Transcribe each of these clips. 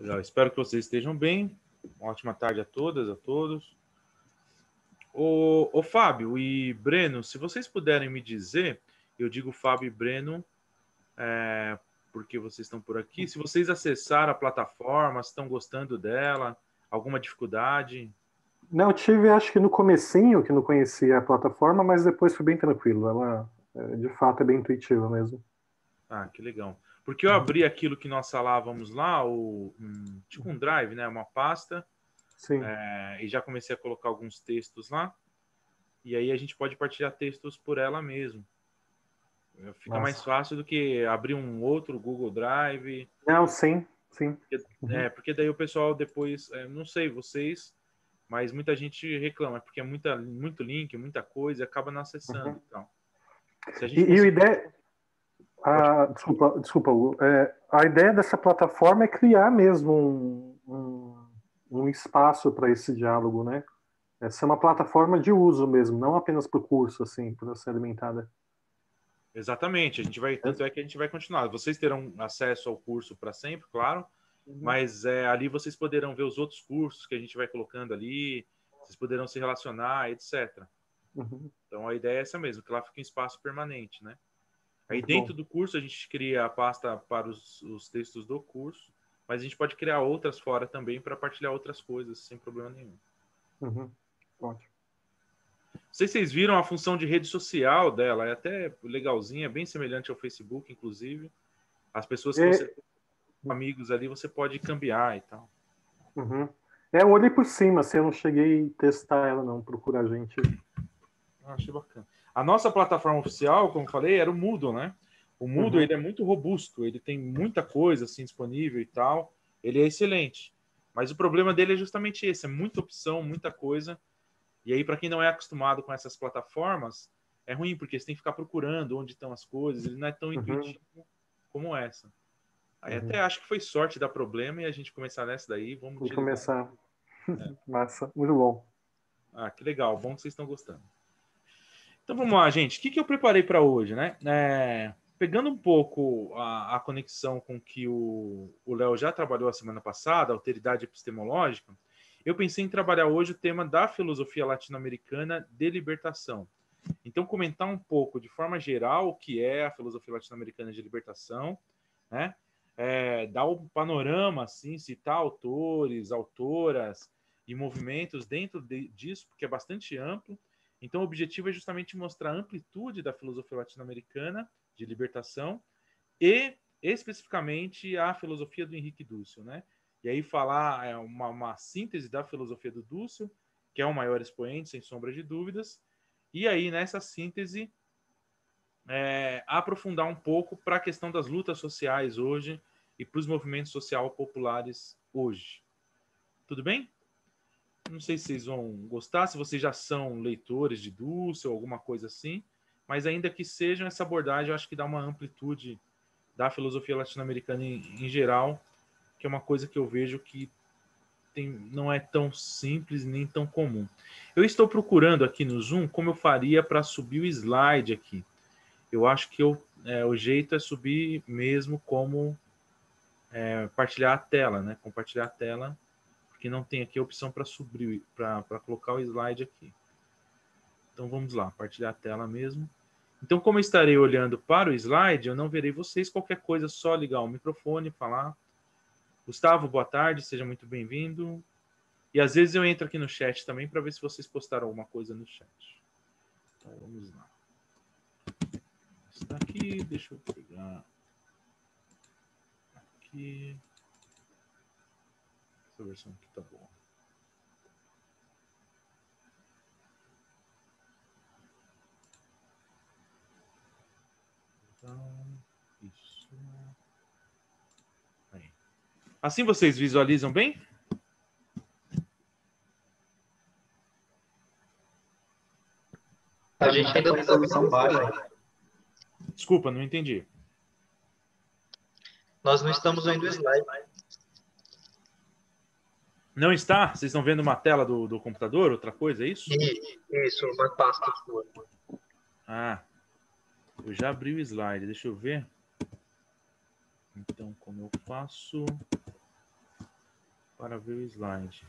Legal. Espero que vocês estejam bem. Uma ótima tarde a todas, a todos. Ô Fábio e Breno, se vocês puderem me dizer, eu digo Fábio e Breno, porque vocês estão por aqui. Se vocês acessaram a plataforma, se estão gostando dela, alguma dificuldade? Não, eu tive, acho que no comecinho, que não conhecia a plataforma, mas depois foi bem tranquilo. Ela, de fato, é bem intuitiva mesmo. Ah, que legal. Porque eu abri aquilo que nós falávamos lá, tipo um drive, né? Uma pasta, Sim. e já comecei a colocar alguns textos lá. E aí a gente pode partilhar textos por ela mesmo. Fica mais Nossa. fácil do que abrir um outro Google Drive. Não, sim, sim. Porque daí o pessoal depois, não sei vocês, mas muita gente reclama, porque é muito link, muita coisa, e acaba não acessando. Então, se a gente E a conseguir... ideia. Desculpa, Hugo. A ideia dessa plataforma é criar mesmo um espaço para esse diálogo, né? Essa é uma plataforma de uso mesmo, não apenas para o curso, assim, para ser alimentada. Exatamente, tanto é que a gente vai continuar. Vocês terão acesso ao curso para sempre, claro, mas ali vocês poderão ver os outros cursos que a gente vai colocando ali, vocês poderão se relacionar, etc. Então a ideia é essa mesmo, que lá fica um espaço permanente, né? Aí Muito dentro bom. do curso a gente cria a pasta para os textos do curso, mas a gente pode criar outras fora também para partilhar outras coisas sem problema nenhum. Ótimo. Não sei se vocês viram a função de rede social dela, é até legalzinha, bem semelhante ao Facebook, inclusive. As pessoas que você tem amigos ali, você pode cambiar e tal. Eu olhei por cima, assim, eu não cheguei a testar ela, não, procurar gente. Achei bacana. A nossa plataforma oficial, como falei, era o Moodle, né? O Moodle ele é muito robusto, ele tem muita coisa assim disponível e tal. Ele é excelente. Mas o problema dele é justamente esse, é muita opção, muita coisa. E aí, para quem não é acostumado com essas plataformas, é ruim, porque você tem que ficar procurando onde estão as coisas, ele não é tão intuitivo como essa. Aí até acho que foi sorte dar problema e a gente começar nessa daí, vamos Vou utilizar. começar. Massa, muito bom. Ah, que legal, bom que vocês estão gostando. Então vamos lá, gente. O que eu preparei para hoje, né? Pegando um pouco a conexão com que o Léo já trabalhou a semana passada, a alteridade epistemológica, eu pensei em trabalhar hoje o tema da filosofia latino-americana de libertação. Então, comentar um pouco, de forma geral, o que é a filosofia latino-americana de libertação, né? Dar um panorama, assim, citar autores, autoras e movimentos dentro disso, porque é bastante amplo. Então, o objetivo é justamente mostrar a amplitude da filosofia latino-americana de libertação e, especificamente, a filosofia do Henrique Dussel, né? E aí falar uma síntese da filosofia do Dussel, que é o maior expoente, sem sombra de dúvidas, e aí, nessa síntese, aprofundar um pouco para a questão das lutas sociais hoje e para os movimentos sociais populares hoje. Tudo bem? Não sei se vocês vão gostar, se vocês já são leitores de Dussel ou alguma coisa assim, mas ainda que sejam, essa abordagem eu acho que dá uma amplitude da filosofia latino-americana em geral, que é uma coisa que eu vejo que não é tão simples nem tão comum. Eu estou procurando aqui no Zoom como eu faria para subir o slide aqui. Eu acho que o jeito é subir mesmo como partilhar a tela, né? Compartilhar a tela, porque não tem aqui a opção para subir, para colocar o slide aqui. Então vamos lá, partilhar a tela mesmo. Então, como eu estarei olhando para o slide, eu não verei vocês. Qualquer coisa, só ligar o microfone e falar. Gustavo, boa tarde, seja muito bem-vindo. E às vezes eu entro aqui no chat também para ver se vocês postaram alguma coisa no chat. Então vamos lá. Está aqui, deixa eu pegar aqui. Essa versão aqui tá boa. Então, isso. Aí. Assim vocês visualizam bem? A gente ainda tem resolução baixa. Desculpa, não entendi. Nós não estamos vendo o slide. Não está? Vocês estão vendo uma tela do computador? Outra coisa, é isso? Isso, uma pasta sua. Ah, eu já abri o slide, deixa eu ver. Então, como eu faço? para ver o slide.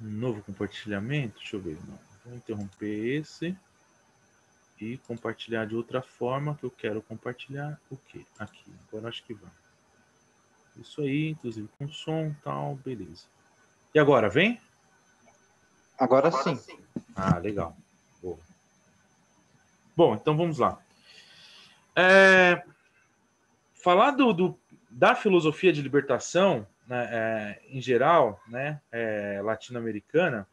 Um novo compartilhamento, deixa eu ver. Não. Vou interromper esse e compartilhar de outra forma que eu quero compartilhar o quê? Aqui, agora acho que vai. Isso aí, inclusive com som, tal, beleza. E agora, vem? Agora sim. Ah, legal. Boa. Bom, então vamos lá. Falar da filosofia de libertação, né, em geral, né, latino-americana,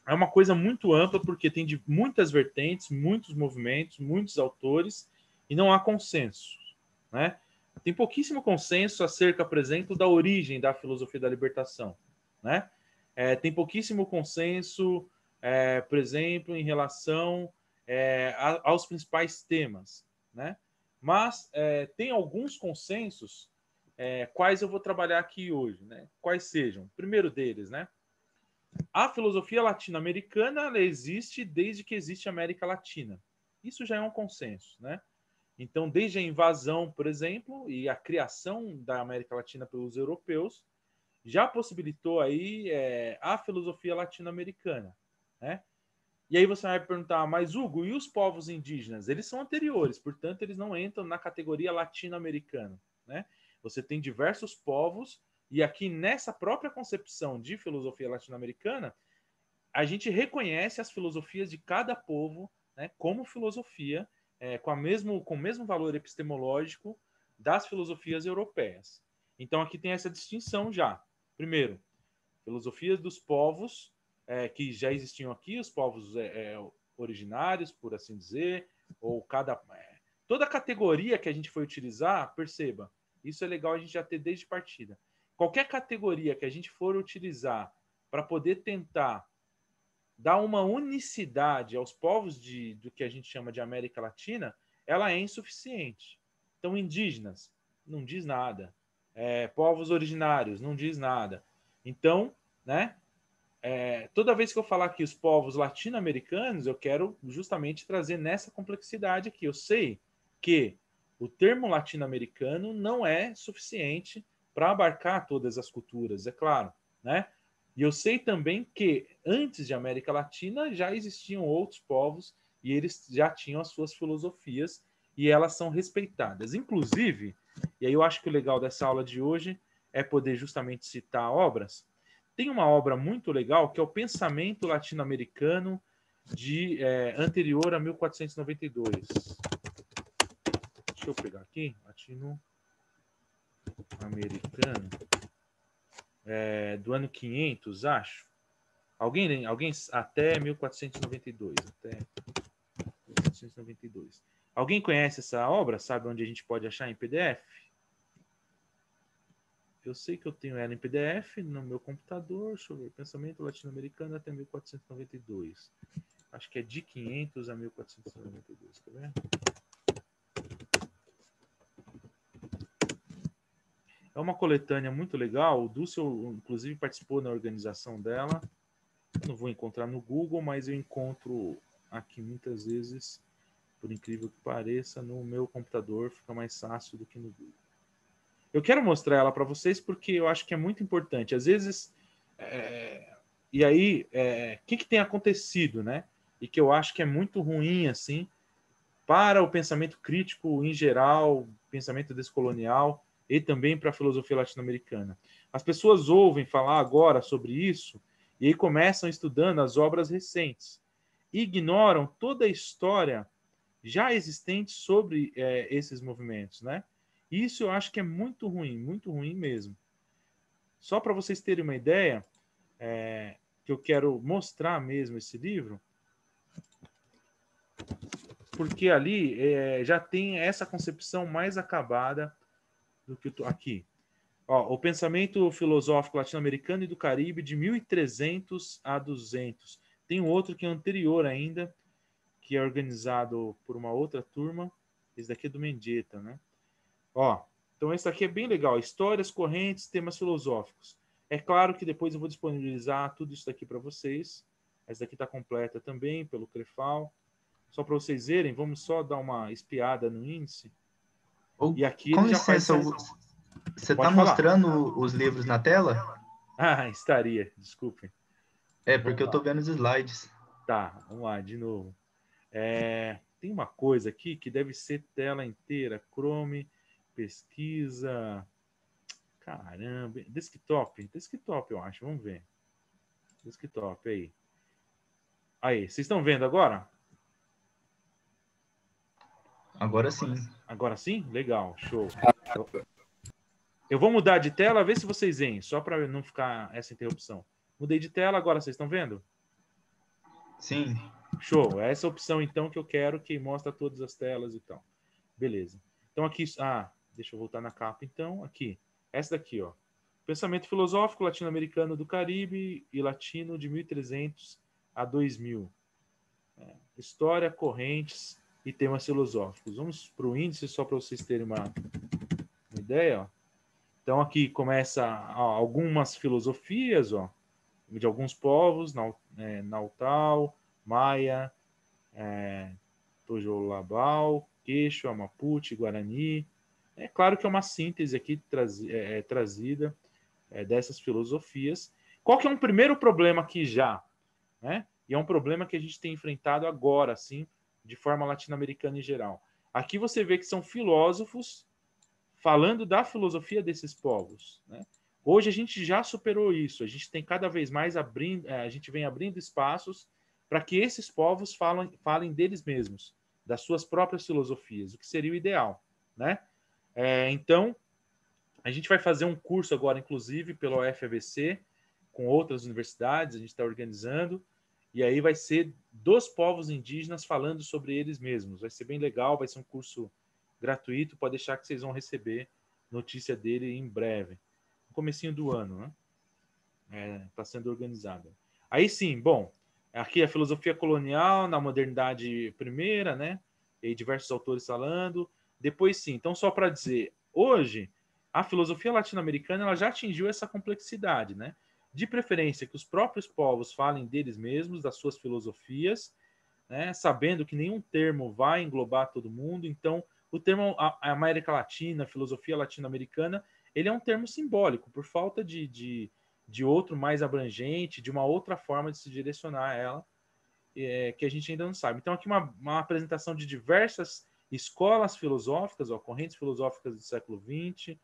é uma coisa muito ampla, porque tem de muitas vertentes, muitos movimentos, muitos autores, e não há consenso, né? Tem pouquíssimo consenso acerca, por exemplo, da origem da filosofia da libertação, né? Tem pouquíssimo consenso, por exemplo, em relação aos principais temas, né? Mas tem alguns consensos, quais eu vou trabalhar aqui hoje, né? Quais sejam? O primeiro deles, né? A filosofia latino-americana ela existe desde que existe a América Latina. Isso já é um consenso, né? Então, desde a invasão, por exemplo, e a criação da América Latina pelos europeus, já possibilitou aí a filosofia latino-americana, né? E aí você vai perguntar, mas Hugo, e os povos indígenas? Eles são anteriores, portanto, eles não entram na categoria latino-americana, né? Você tem diversos povos, e aqui nessa própria concepção de filosofia latino-americana, a gente reconhece as filosofias de cada povo, né, como filosofia, com o mesmo valor epistemológico das filosofias europeias. Então aqui tem essa distinção já. Primeiro, filosofias dos povos que já existiam aqui, os povos originários, por assim dizer, ou toda categoria que a gente for utilizar, perceba, isso é legal a gente já ter desde partida. Qualquer categoria que a gente for utilizar para poder tentar dar uma unicidade aos povos do que a gente chama de América Latina, ela é insuficiente. Então, indígenas, não diz nada. Povos originários, não diz nada. Então, né, toda vez que eu falar aqui os povos latino-americanos, eu quero justamente trazer nessa complexidade aqui. Eu sei que o termo latino-americano não é suficiente para abarcar todas as culturas, é claro, né? E eu sei também que antes de América Latina já existiam outros povos e eles já tinham as suas filosofias e elas são respeitadas. Inclusive, e aí eu acho que o legal dessa aula de hoje é poder justamente citar obras. Tem uma obra muito legal que é o Pensamento Latino-Americano anterior a 1492. Deixa eu pegar aqui, latino-americano, do ano 500, acho. Alguém até 1492, até 1492. Alguém conhece essa obra? Sabe onde a gente pode achar em PDF? Eu sei que eu tenho ela em PDF no meu computador. Deixa eu ver. Pensamento Latino-Americano até 1492. Acho que é de 500 a 1492. Quer ver? É uma coletânea muito legal. O Dúcio, inclusive, participou na organização dela. Eu não vou encontrar no Google, mas eu encontro aqui muitas vezes, por incrível que pareça, no meu computador. Fica mais fácil do que no Google. Eu quero mostrar ela para vocês porque eu acho que é muito importante. Às vezes, e aí, que tem acontecido, né? E que eu acho que é muito ruim, assim, para o pensamento crítico em geral, pensamento descolonial e também para a filosofia latino-americana. As pessoas ouvem falar agora sobre isso e aí começam estudando as obras recentes e ignoram toda a história já existente sobre esses movimentos, né? Isso eu acho que é muito ruim mesmo. Só para vocês terem uma ideia, que eu quero mostrar mesmo esse livro, porque ali já tem essa concepção mais acabada do que aqui. Ó, o pensamento filosófico latino-americano e do Caribe de 1300 a 200. Tem um outro que é anterior ainda, que é organizado por uma outra turma. Esse daqui é do Mendieta, né? Ó, então esse daqui é bem legal. Histórias, correntes, temas filosóficos. É claro que depois eu vou disponibilizar tudo isso daqui para vocês. Essa daqui está completa também pelo Crefal. Só para vocês verem, vamos só dar uma espiada no índice. Ou, E aqui com ele já licença, faz... você está Pode falar. mostrando os livros na tela? Ah, estaria, desculpe. É, Vamos porque eu lá. tô vendo os slides. Tá, vamos lá, de novo. Tem uma coisa aqui que deve ser tela inteira. Chrome, pesquisa. Caramba, desktop. Desktop, eu acho. Vamos ver. Desktop, aí. Aí, vocês estão vendo agora? Agora sim. Agora sim? Legal, show. Eu vou mudar de tela, ver se vocês veem, só para não ficar essa interrupção. Mudei de tela, agora vocês estão vendo? Sim. Show. É essa opção, então, que eu quero, que mostra todas as telas e tal. Beleza. Então, aqui... Ah, deixa eu voltar na capa, então. Aqui. Essa daqui, ó. Pensamento filosófico latino-americano do Caribe e latino de 1300 a 2000. História, correntes e temas filosóficos. Vamos para o índice, só para vocês terem uma ideia, ó. Então, aqui começa algumas filosofias, ó, de alguns povos, Nautau, Maia, Tojolabal, Quechua, Mapuche, Guarani. É claro que é uma síntese aqui trazida dessas filosofias. Qual que é um primeiro problema aqui já? Né? E é um problema que a gente tem enfrentado agora, assim, de forma latino-americana em geral. Aqui você vê que são filósofos falando da filosofia desses povos. Né? Hoje a gente já superou isso, a gente tem cada vez mais a gente vem abrindo espaços para que esses povos falem deles mesmos, das suas próprias filosofias, o que seria o ideal. Né? Então, a gente vai fazer um curso agora, inclusive, pelo UFABC, com outras universidades, a gente está organizando, e aí vai ser dos povos indígenas falando sobre eles mesmos. Vai ser bem legal, vai ser um curso gratuito, pode deixar que vocês vão receber notícia dele em breve. No comecinho do ano, né? Está sendo organizada. Aí sim, bom, aqui a filosofia colonial na modernidade primeira, né? E aí diversos autores falando. Depois sim, então só para dizer, hoje a filosofia latino-americana ela já atingiu essa complexidade, né? De preferência que os próprios povos falem deles mesmos, das suas filosofias, né? Sabendo que nenhum termo vai englobar todo mundo, então o termo América Latina, filosofia latino-americana, ele é um termo simbólico, por falta de outro mais abrangente, de uma outra forma de se direcionar a ela, que a gente ainda não sabe. Então, aqui uma apresentação de diversas escolas filosóficas, correntes filosóficas do século XX,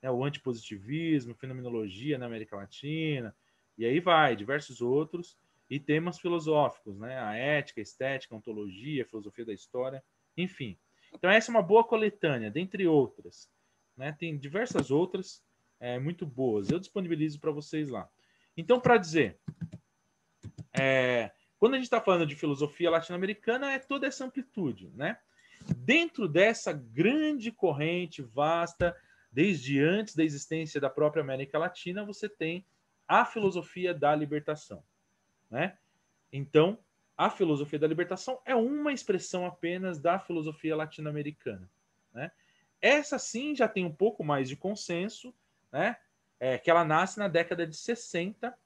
né, o antipositivismo, fenomenologia na América Latina, e aí vai, diversos outros, e temas filosóficos, né, a ética, a estética, a ontologia, a filosofia da história, enfim. Então, essa é uma boa coletânea, dentre outras. Né, tem diversas outras muito boas. Eu disponibilizo para vocês lá. Então, para dizer, quando a gente está falando de filosofia latino-americana, é toda essa amplitude, né? Dentro dessa grande corrente vasta, desde antes da existência da própria América Latina, você tem a filosofia da libertação, né? Então, a filosofia da libertação é uma expressão apenas da filosofia latino-americana, né? Essa sim já tem um pouco mais de consenso, né? Que ela nasce na década de 60,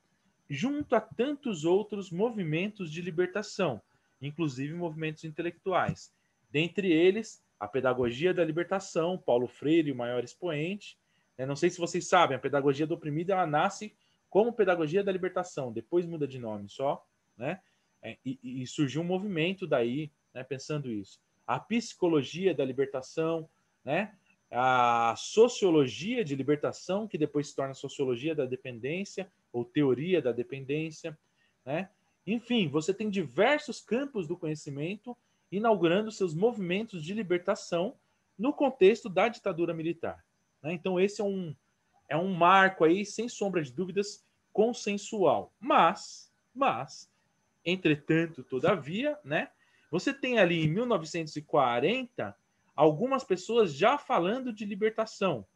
junto a tantos outros movimentos de libertação, inclusive movimentos intelectuais. Dentre eles, a pedagogia da libertação, Paulo Freire, o maior expoente. Não sei se vocês sabem, a pedagogia do oprimido ela nasce como pedagogia da libertação, depois muda de nome só, né? E surgiu um movimento daí, né, pensando isso. A psicologia da libertação, né? A sociologia de libertação, que depois se torna sociologia da dependência, ou teoria da dependência, né? Enfim, você tem diversos campos do conhecimento inaugurando seus movimentos de libertação no contexto da ditadura militar. Né? Então, esse é um marco aí, sem sombra de dúvidas, consensual. Mas, entretanto, todavia, né? Você tem ali em 1940 algumas pessoas já falando de libertação,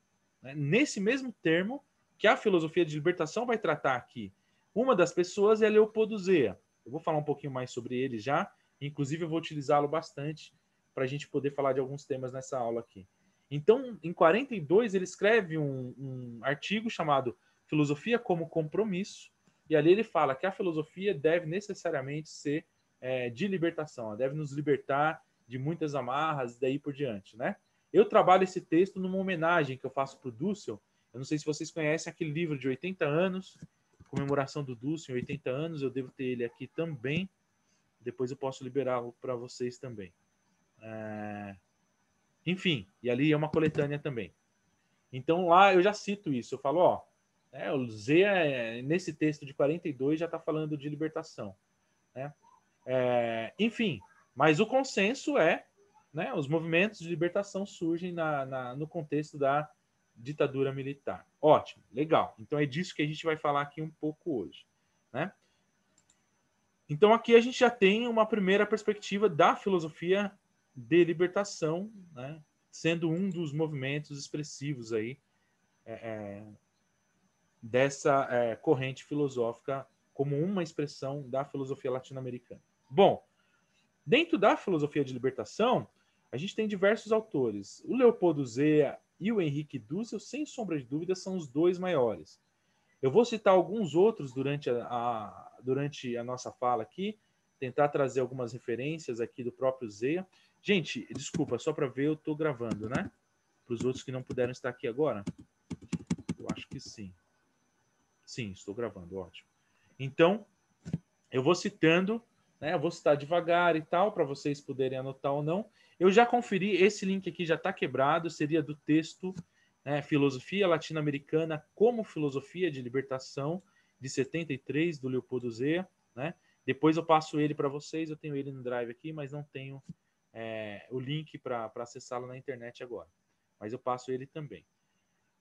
né? Nesse mesmo termo que a filosofia de libertação vai tratar aqui. Uma das pessoas é Leopoldo Zea. Eu vou falar um pouquinho mais sobre ele já, inclusive eu vou utilizá-lo bastante para a gente poder falar de alguns temas nessa aula aqui. Então, em 42, ele escreve um artigo chamado Filosofia como Compromisso, e ali ele fala que a filosofia deve necessariamente ser de libertação, ela deve nos libertar de muitas amarras e daí por diante, né? Eu trabalho esse texto numa homenagem que eu faço para o Dussel. Eu não sei se vocês conhecem aquele livro de 80 anos, comemoração do Dulce, em 80 anos, eu devo ter ele aqui também. Depois eu posso liberá-lo para vocês também. Enfim, e ali é uma coletânea também. Então lá eu já cito isso, eu falo, ó, o Zé, nesse texto de 42, já está falando de libertação. Né? Enfim, mas o consenso é, né, os movimentos de libertação surgem no contexto da ditadura militar. Ótimo, legal. Então é disso que a gente vai falar aqui um pouco hoje. Né? Então aqui a gente já tem uma primeira perspectiva da filosofia de libertação, né, sendo um dos movimentos expressivos aí dessa corrente filosófica como uma expressão da filosofia latino-americana. Bom, dentro da filosofia de libertação, a gente tem diversos autores. O Leopoldo Zea e o Henrique Dussel, sem sombra de dúvida, são os dois maiores. Eu vou citar alguns outros durante a nossa fala aqui, tentar trazer algumas referências aqui do próprio Zea. Gente, desculpa, só para ver, eu estou gravando, né? Para os outros que não puderam estar aqui agora. Eu acho que sim. Sim, estou gravando, ótimo. Então, eu vou citando, né? Eu vou citar devagar e tal, para vocês poderem anotar ou não. Eu já conferi, esse link aqui já está quebrado, seria do texto, né, Filosofia Latino-Americana como Filosofia de Libertação, de 73, do Leopoldo Zea. Né? Depois eu passo ele para vocês, eu tenho ele no Drive aqui, mas não tenho o link para acessá-lo na internet agora. Mas eu passo ele também.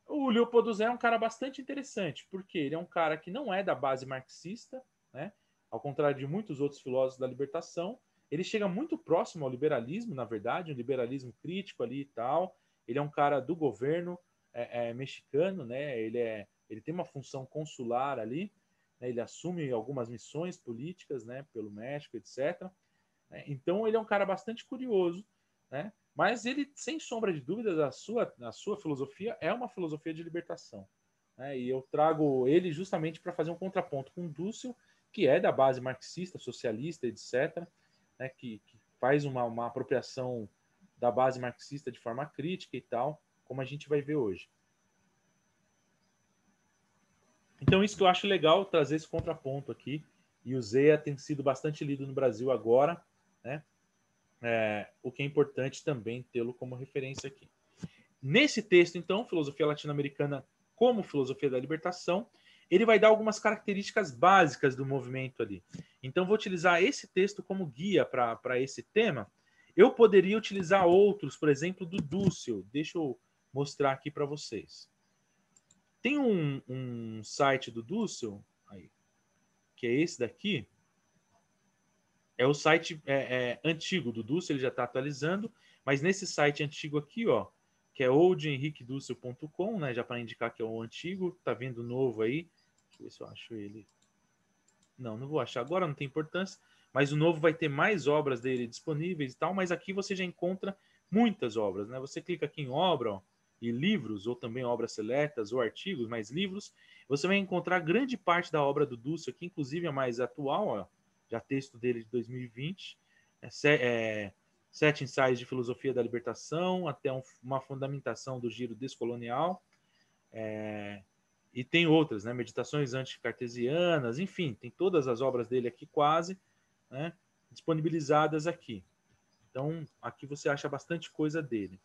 O Leopoldo Zea é um cara bastante interessante, porque ele é um cara que não é da base marxista, né? Ao contrário de muitos outros filósofos da libertação, ele chega muito próximo ao liberalismo, na verdade, um liberalismo crítico ali e tal. Ele é um cara do governo mexicano, né? Ele tem uma função consular ali, né? Ele assume algumas missões políticas, né? Pelo México, etc. Então ele é um cara bastante curioso, né? Mas ele, sem sombra de dúvidas, a sua filosofia é uma filosofia de libertação. Né? E eu trago ele justamente para fazer um contraponto com o Dussel, que é da base marxista, socialista, etc., né? que faz uma apropriação da base marxista de forma crítica e tal, como a gente vai ver hoje. Então, isso que eu acho legal, trazer esse contraponto aqui. E o Zea tem sido bastante lido no Brasil agora, né? O que é importante também tê-lo como referência aqui. Nesse texto, então, Filosofia Latino-Americana como Filosofia da Libertação, ele vai dar algumas características básicas do movimento ali. Então, vou utilizar esse texto como guia para esse tema. Eu poderia utilizar outros, por exemplo, do Dussel. Deixa eu mostrar aqui para vocês. Tem um site do Dussel, aí, que é esse daqui. É o site antigo do Dussel, ele já está atualizando, mas nesse site antigo aqui, ó, que é oldhenriquedussel.com, né, já para indicar que é o antigo, tá vendo o novo aí. Deixa eu ver se eu acho ele. Não vou achar agora, não tem importância, mas o novo vai ter mais obras dele disponíveis e tal, mas aqui você já encontra muitas obras, né? Você clica aqui em obra, ó, e livros, ou também obras seletas, ou artigos, mais livros, você vai encontrar grande parte da obra do Dussel aqui, inclusive a mais atual, ó, já texto dele de 2020, Sete ensaios de filosofia da libertação, até uma fundamentação do giro descolonial, e tem outras, né, meditações anticartesianas, enfim, tem todas as obras dele aqui quase, né, disponibilizadas aqui. Então, aqui você acha bastante coisa dele.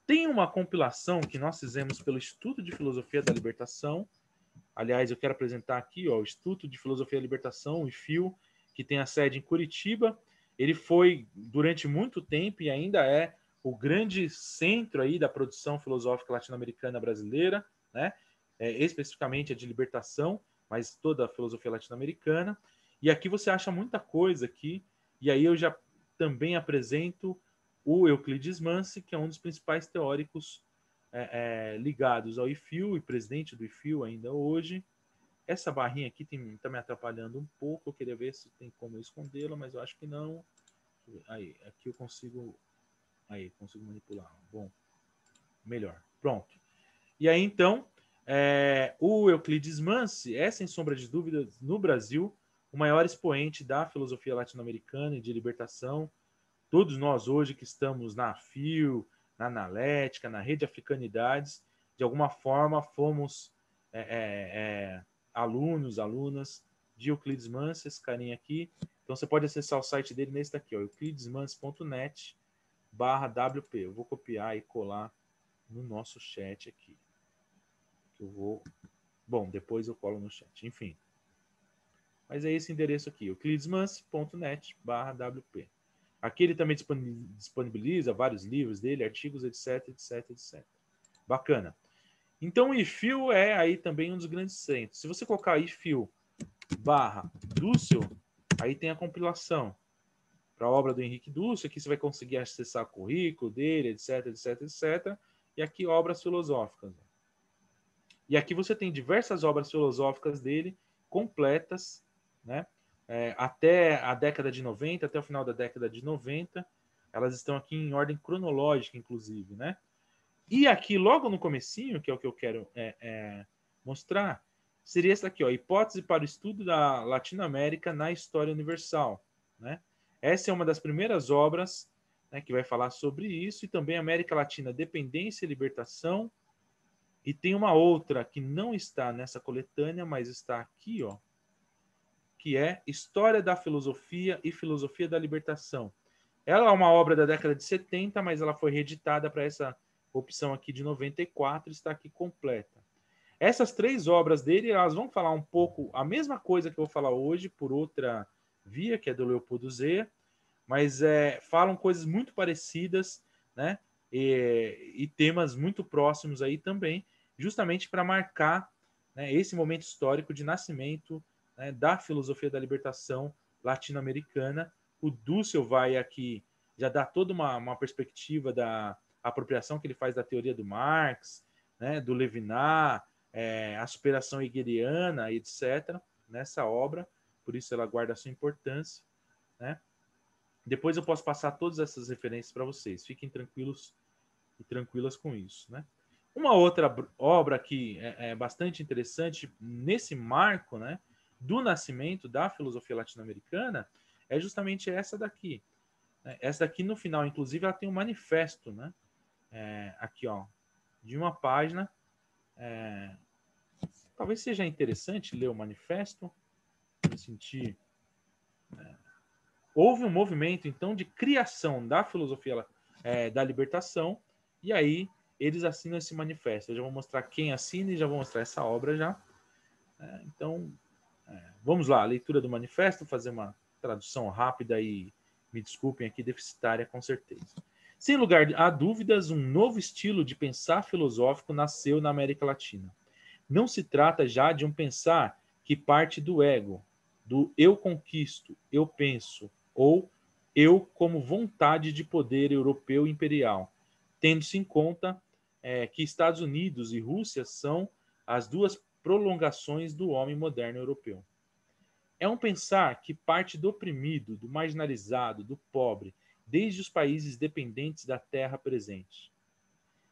Tem uma compilação que nós fizemos pelo Instituto de Filosofia da Libertação. Aliás, eu quero apresentar aqui, ó, o Instituto de Filosofia da Libertação, o IFIL, que tem a sede em Curitiba. Ele foi, durante muito tempo, e ainda é o grande centro aí da produção filosófica latino-americana brasileira, né? Especificamente a de libertação, mas toda a filosofia latino-americana. E aqui você acha muita coisa aqui, e aí eu já também apresento o Euclides Mansi, que é um dos principais teóricos ligados ao IFIL e presidente do IFIL ainda hoje. Essa barrinha aqui está me atrapalhando um pouco. Eu queria ver se tem como eu escondê-la, mas eu acho que não. Aí, aqui eu consigo. Aí, consigo manipular. Bom, melhor. Pronto. E aí, então, o Euclides Mansi é, sem sombra de dúvidas, no Brasil, o maior expoente da filosofia latino-americana e de libertação. Todos nós hoje que estamos na FIO, na Analética, na Rede Africanidades, de alguma forma fomos alunos, alunas de Euclides Mansi, esse carinha aqui. Então você pode acessar o site dele nesse daqui, ó, euclidesmansi.net/WP. Eu vou copiar e colar no nosso chat aqui. Bom, depois eu colo no chat, enfim. Mas é esse endereço aqui, euclidesmansi.net/WP. Aqui ele também disponibiliza vários livros dele, artigos, etc, etc, etc. Bacana. Então o IFIL é aí também um dos grandes centros. Se você colocar IFIL/Dussel, aí tem a compilação para a obra do Henrique Dussel. Aqui você vai conseguir acessar o currículo dele, etc, etc, etc. E aqui obras filosóficas. E aqui você tem diversas obras filosóficas dele completas, né? Até a década de 90, até o final da década de 90. Elas estão aqui em ordem cronológica, inclusive, né? E aqui, logo no comecinho, que é o que eu quero mostrar, seria essa aqui, ó, Hipótese para o Estudo da Latinoamérica na História Universal, né? Essa é uma das primeiras obras, né, que vai falar sobre isso, e também América Latina, Dependência e Libertação. E tem uma outra que não está nessa coletânea, mas está aqui, ó, que é História da Filosofia e Filosofia da Libertação. Ela é uma obra da década de 70, mas ela foi reeditada para essa opção aqui de 94, está aqui completa. Essas três obras dele, elas vão falar um pouco a mesma coisa que eu vou falar hoje, por outra via, que é do Leopoldo Zea, mas falam coisas muito parecidas, né? E temas muito próximos aí também, justamente para marcar, né, esse momento histórico de nascimento, né, da filosofia da libertação latino-americana. O Dussel vai aqui já dar toda uma perspectiva da apropriação que ele faz da teoria do Marx, né, do Levinas, a superação hegeliana, etc., nessa obra, por isso ela guarda a sua importância, né? Depois eu posso passar todas essas referências para vocês, fiquem tranquilos e tranquilas com isso, né? Uma outra obra que é bastante interessante nesse marco, né, do nascimento da filosofia latino-americana é justamente essa daqui. Essa daqui, no final, inclusive, ela tem um manifesto, né? Aqui, ó, de uma página. Talvez seja interessante ler o manifesto, me sentir. Houve um movimento, então, de criação da filosofia da libertação, e aí eles assinam esse manifesto. Eu já vou mostrar quem assina e já vou mostrar essa obra já. Então, vamos lá, a leitura do manifesto, fazer uma tradução rápida e, me desculpem aqui, deficitária, com certeza. Sem lugar a dúvidas, um novo estilo de pensar filosófico nasceu na América Latina. Não se trata já de um pensar que parte do ego, do eu conquisto, eu penso, ou eu como vontade de poder europeu imperial, tendo-se em conta que Estados Unidos e Rússia são as duas prolongações do homem moderno europeu. É um pensar que parte do oprimido, do marginalizado, do pobre, desde os países dependentes da terra presente.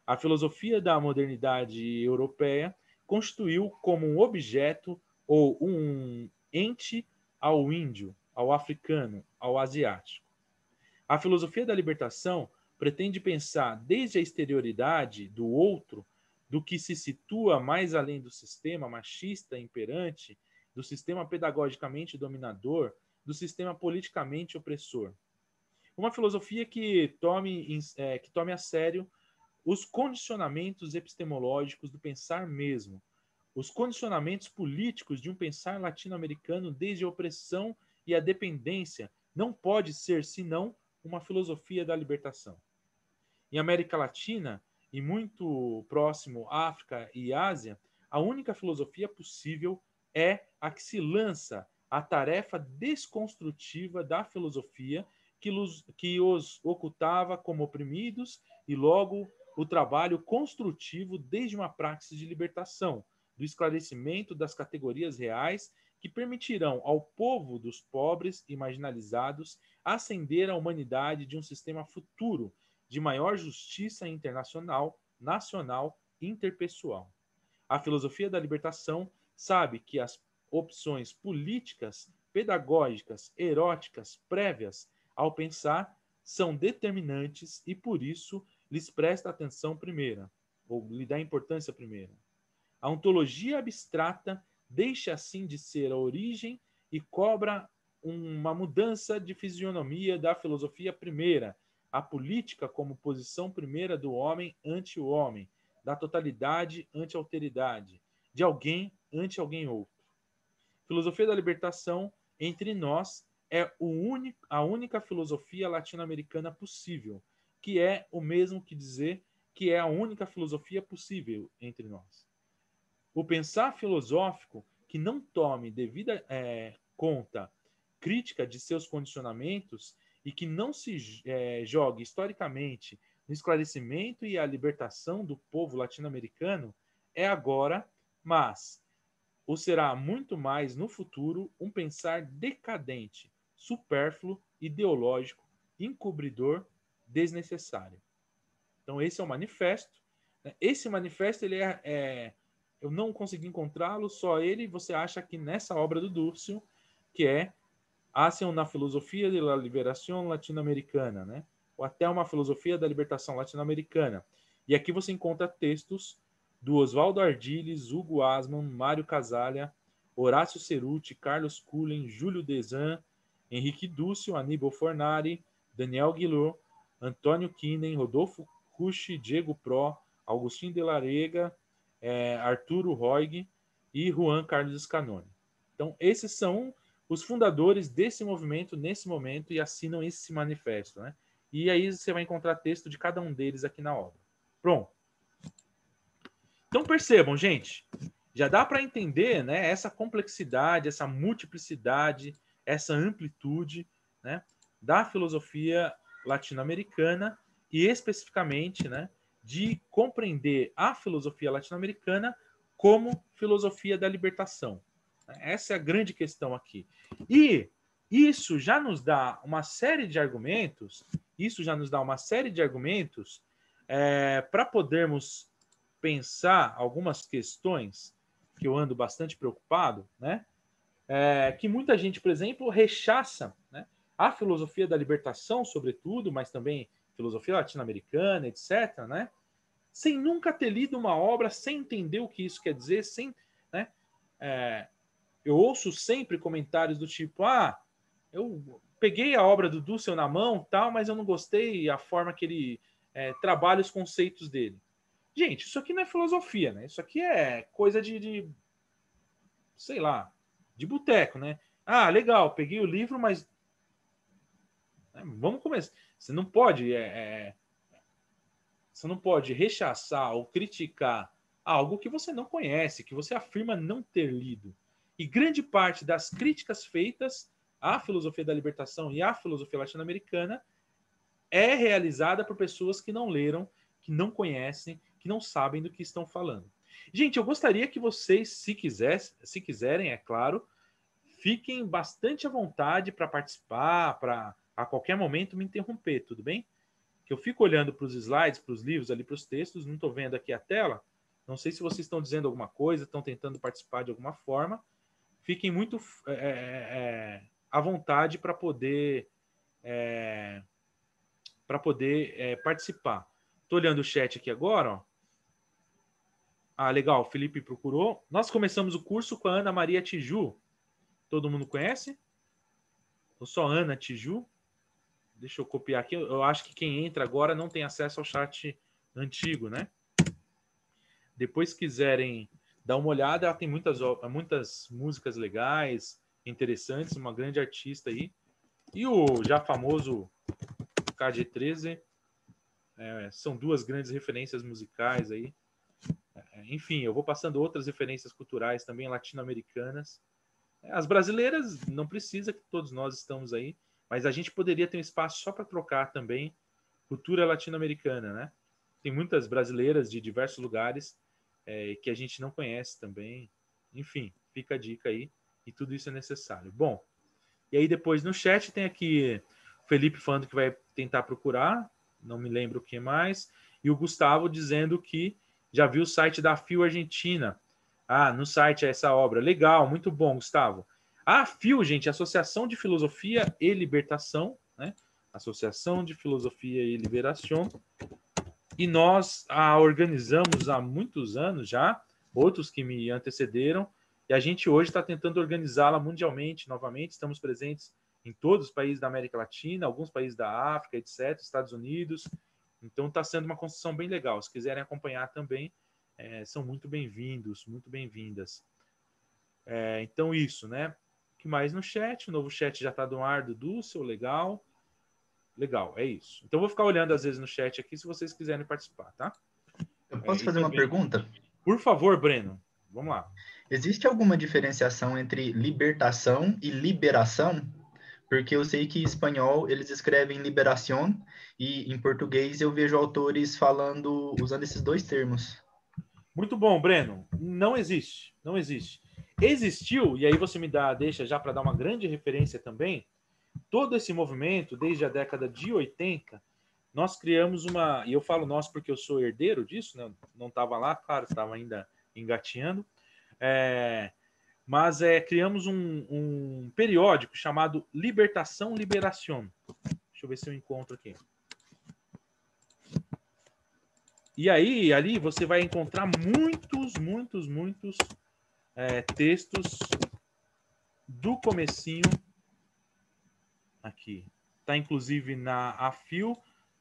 A filosofia da modernidade europeia constituiu como um objeto ou um ente ao índio, ao africano, ao asiático. A filosofia da libertação pretende pensar desde a exterioridade do outro, do que se situa mais além do sistema machista imperante, do sistema pedagogicamente dominador, do sistema politicamente opressor. Uma filosofia que tome a sério os condicionamentos epistemológicos do pensar mesmo, os condicionamentos políticos de um pensar latino-americano desde a opressão e a dependência não pode ser senão uma filosofia da libertação. Em América Latina e muito próximo África e Ásia, a única filosofia possível é a que se lança a tarefa desconstrutiva da filosofia que os ocultava como oprimidos e logo o trabalho construtivo desde uma praxis de libertação, do esclarecimento das categorias reais que permitirão ao povo dos pobres e marginalizados ascender à humanidade de um sistema futuro de maior justiça internacional, nacional e interpessoal. A filosofia da libertação sabe que as opções políticas, pedagógicas, eróticas, prévias ao pensar são determinantes e, por isso, lhes presta atenção primeira, ou lhe dá importância primeira. A ontologia abstrata deixa assim de ser a origem e cobra uma mudança de fisionomia da filosofia primeira, a política como posição primeira do homem ante o homem, da totalidade ante a alteridade, de alguém ante alguém outro. Filosofia da libertação, entre nós, é a única filosofia latino-americana possível, que é o mesmo que dizer que é a única filosofia possível entre nós. O pensar filosófico que não tome devida conta crítica de seus condicionamentos e que não se jogue historicamente no esclarecimento e a libertação do povo latino-americano é agora, mas o será muito mais no futuro um pensar decadente, supérfluo, ideológico, encobridor, desnecessário. Então esse é o manifesto. Esse manifesto ele eu não consegui encontrá-lo, só ele você acha aqui nessa obra do Dúcio, que é Hacia una filosofia de la liberación latino-americana, né? Ou até uma filosofia da libertação latino-americana. E aqui você encontra textos do Oswaldo Ardiles, Hugo Asman, Mário Casalha, Horácio Ceruti, Carlos Cullen, Júlio Desan, Henrique Dúcio, Aníbal Fornari, Daniel Guilot, Antônio Kinen, Rodolfo Cucci, Diego Pro, Agustin de Larrega, Arturo Roig e Juan Carlos Scanoni. Então, esses são os fundadores desse movimento nesse momento e assinam esse manifesto, né? E aí você vai encontrar texto de cada um deles aqui na obra. Pronto. Então percebam, gente, já dá para entender, né, essa complexidade, essa multiplicidade, essa amplitude, né, da filosofia latino-americana e especificamente, né, de compreender a filosofia latino-americana como filosofia da libertação. Essa é a grande questão aqui. E isso já nos dá uma série de argumentos, para podermos pensar algumas questões que eu ando bastante preocupado, né? Que muita gente, por exemplo, rechaça, né, a filosofia da libertação, sobretudo, mas também filosofia latino-americana, etc., né? Sem nunca ter lido uma obra, sem entender o que isso quer dizer, sem, né? Eu ouço sempre comentários do tipo, eu peguei a obra do Dussel na mão, tal, mas eu não gostei a forma que ele trabalha os conceitos dele. Gente, isso aqui não é filosofia, né? Isso aqui é coisa de sei lá, de boteco, né? Legal, peguei o livro, mas vamos começar. Você não pode rechaçar ou criticar algo que você não conhece, que você afirma não ter lido. E grande parte das críticas feitas à filosofia da libertação e à filosofia latino-americana é realizada por pessoas que não leram, que não conhecem, que não sabem do que estão falando. Gente, eu gostaria que vocês, se quiserem, é claro, fiquem bastante à vontade para participar, para a qualquer momento me interromper, tudo bem? Que eu fico olhando para os slides, para os livros ali, para os textos, não estou vendo aqui a tela. Não sei se vocês estão dizendo alguma coisa, estão tentando participar de alguma forma. Fiquem muito à vontade para poder participar. Estou olhando o chat aqui agora, ó. Legal, o Felipe procurou. Nós começamos o curso com a Ana Maria Tiju. Todo mundo conhece? Ou só Ana Tiju? Deixa eu copiar aqui. Eu acho que quem entra agora não tem acesso ao chat antigo, né? Depois, se quiserem dar uma olhada, ela tem muitas músicas legais, interessantes, uma grande artista aí. E o já famoso KG13. São duas grandes referências musicais aí. Enfim, eu vou passando outras referências culturais também latino-americanas. As brasileiras não precisa, que todos nós estamos aí, mas a gente poderia ter um espaço só para trocar também cultura latino-americana, né? Tem muitas brasileiras de diversos lugares que a gente não conhece também. Enfim, fica a dica aí, e tudo isso é necessário. Bom, e aí depois no chat tem aqui o Felipe falando que vai tentar procurar, não me lembro o que mais, e o Gustavo dizendo que já viu o site da FIO Argentina. No site é essa obra. Legal, muito bom, Gustavo. A FIO, gente, Associação de Filosofia e Libertação, né? Associação de Filosofia e Liberação. E nós a organizamos há muitos anos já, outros que me antecederam, e a gente hoje está tentando organizá-la mundialmente, novamente, estamos presentes em todos os países da América Latina, alguns países da África, etc., Estados Unidos, então está sendo uma construção bem legal, se quiserem acompanhar também, são muito bem-vindos, muito bem-vindas. Então isso, né? O que mais no chat? O novo chat já está no ar do Dúcio, legal. Legal, é isso. Então, eu vou ficar olhando às vezes no chat aqui, se vocês quiserem participar, tá? Eu posso fazer também, uma pergunta? Por favor, Breno. Vamos lá. Existe alguma diferenciação entre libertação e liberação? Porque eu sei que em espanhol eles escrevem liberación e em português eu vejo autores falando, usando esses dois termos. Muito bom, Breno. Não existe. Não existe. Existiu, e aí você me deixa já para dar uma grande referência também, todo esse movimento, desde a década de 80, nós criamos uma... E eu falo nós porque eu sou herdeiro disso, né? Não estava lá, claro, estava ainda engatinhando. Mas criamos um periódico chamado Libertação Liberación. Deixa eu ver se eu encontro aqui. E aí, ali você vai encontrar muitos textos do comecinho aqui. Está inclusive na AFIL.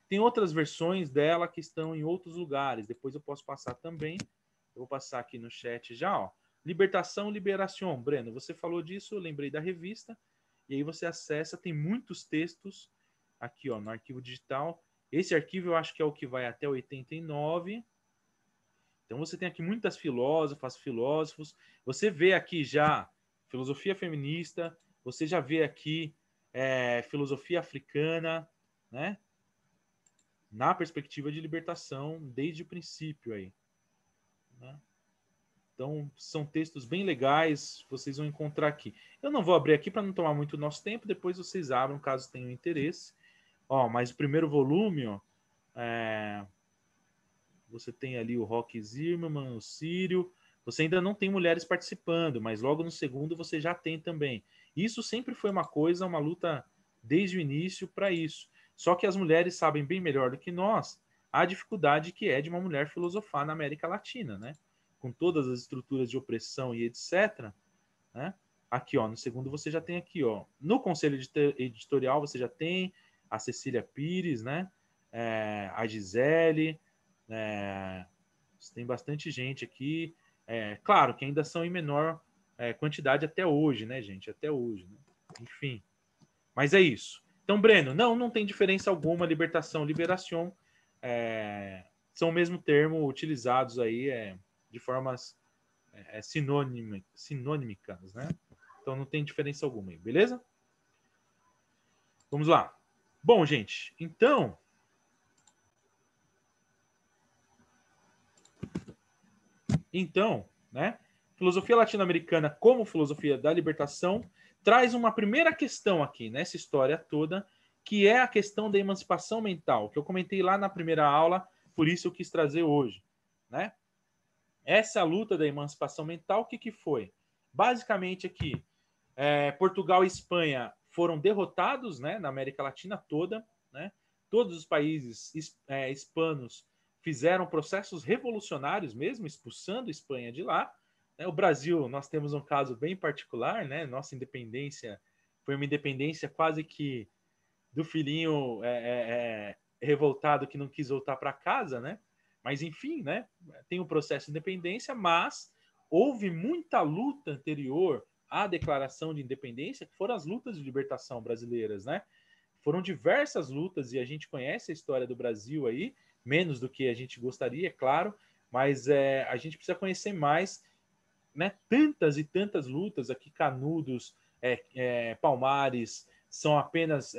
Tem outras versões dela que estão em outros lugares. Depois eu posso passar também. Eu vou passar aqui no chat já, ó. Libertação, Liberación. Breno, você falou disso, eu lembrei da revista. E aí você acessa, tem muitos textos aqui, ó, no arquivo digital. Esse arquivo eu acho que é o que vai até 89. Então você tem aqui muitas filósofos. Você vê aqui já filosofia feminista, você já vê aqui filosofia africana, né? Na perspectiva de libertação desde o princípio aí, né? Então, são textos bem legais, vocês vão encontrar aqui. Eu não vou abrir aqui para não tomar muito nosso tempo, depois vocês abram, caso tenham interesse. Ó, mas o primeiro volume, ó, você tem ali o Rock Zimmerman, o Círio. Você ainda não tem mulheres participando, mas logo no segundo você já tem também. Isso sempre foi uma coisa, uma luta desde o início para isso. Só que as mulheres sabem bem melhor do que nós a dificuldade que é de uma mulher filosofar na América Latina, né? Com todas as estruturas de opressão e etc., né? Aqui, ó, no segundo você já tem aqui, ó, no conselho editorial você já tem a Cecília Pires, né? A Gisele, tem bastante gente aqui, claro que ainda são em menor quantidade até hoje, né, gente? Até hoje, né? Enfim, mas é isso. Então, Breno, não tem diferença alguma, libertação, liberação, são o mesmo termo utilizados aí de formas sinônimicas, né? Então não tem diferença alguma aí, beleza? Vamos lá. Bom, gente, então... né? Filosofia latino-americana como filosofia da libertação traz uma primeira questão aqui nessa história toda, que é a questão da emancipação mental, que eu comentei lá na primeira aula, por isso eu quis trazer hoje, né? Essa luta da emancipação mental, o que foi? Basicamente aqui, Portugal e Espanha foram derrotados, né, na América Latina toda, né? Todos os países hispanos fizeram processos revolucionários mesmo, expulsando a Espanha de lá. O Brasil, nós temos um caso bem particular, né? Nossa independência foi uma independência quase que do filhinho revoltado que não quis voltar para casa, né? Mas, enfim, né? Tem um processo de independência, mas houve muita luta anterior à declaração de independência, que foram as lutas de libertação brasileiras, né? Foram diversas lutas, e a gente conhece a história do Brasil aí, menos do que a gente gostaria, é claro, mas a gente precisa conhecer mais, né? Tantas e tantas lutas aqui, Canudos, Palmares, são apenas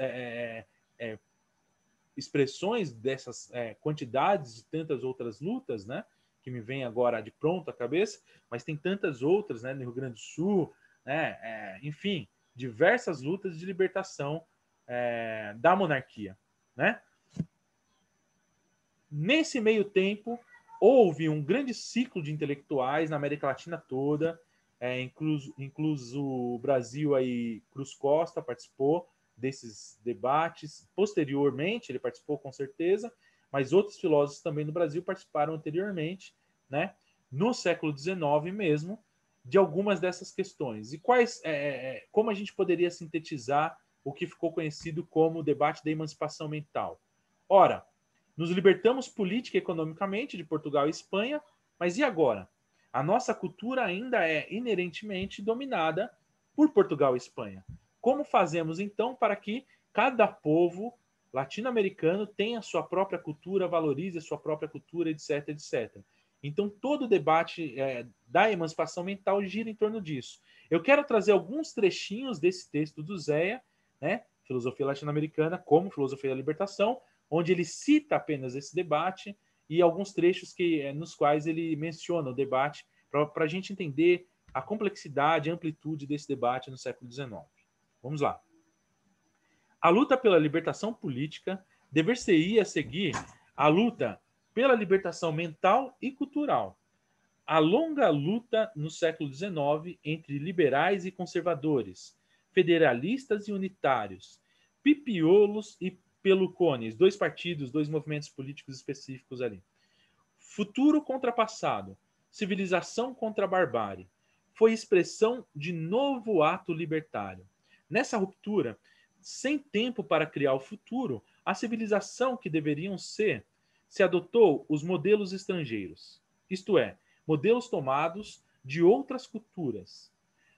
expressões dessas quantidades de tantas outras lutas, né? Que me vem agora de pronto à cabeça, mas tem tantas outras, né? No Rio Grande do Sul, né? Enfim, diversas lutas de libertação da monarquia, né? Nesse meio tempo, houve um grande ciclo de intelectuais na América Latina toda, incluso o Brasil aí, Cruz Costa participou desses debates. Posteriormente, ele participou com certeza, mas outros filósofos também no Brasil participaram anteriormente, né? No século XIX mesmo, de algumas dessas questões. E quais, como a gente poderia sintetizar o que ficou conhecido como o debate da emancipação mental? Ora, nos libertamos política e economicamente de Portugal e Espanha, mas e agora? A nossa cultura ainda é inerentemente dominada por Portugal e Espanha. Como fazemos, então, para que cada povo latino-americano tenha sua própria cultura, valorize a sua própria cultura, etc, etc. Então, todo o debate da emancipação mental gira em torno disso. Eu quero trazer alguns trechinhos desse texto do Zéia, né, Filosofia Latino-Americana como Filosofia da Libertação, onde ele cita apenas esse debate e alguns trechos nos quais ele menciona o debate para a gente entender a complexidade e amplitude desse debate no século XIX. Vamos lá. A luta pela libertação política dever-se-ia seguir a luta pela libertação mental e cultural. A longa luta no século XIX entre liberais e conservadores, federalistas e unitários, pipiolos e pelucones, dois partidos, dois movimentos políticos específicos ali. Futuro contra passado, civilização contra barbárie, foi expressão de novo ato libertário. Nessa ruptura, sem tempo para criar o futuro, a civilização que deveriam ser, se adotou os modelos estrangeiros, isto é, modelos tomados de outras culturas.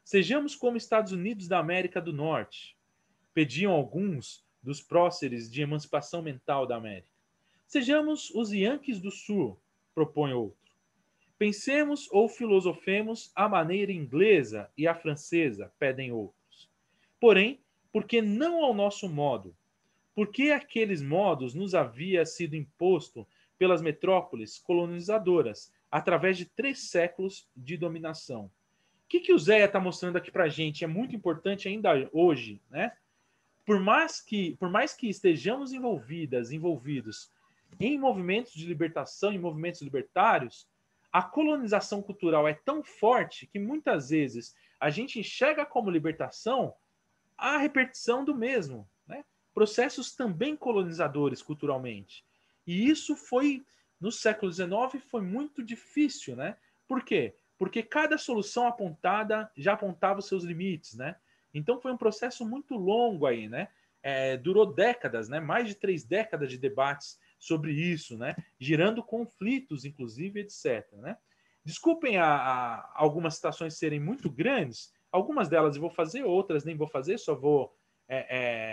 Sejamos como Estados Unidos da América do Norte, pediam alguns dos próceres de emancipação mental da América. Sejamos os Yankees do Sul, propõe outro. Pensemos ou filosofemos à maneira inglesa e à francesa, pedem outros. Porém, por que não ao nosso modo? Porque aqueles modos nos havia sido imposto pelas metrópoles colonizadoras através de 3 séculos de dominação. O que o Zéia está mostrando aqui para a gente é muito importante ainda hoje, né? Por mais que estejamos envolvidos em movimentos de libertação, em movimentos libertários, a colonização cultural é tão forte que muitas vezes a gente enxerga como libertação a repetição do mesmo, né? Processos também colonizadores culturalmente. E isso foi, no século XIX, foi muito difícil, né? Por quê? Porque cada solução apontada já apontava os seus limites, né? Então foi um processo muito longo aí, né? Durou décadas, né? Mais de 3 décadas de debates sobre isso, né? Girando conflitos, inclusive, etc. Né? Desculpem algumas citações serem muito grandes, algumas delas eu vou fazer, outras nem vou fazer, só vou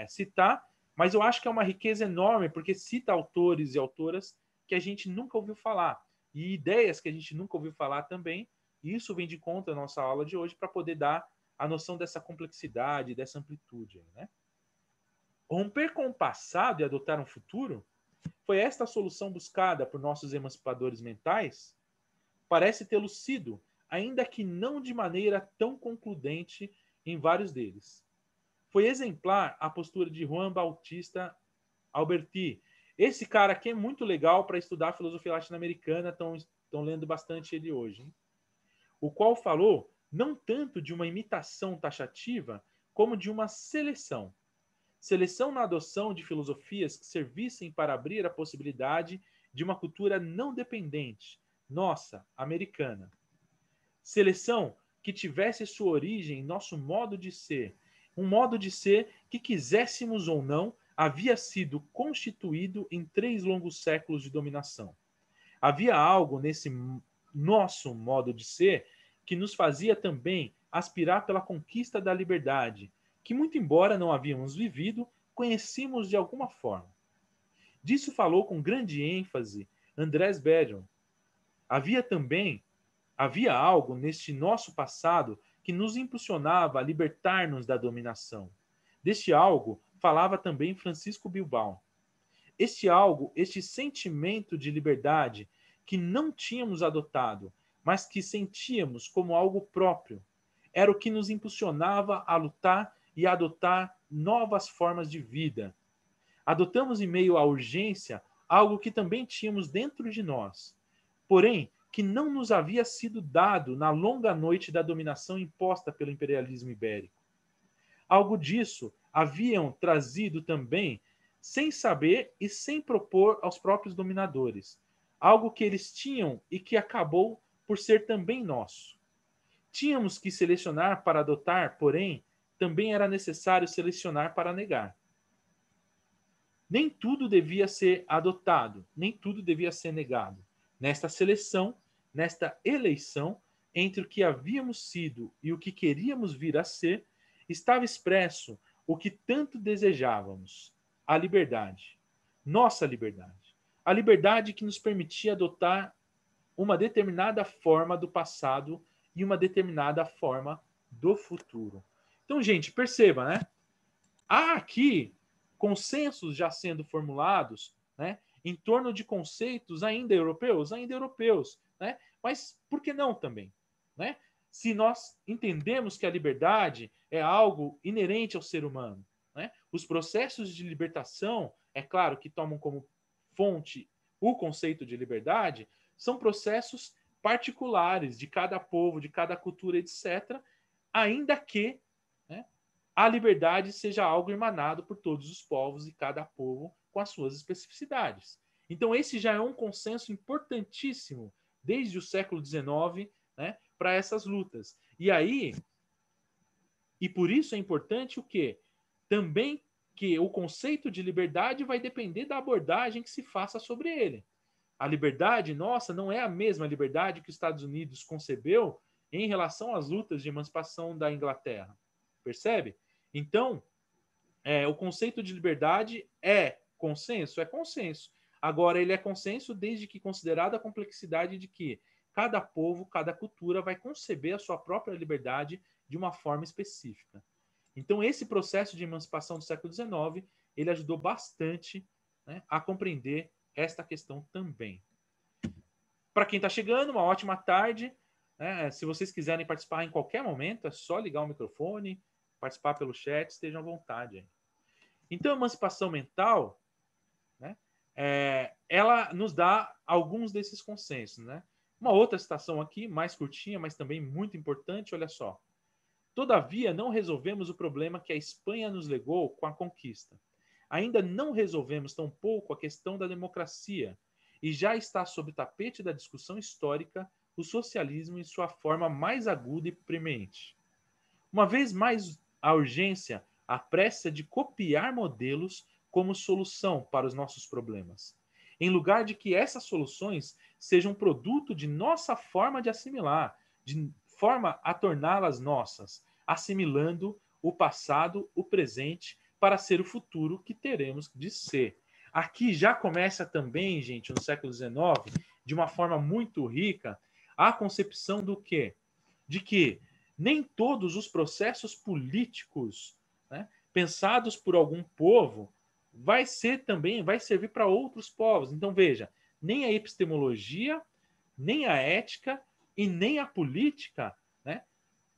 citar, mas eu acho que é uma riqueza enorme, porque cita autores e autoras que a gente nunca ouviu falar, e ideias que a gente nunca ouviu falar também, e isso vem de conta da nossa aula de hoje para poder dar a noção dessa complexidade, dessa amplitude. Né? Romper com o passado e adotar um futuro? Foi esta a solução buscada por nossos emancipadores mentais? Parece tê-lo sido, ainda que não de maneira tão concludente em vários deles. Foi exemplar a postura de Juan Bautista Alberti. Esse cara aqui é muito legal para estudar filosofia latino-americana, estão lendo bastante ele hoje. Hein? O qual falou não tanto de uma imitação taxativa, como de uma seleção. Seleção na adoção de filosofias que servissem para abrir a possibilidade de uma cultura não dependente, nossa, americana. Seleção que tivesse sua origem em nosso modo de ser, um modo de ser que, quiséssemos ou não, havia sido constituído em 3 longos séculos de dominação. Havia algo nesse nosso modo de ser que nos fazia também aspirar pela conquista da liberdade, que, muito embora não havíamos vivido, conhecíamos de alguma forma. Disso falou com grande ênfase Andrés Bello. Havia algo neste nosso passado que nos impulsionava a libertar-nos da dominação. Deste algo falava também Francisco Bilbao. Este algo, este sentimento de liberdade que não tínhamos adotado, mas que sentíamos como algo próprio, era o que nos impulsionava a lutar e a adotar novas formas de vida. Adotamos em meio à urgência algo que também tínhamos dentro de nós, porém que não nos havia sido dado na longa noite da dominação imposta pelo imperialismo ibérico. Algo disso haviam trazido também, sem saber e sem propor aos próprios dominadores, algo que eles tinham e que acabou por ser também nosso. Tínhamos que selecionar para adotar, porém, também era necessário selecionar para negar. Nem tudo devia ser adotado, nem tudo devia ser negado. Nesta seleção, nesta eleição, entre o que havíamos sido e o que queríamos vir a ser, estava expresso o que tanto desejávamos: a liberdade. Nossa liberdade. A liberdade que nos permitia adotar uma determinada forma do passado e uma determinada forma do futuro. Então, gente, perceba, né? Há aqui consensos já sendo formulados, né, em torno de conceitos ainda europeus, né? Mas por que não também, né? Se nós entendemos que a liberdade é algo inerente ao ser humano, né? Os processos de libertação, é claro que tomam como fonte o conceito de liberdade, são processos particulares de cada povo, de cada cultura, etc., ainda que, né, a liberdade seja algo emanado por todos os povos e cada povo com as suas especificidades. Então, esse já é um consenso importantíssimo desde o século XIX, né, para essas lutas. E aí, e por isso é importante o quê? Também que o conceito de liberdade vai depender da abordagem que se faça sobre ele. A liberdade nossa não é a mesma liberdade que os Estados Unidos concebeu em relação às lutas de emancipação da Inglaterra. Percebe? Então, o conceito de liberdade é consenso? É consenso. Agora, ele é consenso desde que considerada a complexidade de que cada povo, cada cultura vai conceber a sua própria liberdade de uma forma específica. Então, esse processo de emancipação do século XIX, ele ajudou bastante, né, a compreender esta questão também. Para quem está chegando, uma ótima tarde. Né? Se vocês quiserem participar em qualquer momento, é só ligar o microfone, participar pelo chat, estejam à vontade. Aí. Então, a emancipação mental, né, ela nos dá alguns desses consensos. Né? Uma outra citação aqui, mais curtinha, mas também muito importante, olha só. Todavia, não resolvemos o problema que a Espanha nos legou com a conquista. Ainda não resolvemos tampouco a questão da democracia, e já está sob o tapete da discussão histórica o socialismo em sua forma mais aguda e premente. Uma vez mais, a urgência, a pressa de copiar modelos como solução para os nossos problemas, em lugar de que essas soluções sejam produto de nossa forma de assimilar, de forma a torná-las nossas, assimilando o passado, o presente, para ser o futuro que teremos de ser. Aqui já começa também, gente, no século XIX, de uma forma muito rica, a concepção do quê? De que nem todos os processos políticos, né, pensados por algum povo vai servir para outros povos. Então, veja, nem a epistemologia, nem a ética e nem a política, né,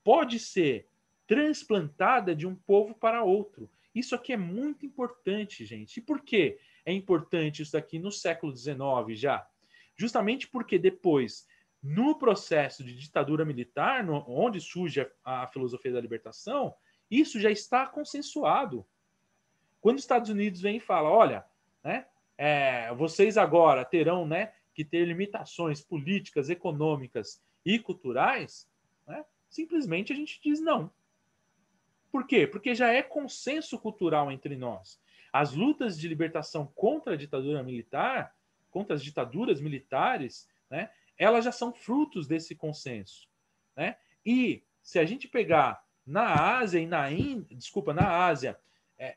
pode ser transplantada de um povo para outro. Isso aqui é muito importante, gente. E por que é importante isso aqui no século XIX já? Justamente porque depois, no processo de ditadura militar, onde surge a filosofia da libertação, isso já está consensuado. Quando os Estados Unidos vem e fala, olha, né, vocês agora terão, né, que ter limitações políticas, econômicas e culturais, né, simplesmente a gente diz não. Por quê? Porque já é consenso cultural entre nós. As lutas de libertação contra a ditadura militar, contra as ditaduras militares, né, elas já são frutos desse consenso. Né? E se a gente pegar na Ásia e na Ásia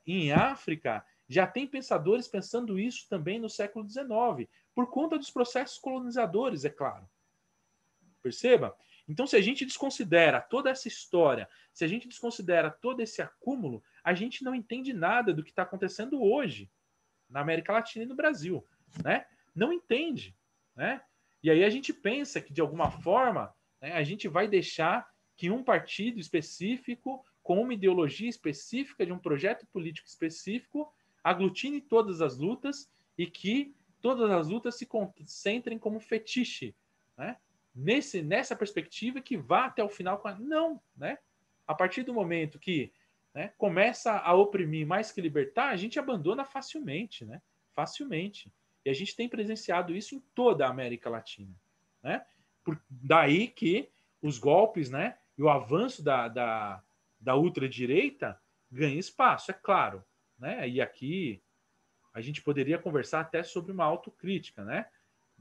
e em África, já tem pensadores pensando isso também no século XIX, por conta dos processos colonizadores, é claro. Perceba? Então, se a gente desconsidera toda essa história, se a gente desconsidera todo esse acúmulo, a gente não entende nada do que está acontecendo hoje na América Latina e no Brasil. Né? Não entende. Né? E aí a gente pensa que, de alguma forma, né, a gente vai deixar que um partido específico, com uma ideologia específica, de um projeto político específico, aglutine todas as lutas e que todas as lutas se concentrem como fetiche, né? Nessa perspectiva que vá até o final com não, né? A partir do momento que, né, começa a oprimir mais que libertar, a gente abandona facilmente, né? Facilmente. E a gente tem presenciado isso em toda a América Latina, né? Daí que os golpes, né, E o avanço da ultradireita ganha espaço, é claro, né? E aqui a gente poderia conversar até sobre uma autocrítica, né?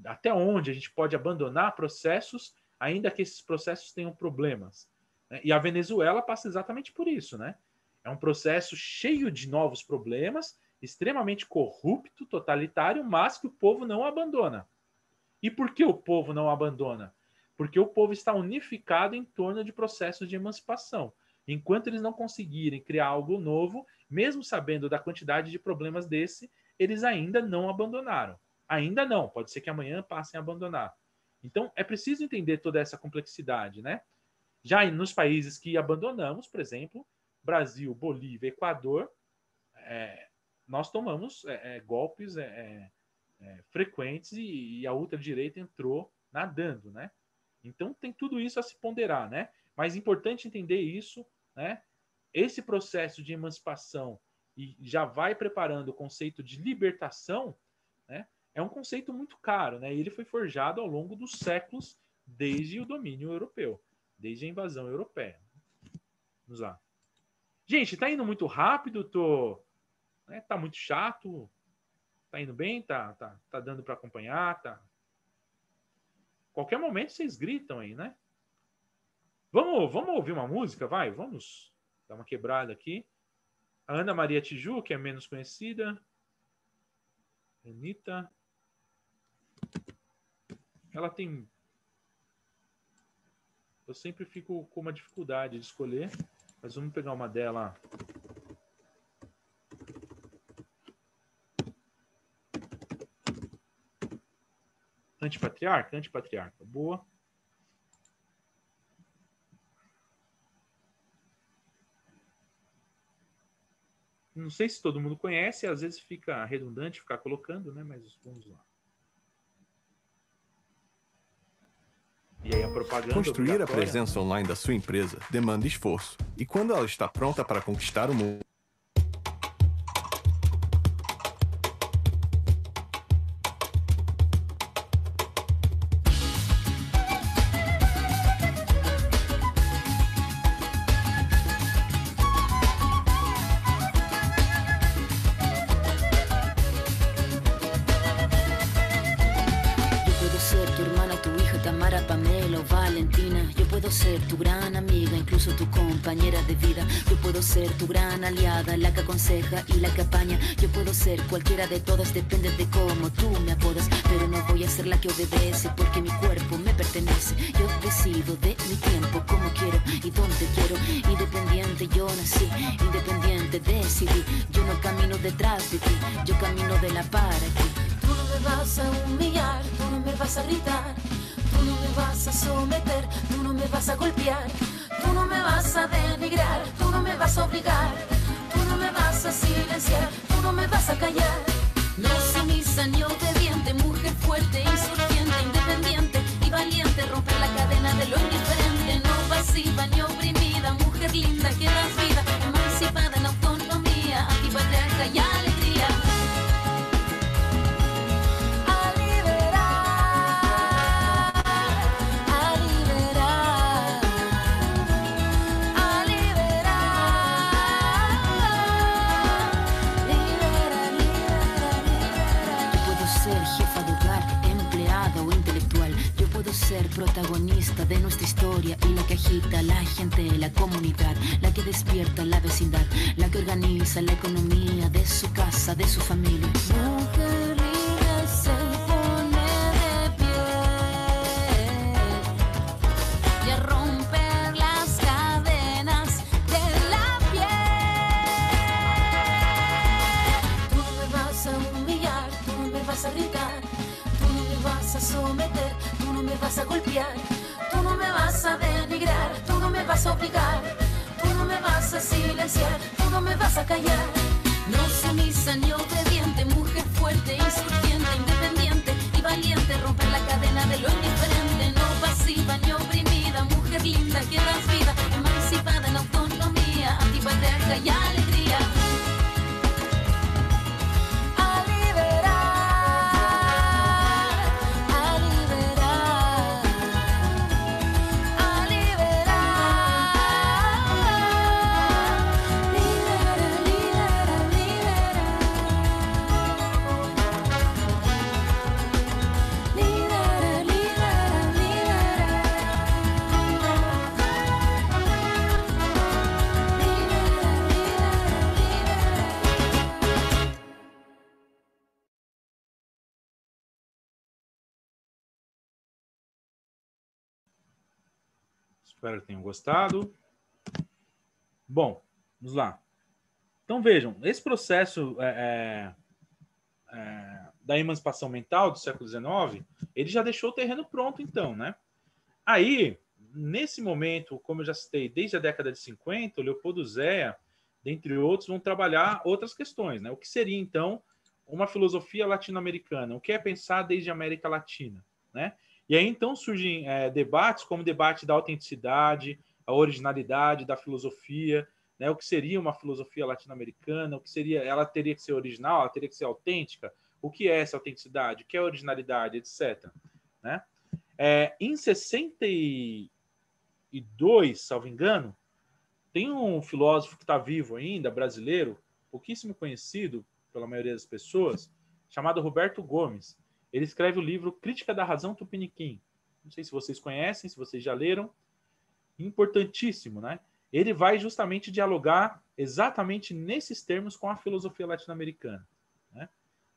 Até onde a gente pode abandonar processos, ainda que esses processos tenham problemas, né? E a Venezuela passa exatamente por isso, né? É um processo cheio de novos problemas, extremamente corrupto, totalitário, mas que o povo não abandona. E por que o povo não abandona? Porque o povo está unificado em torno de processos de emancipação. Enquanto eles não conseguirem criar algo novo, mesmo sabendo da quantidade de problemas desse, eles ainda não abandonaram. Ainda não, pode ser que amanhã passem a abandonar. Então, é preciso entender toda essa complexidade, né? Já nos países que abandonamos, por exemplo, Brasil, Bolívia, Equador, nós tomamos golpes frequentes e a ultradireita entrou nadando, né? Então tem tudo isso a se ponderar, né? Mas é importante entender isso, né? Esse processo de emancipação e já vai preparando o conceito de libertação, né? É um conceito muito caro, né? Ele foi forjado ao longo dos séculos desde o domínio europeu, desde a invasão europeia. Vamos lá. Gente, tá indo muito rápido, tá muito chato, tá indo bem, tá dando para acompanhar, tá. Qualquer momento vocês gritam aí, né? Vamos ouvir uma música, vai? Vamos dar uma quebrada aqui. A Ana Maria Tiju, que é menos conhecida. Anitta. Ela tem... Eu sempre fico com uma dificuldade de escolher, mas vamos pegar uma dela. Antipatriarca? Boa. Não sei se todo mundo conhece, às vezes fica redundante ficar colocando, né? Mas vamos lá. E aí a propaganda. Construir a presença online da sua empresa demanda esforço. E quando ela está pronta para conquistar o mundo, de vida. Yo puedo ser tu gran aliada, la que aconseja y la que apaña. Yo puedo ser cualquiera de todas, depende de cómo tú me apodas. Pero no voy a ser la que obedece, porque mi cuerpo me pertenece. Yo decido de mi tiempo, como quiero y donde quiero. Independiente yo nací, independiente decidí. Yo no camino detrás de ti, yo camino de la par aquí. Tú no me vas a humillar, tú no me vas a gritar. Tú no me vas a someter, tú no me vas a golpear. Tú no me vas a denigrar, tú no me vas a obligar. Tú no me vas a silenciar, tú no me vas a callar. No sumisa ni obediente, mujer fuerte, insurgente, independiente y valiente. Romper la cadena de lo indiferente, no pasiva ni oprimida. Mujer linda que das vida, emancipada en autonomía, antipatriarca y alegría. Ser protagonista de nuestra historia y la que agita a la gente, la comunidad, la que despierta la vecindad, la que organiza la economía de su casa, de su familia. Mujer libre se pone de pie y a romper las cadenas de la piel. Tú no me vas a humillar, tú no me vas a gritar, tú no me vas a someter, tú no me vas a golpear, tú no me vas a denigrar, tú no me vas a obligar, tú no me vas a silenciar, tú no me vas a callar. No sumisa ni obediente, mujer fuerte, insurgente, independiente y valiente. Romper la cadena de lo indiferente, no pasiva ni oprimida. Mujer linda que das vida, emancipada en autonomía, antipatriarca y alegría. A liberar. Espero que tenham gostado. Bom, vamos lá. Então vejam, esse processo da emancipação mental do século XIX, ele já deixou o terreno pronto, então, né? Aí, nesse momento, como eu já citei, desde a década de 50, o Leopoldo Zéa, dentre outros, vão trabalhar outras questões, né? O que seria, então, uma filosofia latino-americana? O que é pensar desde a América Latina, né? E aí, então, surgem debates como o debate da autenticidade, a originalidade da filosofia, né? O que seria uma filosofia latino-americana? O que seria? Ela teria que ser original? Ela teria que ser autêntica? O que é essa autenticidade? O que é originalidade, etc. Né? Em 62, salvo engano, tem um filósofo que está vivo ainda, brasileiro, pouquíssimo conhecido pela maioria das pessoas, chamado Roberto Gomes. Ele escreve o livro Crítica da Razão Tupiniquim. Não sei se vocês conhecem, se vocês já leram. Importantíssimo, né? Ele vai justamente dialogar exatamente nesses termos com a filosofia latino-americana, né?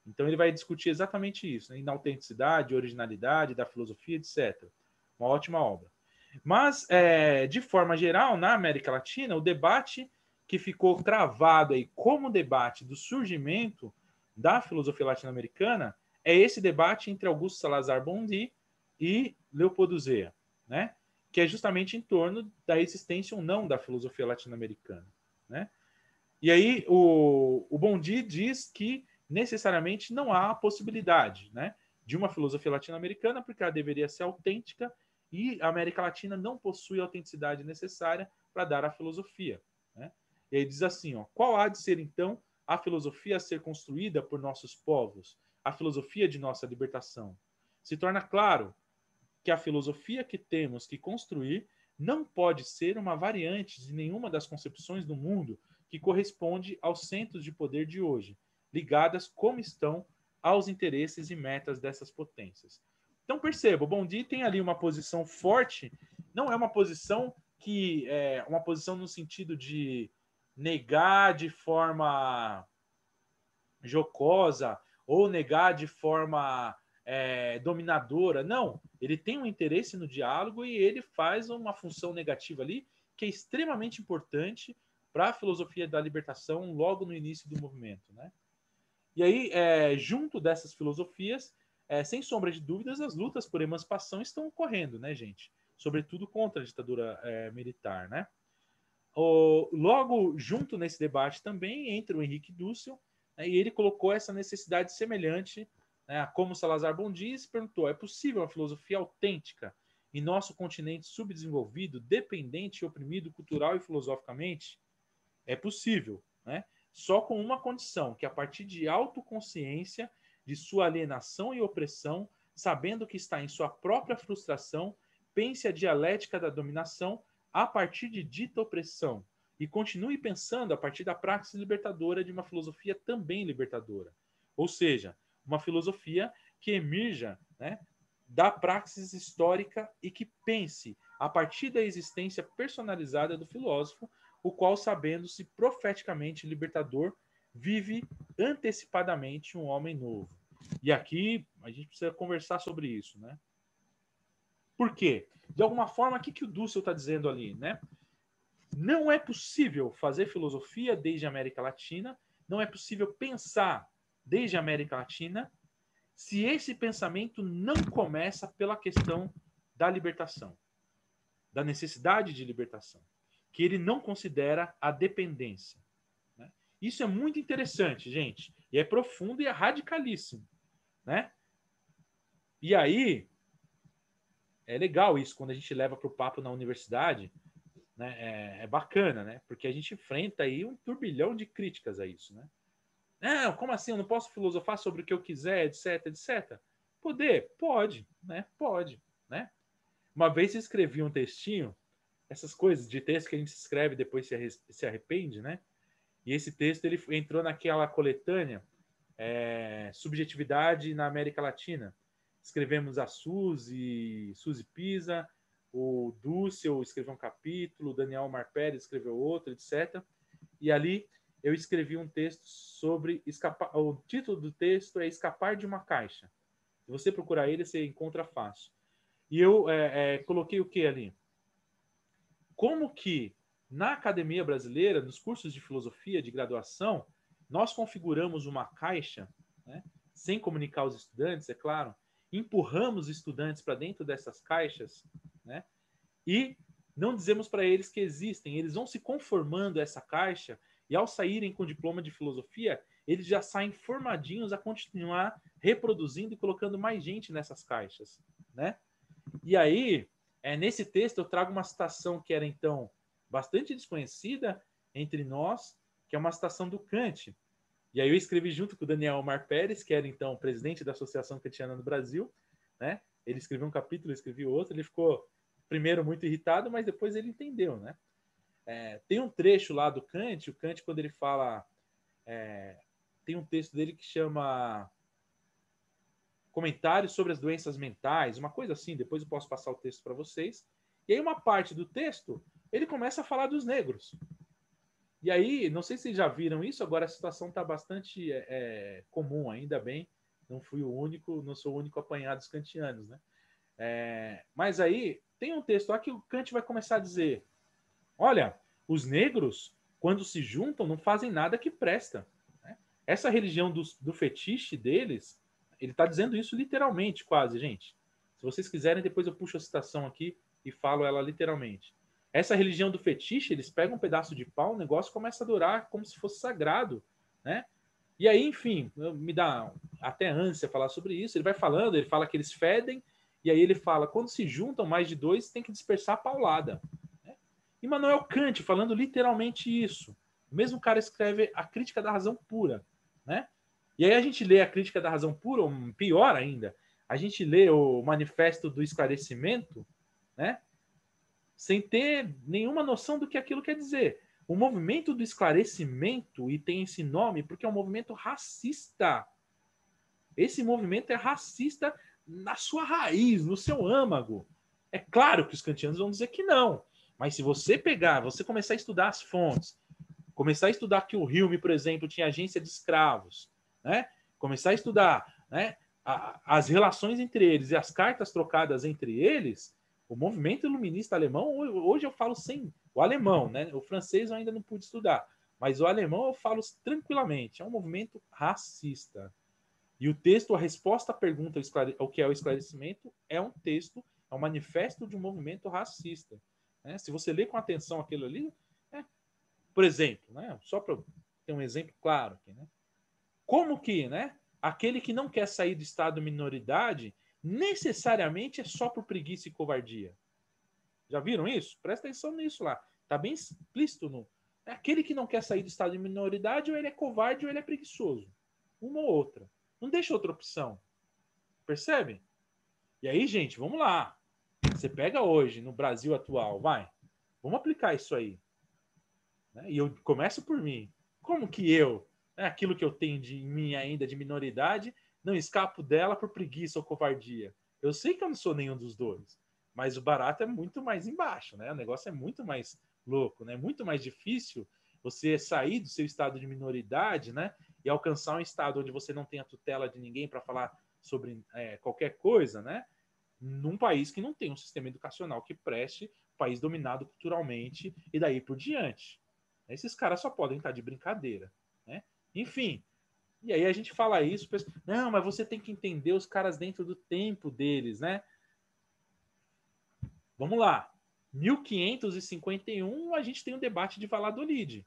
Então ele vai discutir exatamente isso, né? Inautenticidade, originalidade da filosofia, etc. Uma ótima obra. Mas, de forma geral, na América Latina, o debate que ficou cravado aí como debate do surgimento da filosofia latino-americana é esse debate entre Augusto Salazar Bondy e Leopoldo Zéa, né? Que é justamente em torno da existência ou não da filosofia latino-americana, né? E aí o Bondy diz que necessariamente não há a possibilidade, né, de uma filosofia latino-americana, porque ela deveria ser autêntica e a América Latina não possui a autenticidade necessária para dar a filosofia, né? E aí diz assim, ó, qual há de ser então a filosofia a ser construída por nossos povos, a filosofia de nossa libertação? Se torna claro que a filosofia que temos que construir não pode ser uma variante de nenhuma das concepções do mundo que corresponde aos centros de poder de hoje, ligadas como estão aos interesses e metas dessas potências. Então perceba, o Bondy tem ali uma posição forte, não é uma posição que é uma posição no sentido de negar de forma jocosa ou negar de forma dominadora. Não, ele tem um interesse no diálogo e ele faz uma função negativa ali que é extremamente importante para a filosofia da libertação logo no início do movimento, né? E aí, junto dessas filosofias, sem sombra de dúvidas, as lutas por emancipação estão ocorrendo, né, gente? Sobretudo contra a ditadura militar, né? Logo junto nesse debate também entra o Henrique Dussel, né, e ele colocou essa necessidade semelhante, né, como Salazar Bondy se perguntou, é possível uma filosofia autêntica em nosso continente subdesenvolvido, dependente e oprimido cultural e filosoficamente? É possível, né? Só com uma condição, que a partir de autoconsciência de sua alienação e opressão, sabendo que está em sua própria frustração, pense a dialética da dominação a partir de dita opressão e continue pensando a partir da praxis libertadora de uma filosofia também libertadora. Ou seja, uma filosofia que emerja, né, da praxis histórica e que pense a partir da existência personalizada do filósofo, o qual, sabendo-se profeticamente libertador, vive antecipadamente um homem novo. E aqui a gente precisa conversar sobre isso, né? Por quê? De alguma forma, o que o Dussel está dizendo ali, né? Não é possível fazer filosofia desde a América Latina, não é possível pensar desde a América Latina, se esse pensamento não começa pela questão da libertação, da necessidade de libertação, que ele não considera a dependência, né? Isso é muito interessante, gente, e é profundo e é radicalíssimo, né? E aí, é legal isso, quando a gente leva para o papo na universidade, né? É bacana, né? Porque a gente enfrenta aí um turbilhão de críticas a isso, né? Não, como assim? Eu não posso filosofar sobre o que eu quiser, etc, etc. Pode, né? Pode, né? Uma vez eu escrevi um textinho, essas coisas de texto que a gente escreve e depois se arrepende, né? E esse texto ele entrou naquela coletânea Subjetividade na América Latina. Escrevemos a Suzy Pisa, o Dussel escreveu um capítulo, o Daniel Marpelli escreveu outro, etc. E ali eu escrevi um texto sobre escapar. O título do texto é Escapar de uma Caixa. Se você procurar ele, você encontra fácil. E eu coloquei o que ali? como que na academia brasileira, nos cursos de filosofia de graduação, nós configuramos uma caixa, né, sem comunicar aos estudantes, é claro, empurramos estudantes para dentro dessas caixas, né, e não dizemos para eles que existem. Eles vão se conformando a essa caixa e, ao saírem com diploma de filosofia, eles já saem formadinhos a continuar reproduzindo e colocando mais gente nessas caixas, né? E aí, nesse texto, eu trago uma citação que era, então, bastante desconhecida entre nós, que é uma citação do Kant. E aí eu escrevi junto com o Daniel Omar Pérez, que era, então, presidente da Associação Kantiana no Brasil, né? Ele escreveu um capítulo, eu escrevi outro, ele ficou primeiro muito irritado, mas depois ele entendeu, né? Tem um trecho lá do Kant, o Kant, quando ele fala... tem um texto dele que chama Comentários sobre as Doenças Mentais, uma coisa assim, depois eu posso passar o texto para vocês. E aí uma parte do texto, ele começa a falar dos negros. E aí, não sei se vocês já viram isso, agora a situação está bastante comum, ainda bem, não fui o único, não sou o único apanhado dos kantianos, né? Mas aí, tem um texto lá que o Kant vai começar a dizer, olha, os negros, quando se juntam, não fazem nada que presta. Né? Essa religião do fetiche deles, ele está dizendo isso literalmente, quase, gente. Se vocês quiserem, depois eu puxo a citação aqui e falo ela literalmente. Essa religião do fetiche, eles pegam um pedaço de pau, o negócio começa a adorar como se fosse sagrado, né? E aí, enfim, me dá até ânsia falar sobre isso. Ele vai falando, ele fala que eles fedem, e aí ele fala, quando se juntam mais de dois, tem que dispersar a paulada. Né? Immanuel Kant falando literalmente isso. O mesmo cara escreve a Crítica da Razão Pura, né? E aí a gente lê a Crítica da Razão Pura, ou pior ainda, a gente lê o Manifesto do Esclarecimento, né? Sem ter nenhuma noção do que aquilo quer dizer. O movimento do esclarecimento, e tem esse nome porque é um movimento racista. Esse movimento é racista na sua raiz, no seu âmago. É claro que os kantianos vão dizer que não. Mas se você pegar, você começar a estudar as fontes, começar a estudar que o Hume, por exemplo, tinha agência de escravos, né? Começar a estudar, né, as relações entre eles e as cartas trocadas entre eles, o movimento iluminista alemão, hoje eu falo sem o alemão, né? O francês eu ainda não pude estudar, mas o alemão eu falo tranquilamente. É um movimento racista. E o texto, a resposta à pergunta, o que é o esclarecimento, é um texto, é um manifesto de um movimento racista. Né? Se você ler com atenção aquilo ali, por exemplo, né? Só para ter um exemplo claro aqui, né? Como que, né? Aquele que não quer sair do estado de minoridade necessariamente é só por preguiça e covardia. Já viram isso? Presta atenção nisso lá. Está bem explícito. Aquele que não quer sair do estado de minoridade, ou ele é covarde ou ele é preguiçoso. Uma ou outra. Não deixa outra opção. Percebe? E aí, gente, vamos lá. Você pega hoje, no Brasil atual, vai. Vamos aplicar isso aí. Né? E eu começo por mim. Como que eu, aquilo que eu tenho em mim ainda de minoridade, não escapo dela por preguiça ou covardia? Eu sei que eu não sou nenhum dos dois, mas o barato é muito mais embaixo, né? O negócio é muito mais louco, né? Muito mais difícil você sair do seu estado de minoridade, né? E alcançar um estado onde você não tem a tutela de ninguém para falar sobre qualquer coisa, né? Num país que não tem um sistema educacional que preste, país dominado culturalmente e daí por diante. Esses caras só podem estar de brincadeira, né? Enfim, e aí a gente fala isso, pensa, não, mas você tem que entender os caras dentro do tempo deles, né? Vamos lá. 1551, a gente tem o debate de Valladolid,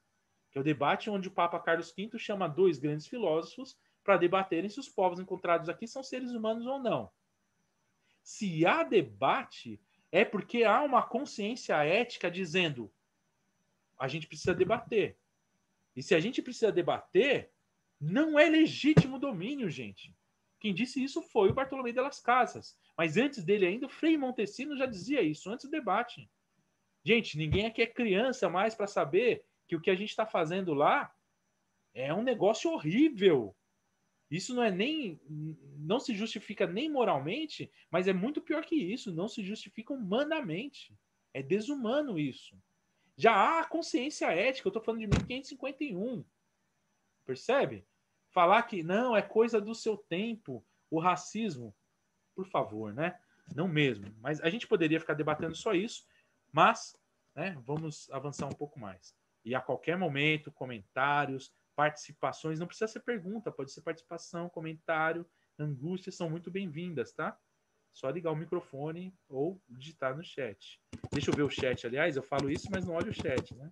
que é o debate onde o Papa Carlos V chama dois grandes filósofos para debaterem se os povos encontrados aqui são seres humanos ou não. Se há debate, é porque há uma consciência ética dizendo a gente precisa debater. E se a gente precisa debater, não é legítimo domínio, gente. Quem disse isso foi o Bartolomé de las Casas. Mas antes dele ainda, o Frei Montesino já dizia isso, antes do debate. Gente, ninguém aqui é criança mais para saber que o que a gente está fazendo lá é um negócio horrível. Isso não se justifica nem moralmente, mas é muito pior que isso, não se justifica humanamente. É desumano isso. Já há a consciência ética, eu estou falando de 1551. Percebe? Falar que não, é coisa do seu tempo, o racismo, por favor, né? Não mesmo. Mas a gente poderia ficar debatendo só isso, mas né? Vamos avançar um pouco mais. E a qualquer momento, comentários, participações, não precisa ser pergunta, pode ser participação, comentário, angústias são muito bem-vindas, tá? Só ligar o microfone ou digitar no chat. Deixa eu ver o chat, aliás, eu falo isso, mas não olho o chat, né?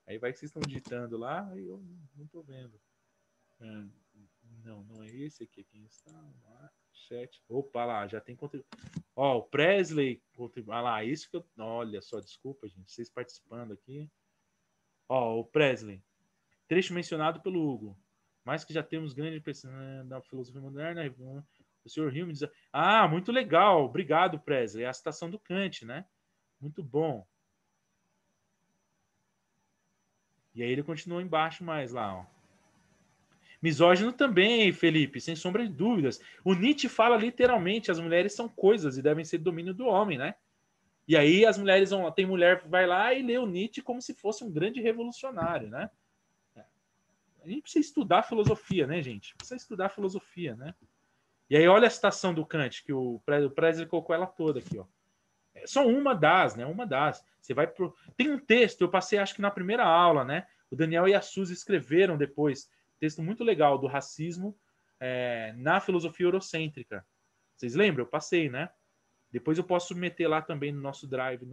Aí vai que vocês estão digitando lá e eu não tô vendo. Não é esse aqui. Quem está lá? Chat. Opa, lá, já tem conteúdo. Ó, o Presley. Ah lá, isso que eu. Olha só, desculpa, gente. Vocês participando aqui. Ó, o Presley. Trecho mencionado pelo Hugo. Mas que já temos grande pessoa da filosofia moderna. O senhor Hume diz. Ah, muito legal. Obrigado, Presley. É a citação do Kant, né? Muito bom. E aí ele continua embaixo mais lá, ó. Misógino também, Felipe, sem sombra de dúvidas. O Nietzsche fala literalmente, as mulheres são coisas e devem ser domínio do homem, né? E aí as mulheres vão, tem mulher que vai lá e lê o Nietzsche como se fosse um grande revolucionário, né? A gente precisa estudar filosofia, né, gente? Precisa estudar filosofia, né? E aí olha a citação do Kant, que o Presley colocou ela toda aqui, ó. É só uma das, né? Uma das. Você vai pro... Tem um texto, eu passei acho que na primeira aula, né? O Daniel e a Suzy escreveram depois texto muito legal do racismo na filosofia eurocêntrica. Vocês lembram? Eu passei, né? Depois eu posso submeter lá também no nosso drive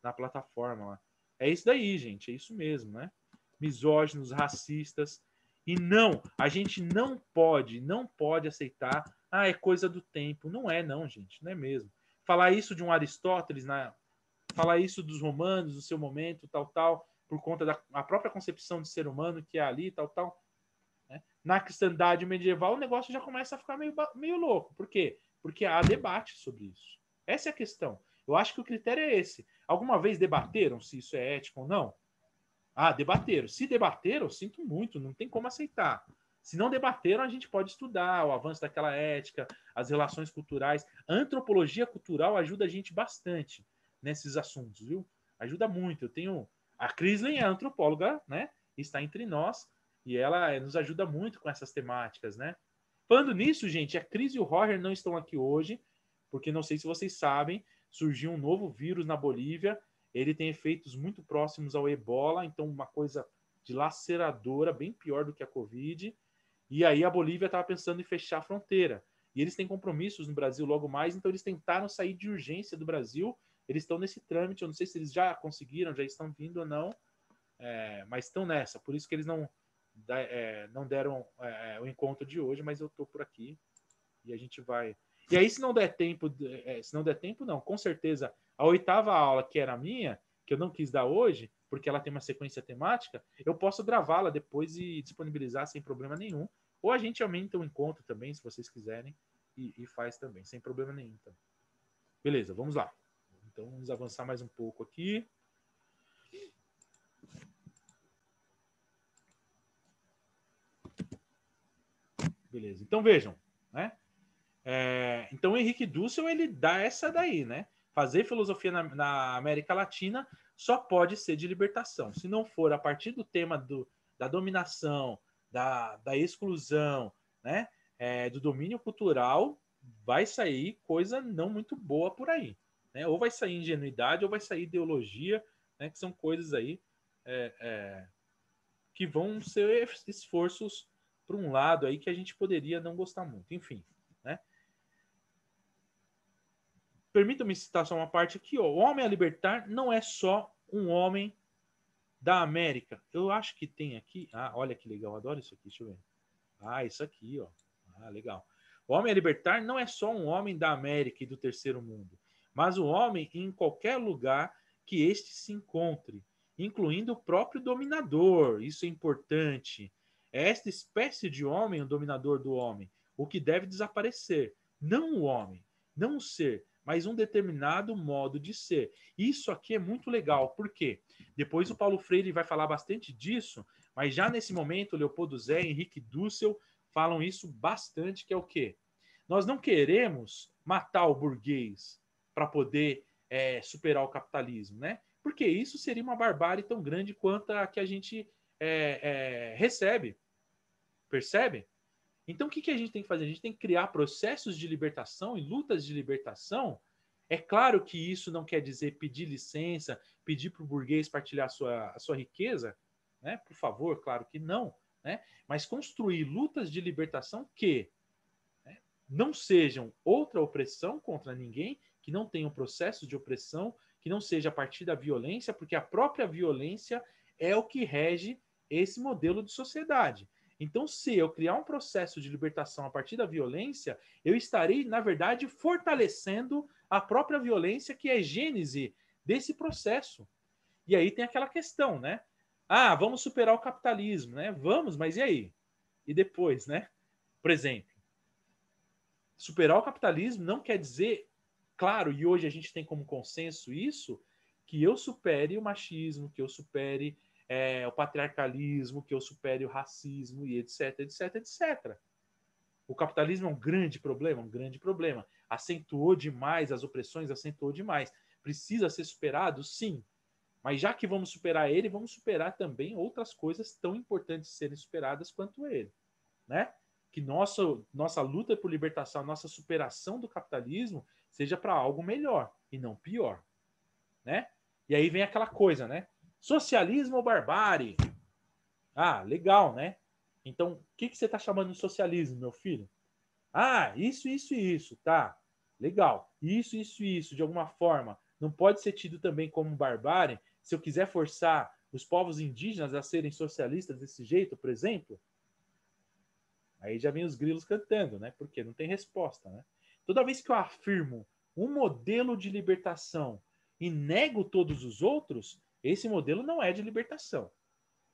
na plataforma lá. É isso daí, gente. É isso mesmo, né? Misóginos, racistas. E não, a gente não pode aceitar. Ah, é coisa do tempo. Não é, não, gente. Não é mesmo. Falar isso de um Aristóteles, falar isso dos romanos, no seu momento, tal, por conta da própria concepção de ser humano que é ali, tal. Né? Na cristandade medieval, o negócio já começa a ficar meio louco. Por quê? Porque há debate sobre isso. Essa é a questão. Eu acho que o critério é esse. Alguma vez debateram se isso é ético ou não? Ah, debateram. Se debateram, eu sinto muito, não tem como aceitar. Se não debateram, a gente pode estudar o avanço daquela ética, as relações culturais. A antropologia cultural ajuda a gente bastante nesses assuntos, viu? Ajuda muito. Eu tenho... A Crisley é antropóloga, né? Está entre nós. E ela nos ajuda muito com essas temáticas, né? Falando nisso, gente, a Cris e o Roger não estão aqui hoje, porque não sei se vocês sabem, surgiu um novo vírus na Bolívia. Ele tem efeitos muito próximos ao Ebola, então uma coisa dilaceradora, bem pior do que a Covid. E aí a Bolívia estava pensando em fechar a fronteira. E eles têm compromissos no Brasil logo mais, então eles tentaram sair de urgência do Brasil. Eles estão nesse trâmite, eu não sei se eles já conseguiram, já estão vindo ou não, mas estão nessa. Por isso que eles não deram o encontro de hoje, mas eu estou por aqui e a gente vai. E aí, se não der tempo, não, com certeza, a 8ª aula, que era a minha, que eu não quis dar hoje, porque ela tem uma sequência temática, eu posso gravá-la depois e disponibilizar sem problema nenhum. Ou a gente aumenta o encontro também, se vocês quiserem, e faz também, sem problema nenhum. Também. Beleza, vamos lá. Então, vamos avançar mais um pouco aqui. Beleza, então vejam, né? Então o Henrique Dussel, ele dá essa daí, né? Fazer filosofia na América Latina só pode ser de libertação. Se não for a partir do tema da dominação, da exclusão, né? Do domínio cultural, vai sair coisa não muito boa por aí. Né? Ou vai sair ingenuidade, ou vai sair ideologia, né? Que são coisas aí que vão ser esforços para um lado aí que a gente poderia não gostar muito. Enfim, né? Permita-me citar só uma parte aqui. Ó. O homem a libertar não é só um homem da América. Eu acho que tem aqui... Ah, olha que legal. Eu adoro isso aqui. Deixa eu ver. Ah, isso aqui, ó. Ah, legal. O homem a libertar não é só um homem da América e do terceiro mundo, mas o homem em qualquer lugar que este se encontre, incluindo o próprio dominador. Isso é importante. É esta espécie de homem, o dominador do homem, o que deve desaparecer. Não o homem, não o ser, mas um determinado modo de ser. Isso aqui é muito legal. Por quê? Depois o Paulo Freire vai falar bastante disso, mas já nesse momento, Leopoldo Zé e Henrique Dussel falam isso bastante, que é o quê? Nós não queremos matar o burguês para poder superar o capitalismo, né? Porque isso seria uma barbárie tão grande quanto a que a gente recebe. Percebe? Então, o que a gente tem que fazer? A gente tem que criar processos de libertação e lutas de libertação É claro que isso não quer dizer pedir licença, pedir para o burguês partilhar a sua riqueza, né? Por favor, claro que não, né? Mas construir lutas de libertação que, né, não sejam outra opressão contra ninguém, que não tenham processo de opressão, que não seja a partir da violência, porque a própria violência é o que rege esse modelo de sociedade. Então, se eu criar um processo de libertação a partir da violência, eu estarei, na verdade, fortalecendo a própria violência, que é a gênese desse processo. E aí tem aquela questão, né? Ah, vamos superar o capitalismo, né? Vamos, mas e aí? E depois, né? Por exemplo, superar o capitalismo não quer dizer, claro, e hoje a gente tem como consenso isso, que eu supere o machismo, que eu supere o patriarcalismo, que eu supere o racismo e etc, etc, etc. O capitalismo é um grande problema, Acentuou demais as opressões, acentuou demais. Precisa ser superado? Sim. Mas já que vamos superar ele, vamos superar também outras coisas tão importantes de serem superadas quanto ele, né? Que nossa luta por libertação, nossa superação do capitalismo seja para algo melhor e não pior, né? E aí vem aquela coisa, né? Socialismo ou barbárie? Ah, legal, né? Então, o que você está chamando de socialismo, meu filho? Ah, isso, tá. Legal. Isso, de alguma forma, não pode ser tido também como barbárie se eu quiser forçar os povos indígenas a serem socialistas desse jeito, por exemplo? Aí já vem os grilos cantando, né? Porque não tem resposta, né? Toda vez que eu afirmo um modelo de libertação e nego todos os outros, esse modelo não é de libertação.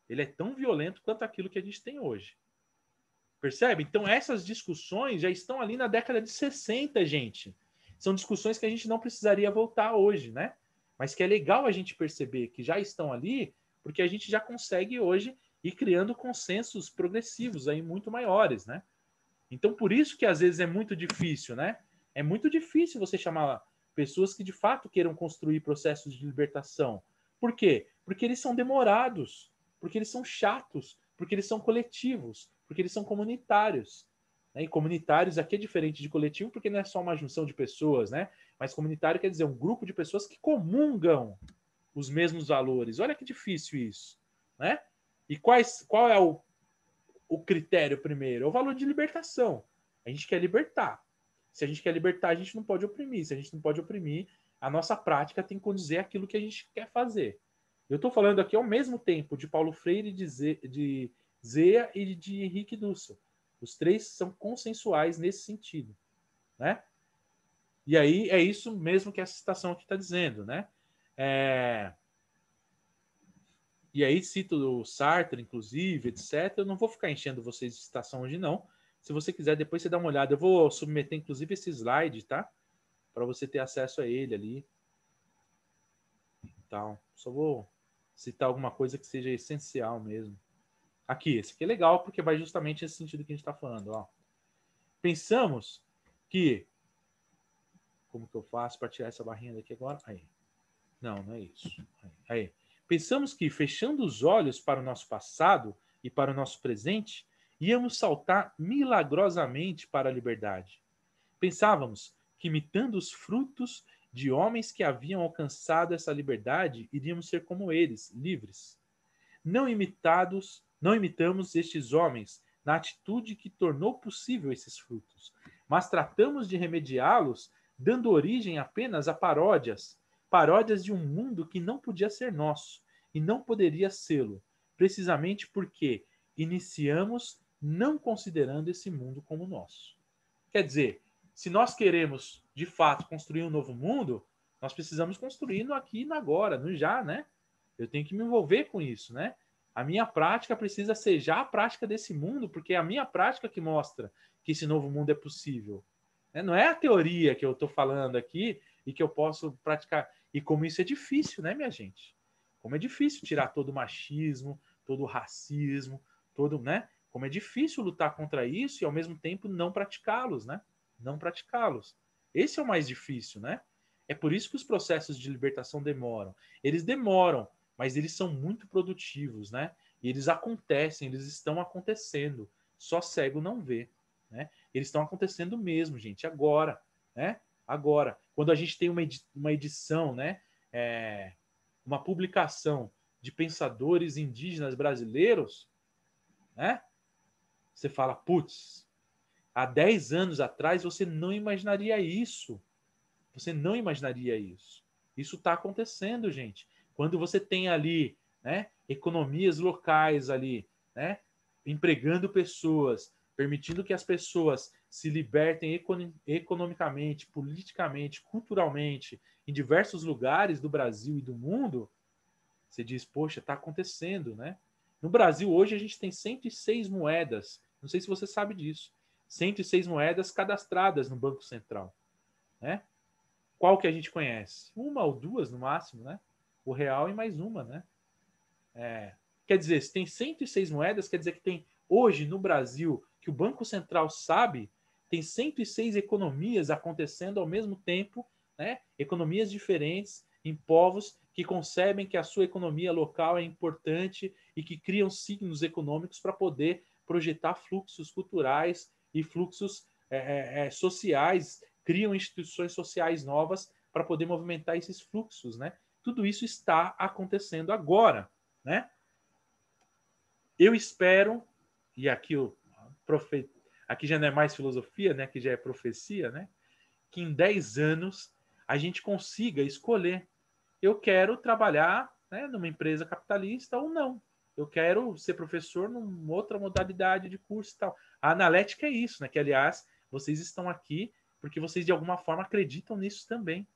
Ele é tão violento quanto aquilo que a gente tem hoje. Percebe? Então essas discussões já estão ali na década de 60, gente. São discussões que a gente não precisaria voltar hoje, né? Mas que é legal a gente perceber que já estão ali, porque a gente já consegue hoje ir criando consensos progressivos aí muito maiores, né? Então por isso que às vezes é muito difícil, né? É muito difícil você chamar pessoas que de fato queiram construir processos de libertação. Por quê? Porque eles são demorados, porque eles são chatos, porque eles são coletivos, porque eles são comunitários. Né? E comunitários aqui é diferente de coletivo, porque não é só uma junção de pessoas, né? Mas comunitário quer dizer um grupo de pessoas que comungam os mesmos valores. Olha que difícil isso, né? E qual é o critério primeiro? É o valor de libertação. A gente quer libertar. Se a gente quer libertar, a gente não pode oprimir. Se a gente não pode oprimir, a nossa prática tem que condizer aquilo que a gente quer fazer. Eu estou falando aqui ao mesmo tempo de Paulo Freire, de Zea e de Henrique Dussel. Os três são consensuais nesse sentido, né? E aí é isso mesmo que essa citação aqui está dizendo, né? E aí cito o Sartre, inclusive, etc. Eu não vou ficar enchendo vocês de citação hoje, não. Se você quiser, depois você dá uma olhada. Eu vou submeter, inclusive, esse slide, tá? Para você ter acesso a ele ali. Então, só vou citar alguma coisa que seja essencial mesmo. Aqui, esse aqui é legal, porque vai justamente nesse sentido que a gente está falando. Ó. Pensamos que... Como que eu faço para tirar essa barrinha daqui agora? Aí. Não é isso. Aí. Pensamos que, fechando os olhos para o nosso passado e para o nosso presente, íamos saltar milagrosamente para a liberdade. Pensávamos que, imitando os frutos de homens que haviam alcançado essa liberdade, iríamos ser como eles, livres. Não imitamos estes homens na atitude que tornou possível esses frutos, mas tratamos de remediá-los, dando origem apenas a paródias de um mundo que não podia ser nosso e não poderia sê-lo, precisamente porque iniciamos não considerando esse mundo como nosso. Quer dizer, se nós queremos, de fato, construir um novo mundo, nós precisamos construir no aqui e no agora, no já, né? Eu tenho que me envolver com isso, né? A minha prática precisa ser já a prática desse mundo, porque é a minha prática que mostra que esse novo mundo é possível. Não é a teoria que eu estou falando aqui e que eu posso praticar. E como isso é difícil, né, minha gente? Como é difícil tirar todo o machismo, todo o racismo, né? Como é difícil lutar contra isso e, ao mesmo tempo, não praticá-los, né? Não praticá-los. Esse é o mais difícil, né? É por isso que os processos de libertação demoram. Eles demoram, mas eles são muito produtivos, né? E eles acontecem, eles estão acontecendo. Só cego não vê, né? Eles estão acontecendo mesmo, gente, agora, né? agora. Quando a gente tem uma edição, né, uma publicação de pensadores indígenas brasileiros, né, você fala, putz, há 10 anos atrás você não imaginaria isso. Você não imaginaria isso. Isso está acontecendo, gente. Quando você tem ali, né, economias locais ali, né, empregando pessoas, permitindo que as pessoas se libertem economicamente, politicamente, culturalmente, em diversos lugares do Brasil e do mundo, você diz, poxa, está acontecendo, né? No Brasil, hoje, a gente tem 106 moedas. Não sei se você sabe disso. 106 moedas cadastradas no Banco Central, né? Qual que a gente conhece? Uma ou duas, no máximo, né? O real e mais uma, né? Quer dizer, se tem 106 moedas, quer dizer que tem, hoje, no Brasil, que o Banco Central sabe, tem 106 economias acontecendo ao mesmo tempo, né? Economias diferentes, em povos que concebem que a sua economia local é importante e que criam signos econômicos para poder projetar fluxos culturais e fluxos sociais, criam instituições sociais novas para poder movimentar esses fluxos, né? Tudo isso está acontecendo agora, né? Eu espero, e aqui aqui já não é mais filosofia, né? Aqui já é profecia, né? Que em 10 anos a gente consiga escolher. Eu quero trabalhar, né, numa empresa capitalista ou não. Eu quero ser professor numa outra modalidade de curso e tal. A analética é isso, né? Que, aliás, vocês estão aqui porque vocês, de alguma forma, acreditam nisso também,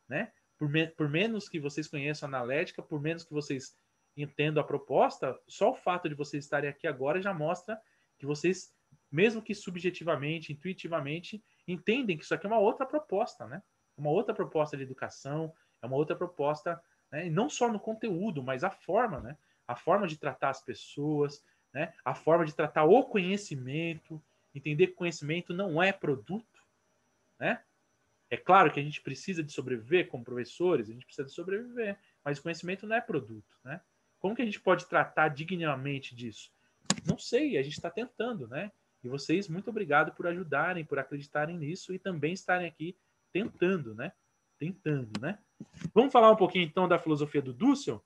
né? Por menos que vocês conheçam a analética, por menos que vocês entendam a proposta, só o fato de vocês estarem aqui agora já mostra que vocês, mesmo que subjetivamente, intuitivamente, entendem que isso aqui é uma outra proposta, né? Uma outra proposta de educação, é uma outra proposta, né? E não só no conteúdo, mas a forma, né? A forma de tratar as pessoas, né? A forma de tratar o conhecimento, entender que conhecimento não é produto, né? É claro que a gente precisa de sobreviver como professores, a gente precisa de sobreviver, mas o conhecimento não é produto, né? Como que a gente pode tratar dignamente disso? Não sei, a gente está tentando, né? E vocês, muito obrigado por ajudarem, por acreditarem nisso e também estarem aqui tentando, né? Tentando, né? Vamos falar um pouquinho, então, da filosofia do Dussel?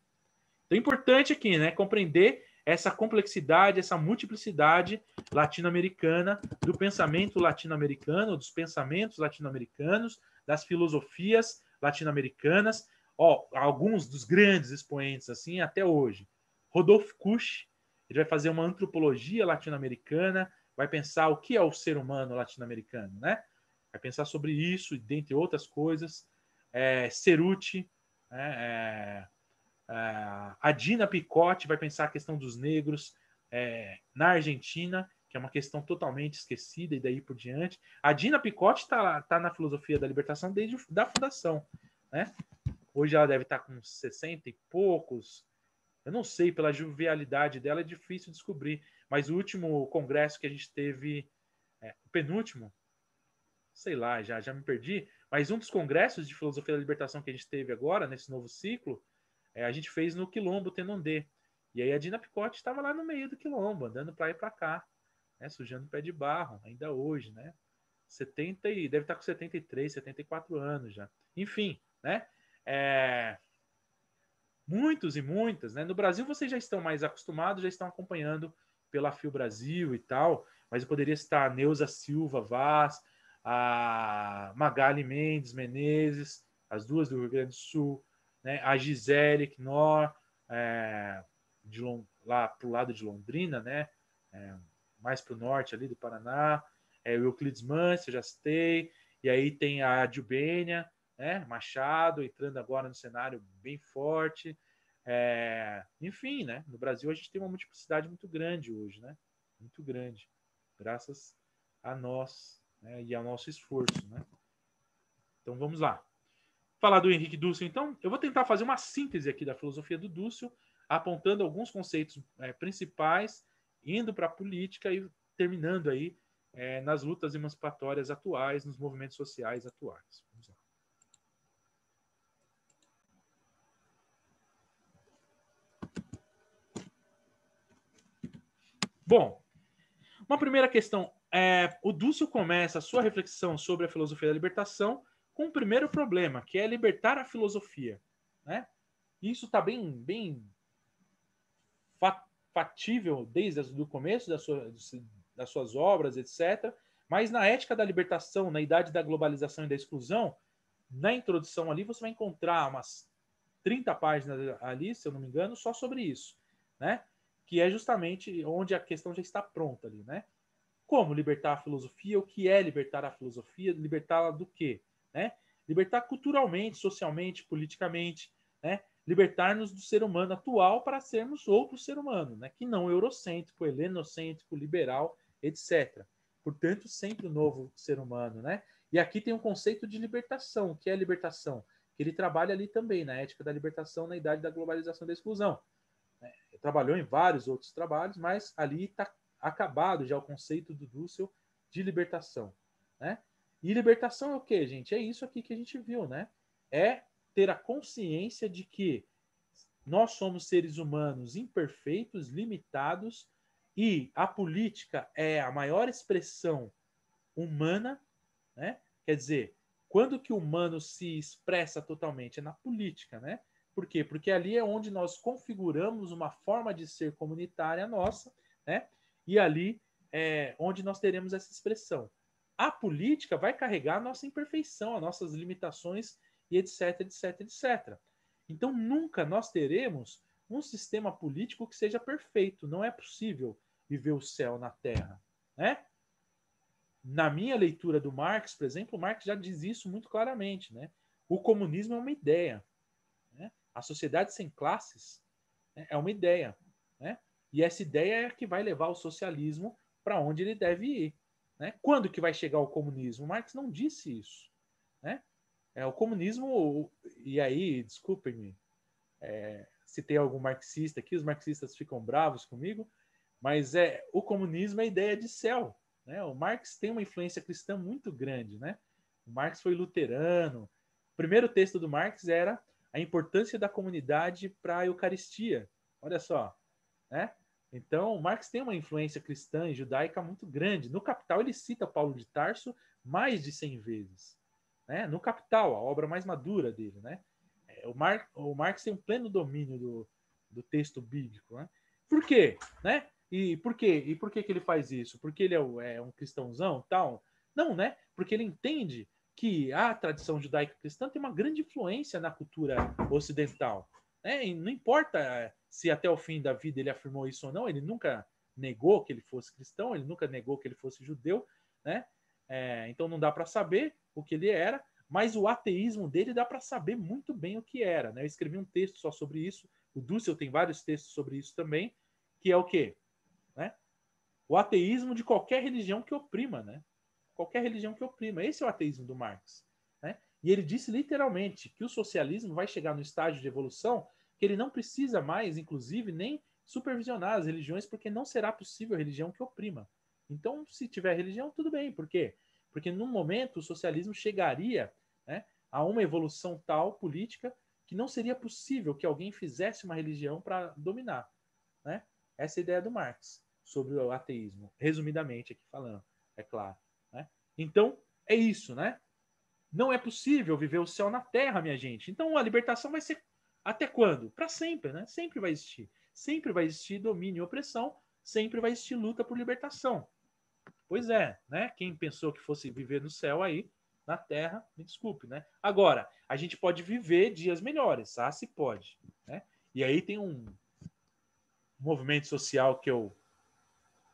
Então, é importante aqui, né? Compreender essa complexidade, essa multiplicidade latino-americana, do pensamento latino-americano, dos pensamentos latino-americanos, das filosofias latino-americanas. Ó, alguns dos grandes expoentes, assim, até hoje. Rodolfo Kusch, ele vai fazer uma antropologia latino-americana, vai pensar o que é o ser humano latino-americano, né? Vai pensar sobre isso, dentre outras coisas. Cerruti, a Dina Picotti vai pensar a questão dos negros na Argentina, que é uma questão totalmente esquecida e daí por diante. A Dina Picotti está na filosofia da libertação desde a fundação, né? Hoje ela deve estar com 60 e poucos. Eu não sei, pela jovialidade dela é difícil descobrir. Mas o último congresso que a gente teve, o penúltimo, sei lá, já me perdi, mas um dos congressos de filosofia da libertação que a gente teve agora, nesse novo ciclo, a gente fez no Quilombo Tenondê. E aí a Dina Picotti estava lá no meio do Quilombo, andando para lá e para cá, né, sujando o pé de barro, ainda hoje, né? 70 e deve estar com 73, 74 anos já. Enfim, né? Muitos e muitas, né? No Brasil vocês já estão mais acostumados, já estão acompanhando pela Fio Brasil e tal, mas eu poderia citar a Neuza Silva Vaz, a Magali Mendes, as duas do Rio Grande do Sul, né? A Gisele Knorr, lá para o lado de Londrina, né? Mais para o norte ali do Paraná, o Euclides Mâncio, eu já citei, e aí tem a Djubênia, né? Machado entrando agora no cenário bem forte. Enfim, né? No Brasil a gente tem uma multiplicidade muito grande hoje, né? Muito grande, graças a nós, né? E ao nosso esforço, né? Então vamos lá. Falar do Henrique Dussel, então, eu vou tentar fazer uma síntese aqui da filosofia do Dussel, apontando alguns conceitos principais, indo para a política e terminando aí nas lutas emancipatórias atuais, nos movimentos sociais atuais. Vamos lá. Bom, uma primeira questão. O Dussel começa a sua reflexão sobre a filosofia da libertação com o primeiro problema, que é libertar a filosofia, né? Isso está bem factível desde o começo das suas obras, etc. Mas na Ética da Libertação, na Idade da Globalização e da Exclusão, na introdução ali você vai encontrar umas 30 páginas ali, se eu não me engano, só sobre isso, né? Que é justamente onde a questão já está pronta ali, né? Como libertar a filosofia? O que é libertar a filosofia? Libertá-la do quê? Né? Libertar culturalmente, socialmente, politicamente, né? Libertar-nos do ser humano atual para sermos outro ser humano, né? Que não eurocêntrico, helenocêntrico, liberal, etc. Portanto, sempre o novo ser humano, né? E aqui tem um conceito de libertação. O que é libertação? Que ele trabalha ali também, na Ética da Libertação, na Idade da Globalização e da Exclusão. Ele trabalhou em vários outros trabalhos, mas ali está acabado já o conceito do Dussel de libertação, né? E libertação é o quê, gente? É isso aqui que a gente viu, né? É ter a consciência de que nós somos seres humanos imperfeitos, limitados, e a política é a maior expressão humana, né? Quer dizer, quando que o humano se expressa totalmente? É na política, né? Por quê? Porque ali é onde nós configuramos uma forma de ser comunitária nossa, né? E ali é onde nós teremos essa expressão. A política vai carregar a nossa imperfeição, as nossas limitações e etc, etc, etc. Então nunca nós teremos um sistema político que seja perfeito. Não é possível viver o céu na terra, né? Na minha leitura do Marx, por exemplo, o Marx já diz isso muito claramente, né? O comunismo é uma ideia, né? A sociedade sem classes, né, é uma ideia, né? E essa ideia é a que vai levar o socialismo para onde ele deve ir, né? Quando que vai chegar o comunismo? O Marx não disse isso, né? O comunismo, e aí, desculpem-me, se tem algum marxista aqui, os marxistas ficam bravos comigo, mas o comunismo é a ideia de céu, né? O Marx tem uma influência cristã muito grande, né? O Marx foi luterano. O primeiro texto do Marx era a importância da comunidade para a Eucaristia. Olha só, né? Então, Marx tem uma influência cristã e judaica muito grande. No Capital, ele cita Paulo de Tarso mais de 100 vezes, né? No Capital, a obra mais madura dele, né? O Marx tem um pleno domínio do texto bíblico, né? Por quê? Né? E por quê? E por que ele faz isso? Porque ele é um cristãozão, tal? Não, né? Porque ele entende que a tradição judaica cristã tem uma grande influência na cultura ocidental, né? E não importa se até o fim da vida ele afirmou isso ou não, ele nunca negou que ele fosse cristão, ele nunca negou que ele fosse judeu, né? Então não dá para saber o que ele era, mas o ateísmo dele dá para saber muito bem o que era, né? Eu escrevi um texto só sobre isso, o Dussel tem vários textos sobre isso também, que é o quê? Né? O ateísmo de qualquer religião que oprima, né? Qualquer religião que oprima. Esse é o ateísmo do Marx, né? E ele disse literalmente que o socialismo vai chegar no estágio de evolução que ele não precisa mais, inclusive, nem supervisionar as religiões, porque não será possível a religião que oprima. Então, se tiver religião, tudo bem. Por quê? Porque num momento o socialismo chegaria, né, a uma evolução tal política que não seria possível que alguém fizesse uma religião para dominar, né? Essa é a ideia do Marx sobre o ateísmo, resumidamente aqui falando, é claro, né? Então, é isso, né? Não é possível viver o céu na terra, minha gente. Então, a libertação vai ser até quando? Para sempre, né? Sempre vai existir. Sempre vai existir domínio e opressão, sempre vai existir luta por libertação. Pois é, né? Quem pensou que fosse viver no céu aí, na terra, me desculpe, né? Agora, a gente pode viver dias melhores, se pode, né? E aí tem um movimento social que eu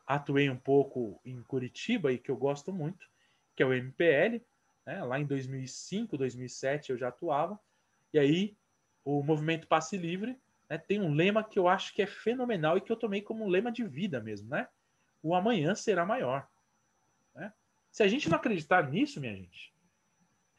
atuei um pouco em Curitiba e que eu gosto muito, que é o MPL, né? Lá em 2005, 2007 eu já atuava, e aí o movimento Passe Livre, né, tem um lema que eu acho que é fenomenal e que eu tomei como um lema de vida mesmo, né? O amanhã será maior. Né? Se a gente não acreditar nisso, minha gente,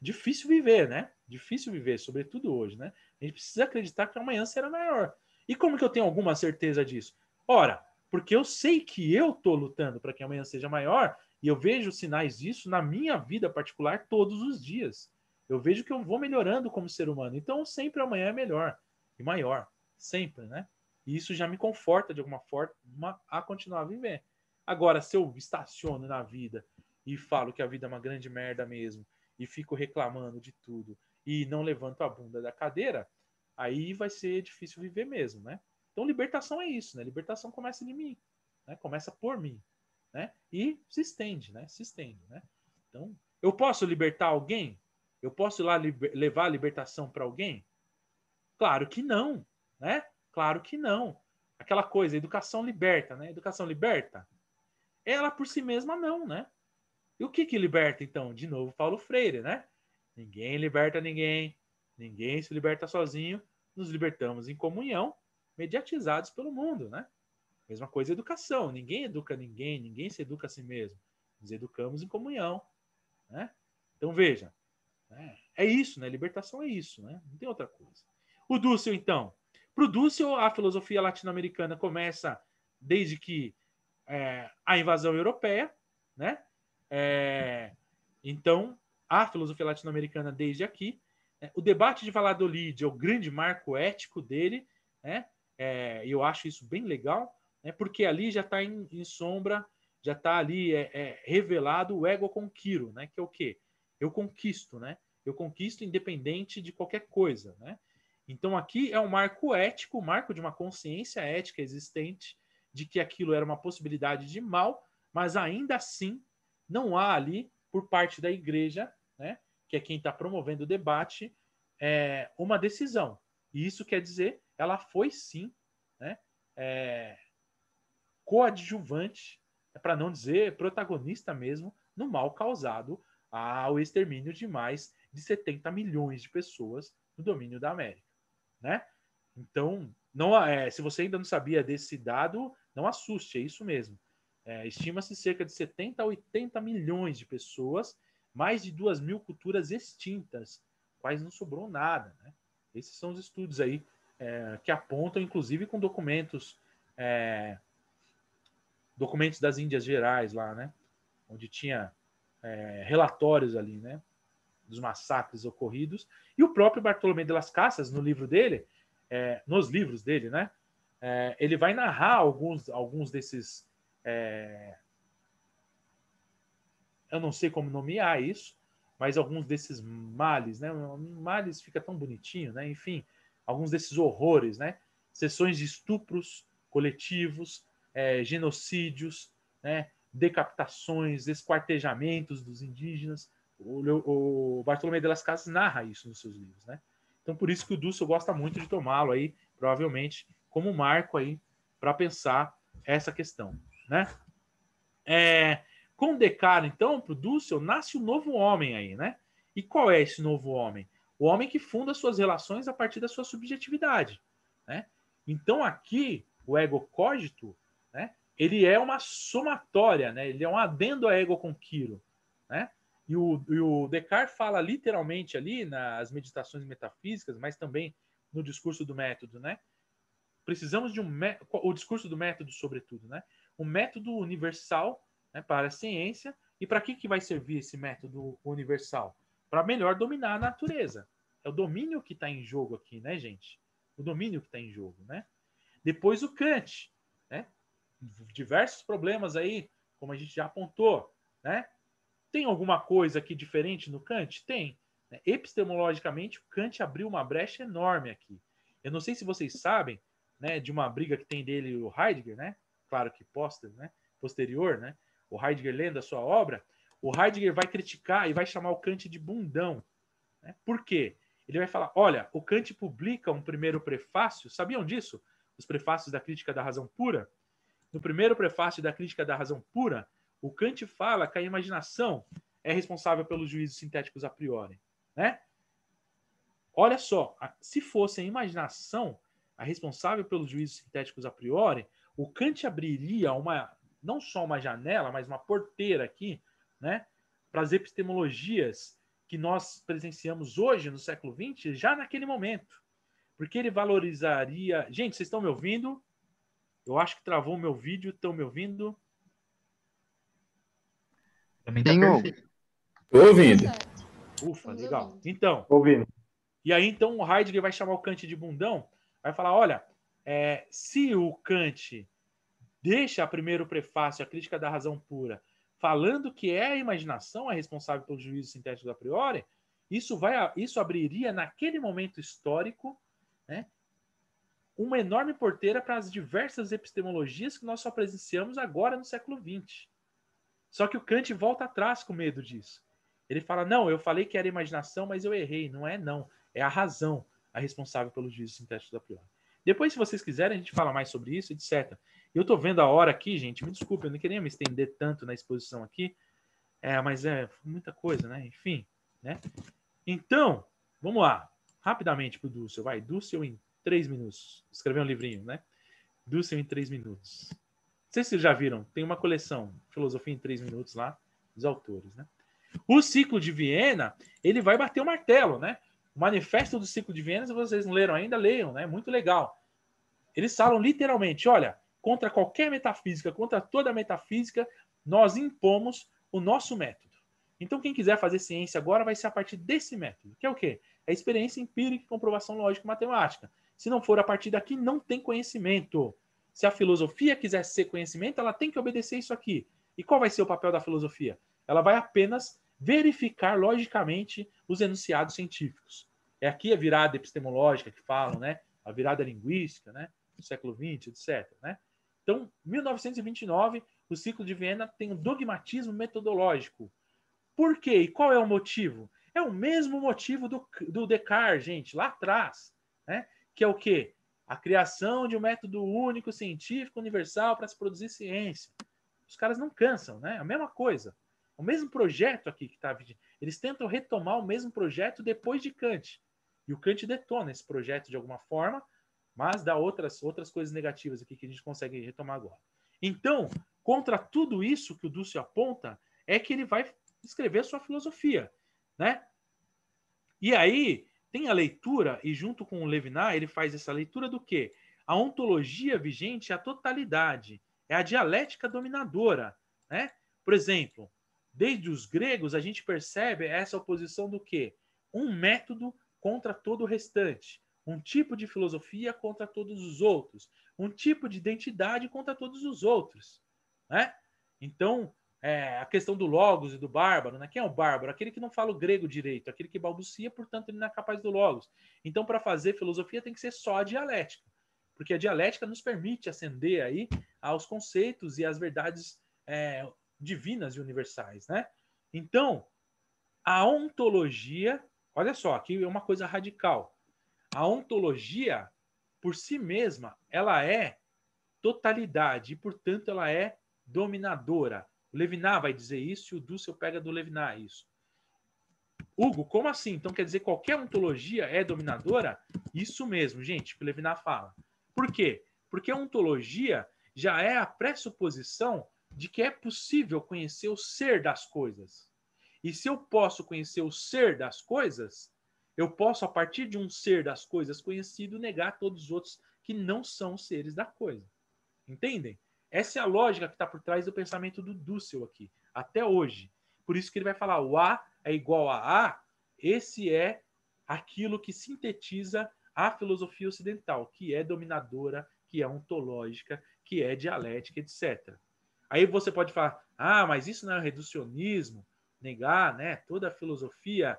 difícil viver, né? Difícil viver, sobretudo hoje, né? A gente precisa acreditar que amanhã será maior. E como que eu tenho alguma certeza disso? Ora, porque eu sei que eu estou lutando para que amanhã seja maior e eu vejo sinais disso na minha vida particular todos os dias. Eu vejo que eu vou melhorando como ser humano. Então, sempre amanhã é melhor e maior. Sempre, né? E isso já me conforta de alguma forma a continuar a viver. Agora, se eu estaciono na vida e falo que a vida é uma grande merda mesmo, e fico reclamando de tudo e não levanto a bunda da cadeira, aí vai ser difícil viver mesmo, né? Então, libertação é isso, né? Libertação começa de mim, né? Começa por mim, né? E se estende, né? Se estende, né? Então, eu posso libertar alguém? Eu posso ir lá levar a libertação para alguém? Claro que não, né? Claro que não. Aquela coisa, educação liberta, né? Educação liberta? Ela por si mesma não, né? E o que liberta, então? De novo, Paulo Freire, né? Ninguém liberta ninguém, ninguém se liberta sozinho, nos libertamos em comunhão, mediatizados pelo mundo, né? Mesma coisa educação, ninguém educa ninguém, ninguém se educa a si mesmo. Nos educamos em comunhão, né? Então, veja, é isso, né? Libertação é isso, né? Não tem outra coisa. O Dussel, então. Para o Dussel, a filosofia latino-americana começa desde que a invasão europeia, né? Então, a filosofia latino-americana desde aqui. O debate de Valladolid é o grande marco ético dele, né? E eu acho isso bem legal, né? Porque ali já está em sombra, já está ali revelado o ego conquiro, né? Que é o quê? Eu conquisto, né? Eu conquisto independente de qualquer coisa, né? Então aqui é um marco ético, o marco de uma consciência ética existente de que aquilo era uma possibilidade de mal, mas ainda assim não há ali, por parte da igreja, né, que é quem está promovendo o debate, uma decisão. E isso quer dizer, ela foi sim, né, coadjuvante, para não dizer protagonista mesmo, no mal causado ao extermínio de mais de 70 milhões de pessoas no domínio da América, né? Então, não, se você ainda não sabia desse dado, não assuste, é isso mesmo. Estima-se cerca de 70 a 80 milhões de pessoas, mais de 2.000 culturas extintas, quase não sobrou nada, né? Esses são os estudos aí que apontam, inclusive com documentos das Índias Gerais lá, né? Onde tinha relatórios ali, né? Dos massacres ocorridos. E o próprio Bartolomé de las Casas, no livro dele, nos livros dele, né? Ele vai narrar alguns desses... eu não sei como nomear isso, mas alguns desses males, né? Males fica tão bonitinho, né? Enfim, alguns desses horrores, né? Sessões de estupros coletivos, genocídios, né? Decapitações, esquartejamentos dos indígenas. O Bartolomé de las Casas narra isso nos seus livros, né? Então, por isso que o Dussel gosta muito de tomá-lo aí, provavelmente, como marco aí para pensar essa questão, né? Com Descartes, então, para o Dussel, nasce um novo homem aí, né? E qual é esse novo homem? O homem que funda suas relações a partir da sua subjetividade, né? Então, aqui, o ego cogito, né? Ele é uma somatória, né? Ele é um adendo a ego conquiro, né? E o Descartes fala literalmente ali nas meditações metafísicas, mas também no discurso do método, né? Precisamos de o discurso do método, sobretudo, né? Um método universal, né, para a ciência. E para que vai servir esse método universal? Para melhor dominar a natureza. É o domínio que está em jogo aqui, né, gente? O domínio que está em jogo, né? Depois o Kant, né? Diversos problemas aí, como a gente já apontou, né? Tem alguma coisa aqui diferente no Kant? Tem. Epistemologicamente, o Kant abriu uma brecha enorme aqui. Eu não sei se vocês sabem, né, de uma briga que tem dele e o Heidegger, né? Claro que posterior, né? O Heidegger lendo a sua obra, o Heidegger vai criticar e vai chamar o Kant de bundão. Né? Por quê? Ele vai falar, olha, o Kant publica um primeiro prefácio, sabiam disso? Os prefácios da Crítica da Razão Pura? No primeiro prefácio da Crítica da Razão Pura, o Kant fala que a imaginação é responsável pelos juízos sintéticos a priori, né? Olha só, se fosse a imaginação a responsável pelos juízos sintéticos a priori, o Kant abriria não só uma janela, mas uma porteira aqui, né, para as epistemologias que nós presenciamos hoje, no século XX, já naquele momento. Porque ele valorizaria... Gente, vocês estão me ouvindo? Eu acho que travou o meu vídeo. Estão me ouvindo? Também tá perfeito. Tô ouvindo. Ufa, legal. Então, Ouvindo. E aí, então, o Heidegger vai chamar o Kant de bundão, vai falar, olha, se o Kant deixa primeiro o prefácio, a Crítica da Razão Pura, falando que é a imaginação a responsável pelo juízo sintético a priori, isso abriria, naquele momento histórico, né, uma enorme porteira para as diversas epistemologias que nós só presenciamos agora no século XX. Só que o Kant volta atrás com medo disso. Ele fala, não, eu falei que era imaginação, mas eu errei. Não é não, é a razão a responsável pelo juízo sintético a priori. Depois, se vocês quiserem, a gente fala mais sobre isso, etc. Eu tô vendo a hora aqui, gente, me desculpe, eu não queria me estender tanto na exposição aqui, mas é muita coisa, né? Enfim, né? Então, vamos lá, rapidamente pro Dussel, vai, Dussel em 3 minutos, escrever um livrinho, né? Dussel em 3 minutos. Não sei se vocês já viram, tem uma coleção, Filosofia em 3 minutos lá, dos autores, né? O Ciclo de Viena, ele vai bater o martelo, né? O Manifesto do Ciclo de Viena, se vocês não leram ainda, leiam, né? Muito legal. Eles falam literalmente, olha, contra qualquer metafísica, contra toda a metafísica, nós impomos o nosso método. Então, quem quiser fazer ciência agora vai ser a partir desse método, que é o quê? É experiência empírica e comprovação lógica e matemática. Se não for a partir daqui, não tem conhecimento. Se a filosofia quiser ser conhecimento, ela tem que obedecer isso aqui. E qual vai ser o papel da filosofia? Ela vai apenas verificar logicamente os enunciados científicos. É aqui a virada epistemológica que falam, né? A virada linguística, né? Do século XX, etc. Né? Então, 1929, o Ciclo de Viena tem um dogmatismo metodológico. Por quê? E qual é o motivo? É o mesmo motivo do Descartes, gente, lá atrás. Né? Que é o quê? A criação de um método único, científico, universal para se produzir ciência. Os caras não cansam, né? A mesma coisa. O mesmo projeto aqui que está... Eles tentam retomar o mesmo projeto depois de Kant. E o Kant detona esse projeto de alguma forma, mas dá outras coisas negativas aqui que a gente consegue retomar agora. Então, contra tudo isso que o Dussel aponta, é que ele vai escrever sua filosofia, né? E aí, tem a leitura, e junto com o Levinas, ele faz essa leitura do quê? A ontologia vigente é a totalidade, é a dialética dominadora, né? Por exemplo, desde os gregos, a gente percebe essa oposição do quê? Um método contra todo o restante. Um tipo de filosofia contra todos os outros. Um tipo de identidade contra todos os outros. Né? Então, a questão do logos e do bárbaro. Né? Quem é o bárbaro? Aquele que não fala o grego direito. Aquele que balbucia, portanto, ele não é capaz do logos. Então, para fazer filosofia, tem que ser só a dialética. Porque a dialética nos permite ascender aí aos conceitos e às verdades divinas e universais. Né? Então, a ontologia... Olha só, aqui é uma coisa radical. A ontologia, por si mesma, ela é totalidade e, portanto, ela é dominadora. O Levinas vai dizer isso e o Dussel pega do Levinas isso. Hugo, como assim? Então quer dizer que qualquer ontologia é dominadora? Isso mesmo, gente, que o Levinas fala. Por quê? Porque a ontologia já é a pressuposição de que é possível conhecer o ser das coisas. E se eu posso conhecer o ser das coisas, eu posso, a partir de um ser das coisas conhecido, negar todos os outros que não são seres da coisa. Entendem? Essa é a lógica que está por trás do pensamento do Dussel aqui, até hoje. Por isso que ele vai falar, o A é igual a A, esse é aquilo que sintetiza a filosofia ocidental, que é dominadora, que é ontológica, que é dialética, etc. Aí você pode falar, mas isso não é reducionismo, negar, né, toda a filosofia...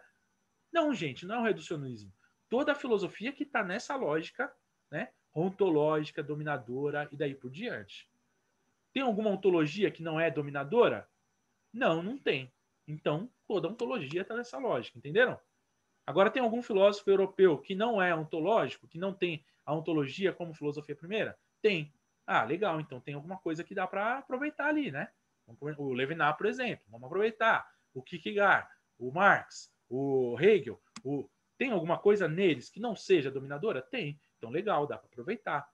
Não, gente, não é um reducionismo. Toda a filosofia que está nessa lógica, né, ontológica, dominadora e daí por diante. Tem alguma ontologia que não é dominadora? Não, não tem. Então, toda ontologia está nessa lógica, entenderam? Agora, tem algum filósofo europeu que não é ontológico, que não tem a ontologia como filosofia primeira? Tem. Legal, então tem alguma coisa que dá para aproveitar ali, né? O Levinas, por exemplo, vamos aproveitar. O Kierkegaard, o Marx, o Hegel, tem alguma coisa neles que não seja dominadora? Tem. Então, legal, dá para aproveitar.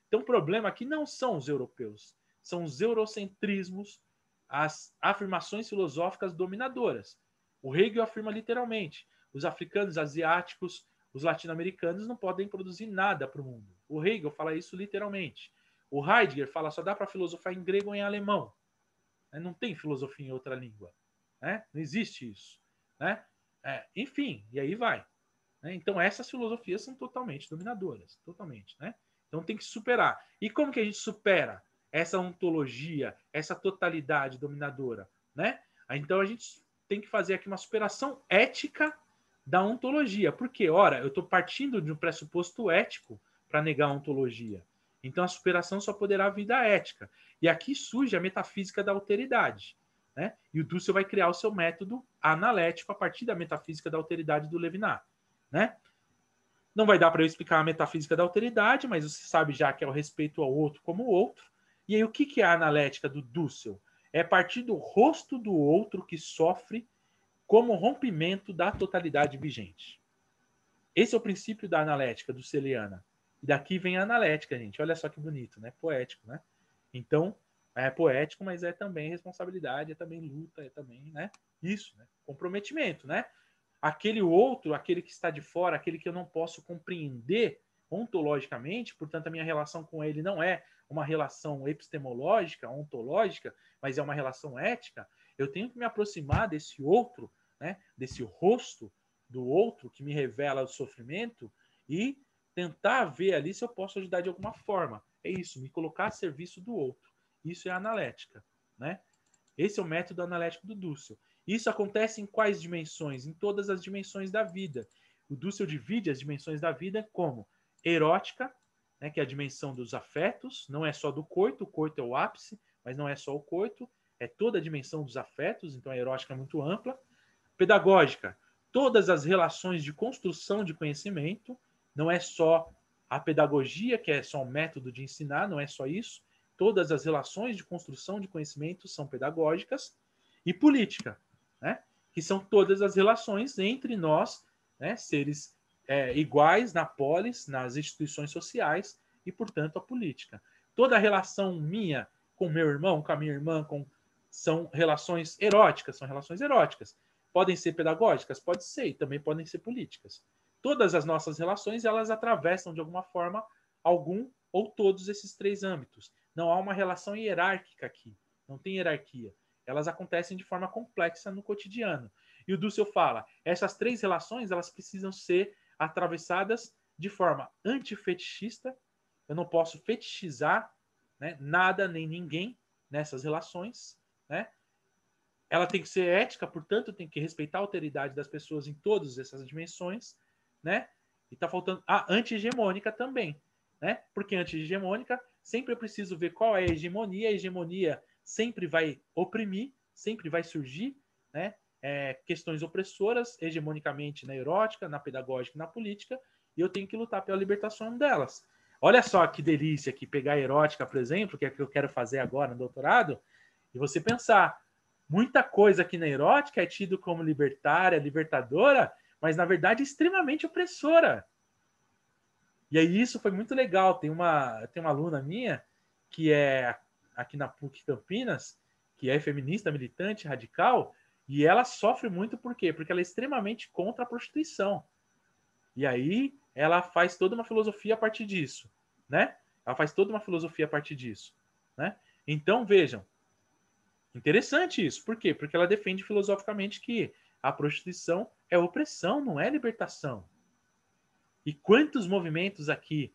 Então, o problema aqui não são os europeus, são os eurocentrismos, as afirmações filosóficas dominadoras. O Hegel afirma literalmente, os africanos, asiáticos, os latino-americanos não podem produzir nada para o mundo. O Hegel fala isso literalmente. O Heidegger fala só dá para filosofar em grego ou em alemão. Não tem filosofia em outra língua. Né? Não existe isso. Né? Enfim, e aí vai. Né? Então, essas filosofias são totalmente dominadoras. Totalmente. Né? Então, tem que superar. E como que a gente supera essa ontologia, essa totalidade dominadora? né? Então a gente tem que fazer aqui uma superação ética da ontologia. Por quê? Ora, eu estou partindo de um pressuposto ético para negar a ontologia. Então a superação só poderá vir da ética. E aqui surge a metafísica da alteridade, né? E o Dussel vai criar o seu método analético a partir da metafísica da alteridade do Levinas, né? Não vai dar para eu explicar a metafísica da alteridade, mas você sabe já que é o respeito ao outro como o outro. E aí o que é a analética do Dussel? É a partir do rosto do outro que sofre como rompimento da totalidade vigente. Esse é o princípio da analética dusseliana. E daqui vem a analética, gente. Olha só que bonito, né? Poético, né? Então, é poético, mas é também responsabilidade, é também luta, é também, né? Isso, né? Comprometimento, né? Aquele outro, aquele que está de fora, aquele que eu não posso compreender ontologicamente, portanto, a minha relação com ele não é uma relação epistemológica, ontológica, mas é uma relação ética. Eu tenho que me aproximar desse outro, né? Desse rosto do outro que me revela o sofrimento e tentar ver ali se eu posso ajudar de alguma forma. É isso, me colocar a serviço do outro. Isso é analética, né? Esse é o método analético do Dussel. Isso acontece em quais dimensões? Em todas as dimensões da vida. O Dussel divide as dimensões da vida como erótica, né, que é a dimensão dos afetos, não é só do coito, o coito é o ápice, mas não é só o coito, é toda a dimensão dos afetos, então a erótica é muito ampla. Pedagógica, todas as relações de construção de conhecimento, não é só a pedagogia, que é só um método de ensinar, não é só isso. Todas as relações de construção de conhecimento são pedagógicas. E política, né? Que são todas as relações entre nós, né, seres iguais na polis, nas instituições sociais e, portanto, a política. Toda a relação minha com meu irmão, com a minha irmã, são relações eróticas, Podem ser pedagógicas? Pode ser, e também podem ser políticas. Todas as nossas relações, elas atravessam, de alguma forma, algum ou todos esses três âmbitos. Não há uma relação hierárquica aqui, não tem hierarquia. Elas acontecem de forma complexa no cotidiano. E o Dussel fala, essas três relações, elas precisam ser atravessadas de forma antifetichista. Eu não posso fetichizar, né, nada nem ninguém nessas relações, né? Ela tem que ser ética, portanto, tem que respeitar a alteridade das pessoas em todas essas dimensões, né? E tá faltando a anti-hegemônica também, né? Porque anti-hegemônica, sempre eu preciso ver qual é a hegemonia. A hegemonia sempre vai oprimir, sempre vai surgir, né? Questões opressoras, hegemonicamente na erótica, na pedagógica e na política, e eu tenho que lutar pela libertação delas. Olha só que delícia aqui, pegar a erótica, por exemplo, que é o que eu quero fazer agora no doutorado, e você pensar, muita coisa aqui na erótica é tido como libertária, libertadora, mas na verdade é extremamente opressora. E aí isso foi muito legal. Tem uma aluna minha que é aqui na PUC Campinas, que é feminista, militante, radical, e ela sofre muito por quê? Porque ela é extremamente contra a prostituição. E aí ela faz toda uma filosofia a partir disso, né? Ela faz toda uma filosofia a partir disso, né? Então, vejam, interessante isso. Por quê? Porque ela defende filosoficamente que a prostituição é opressão, não é libertação. E quantos movimentos aqui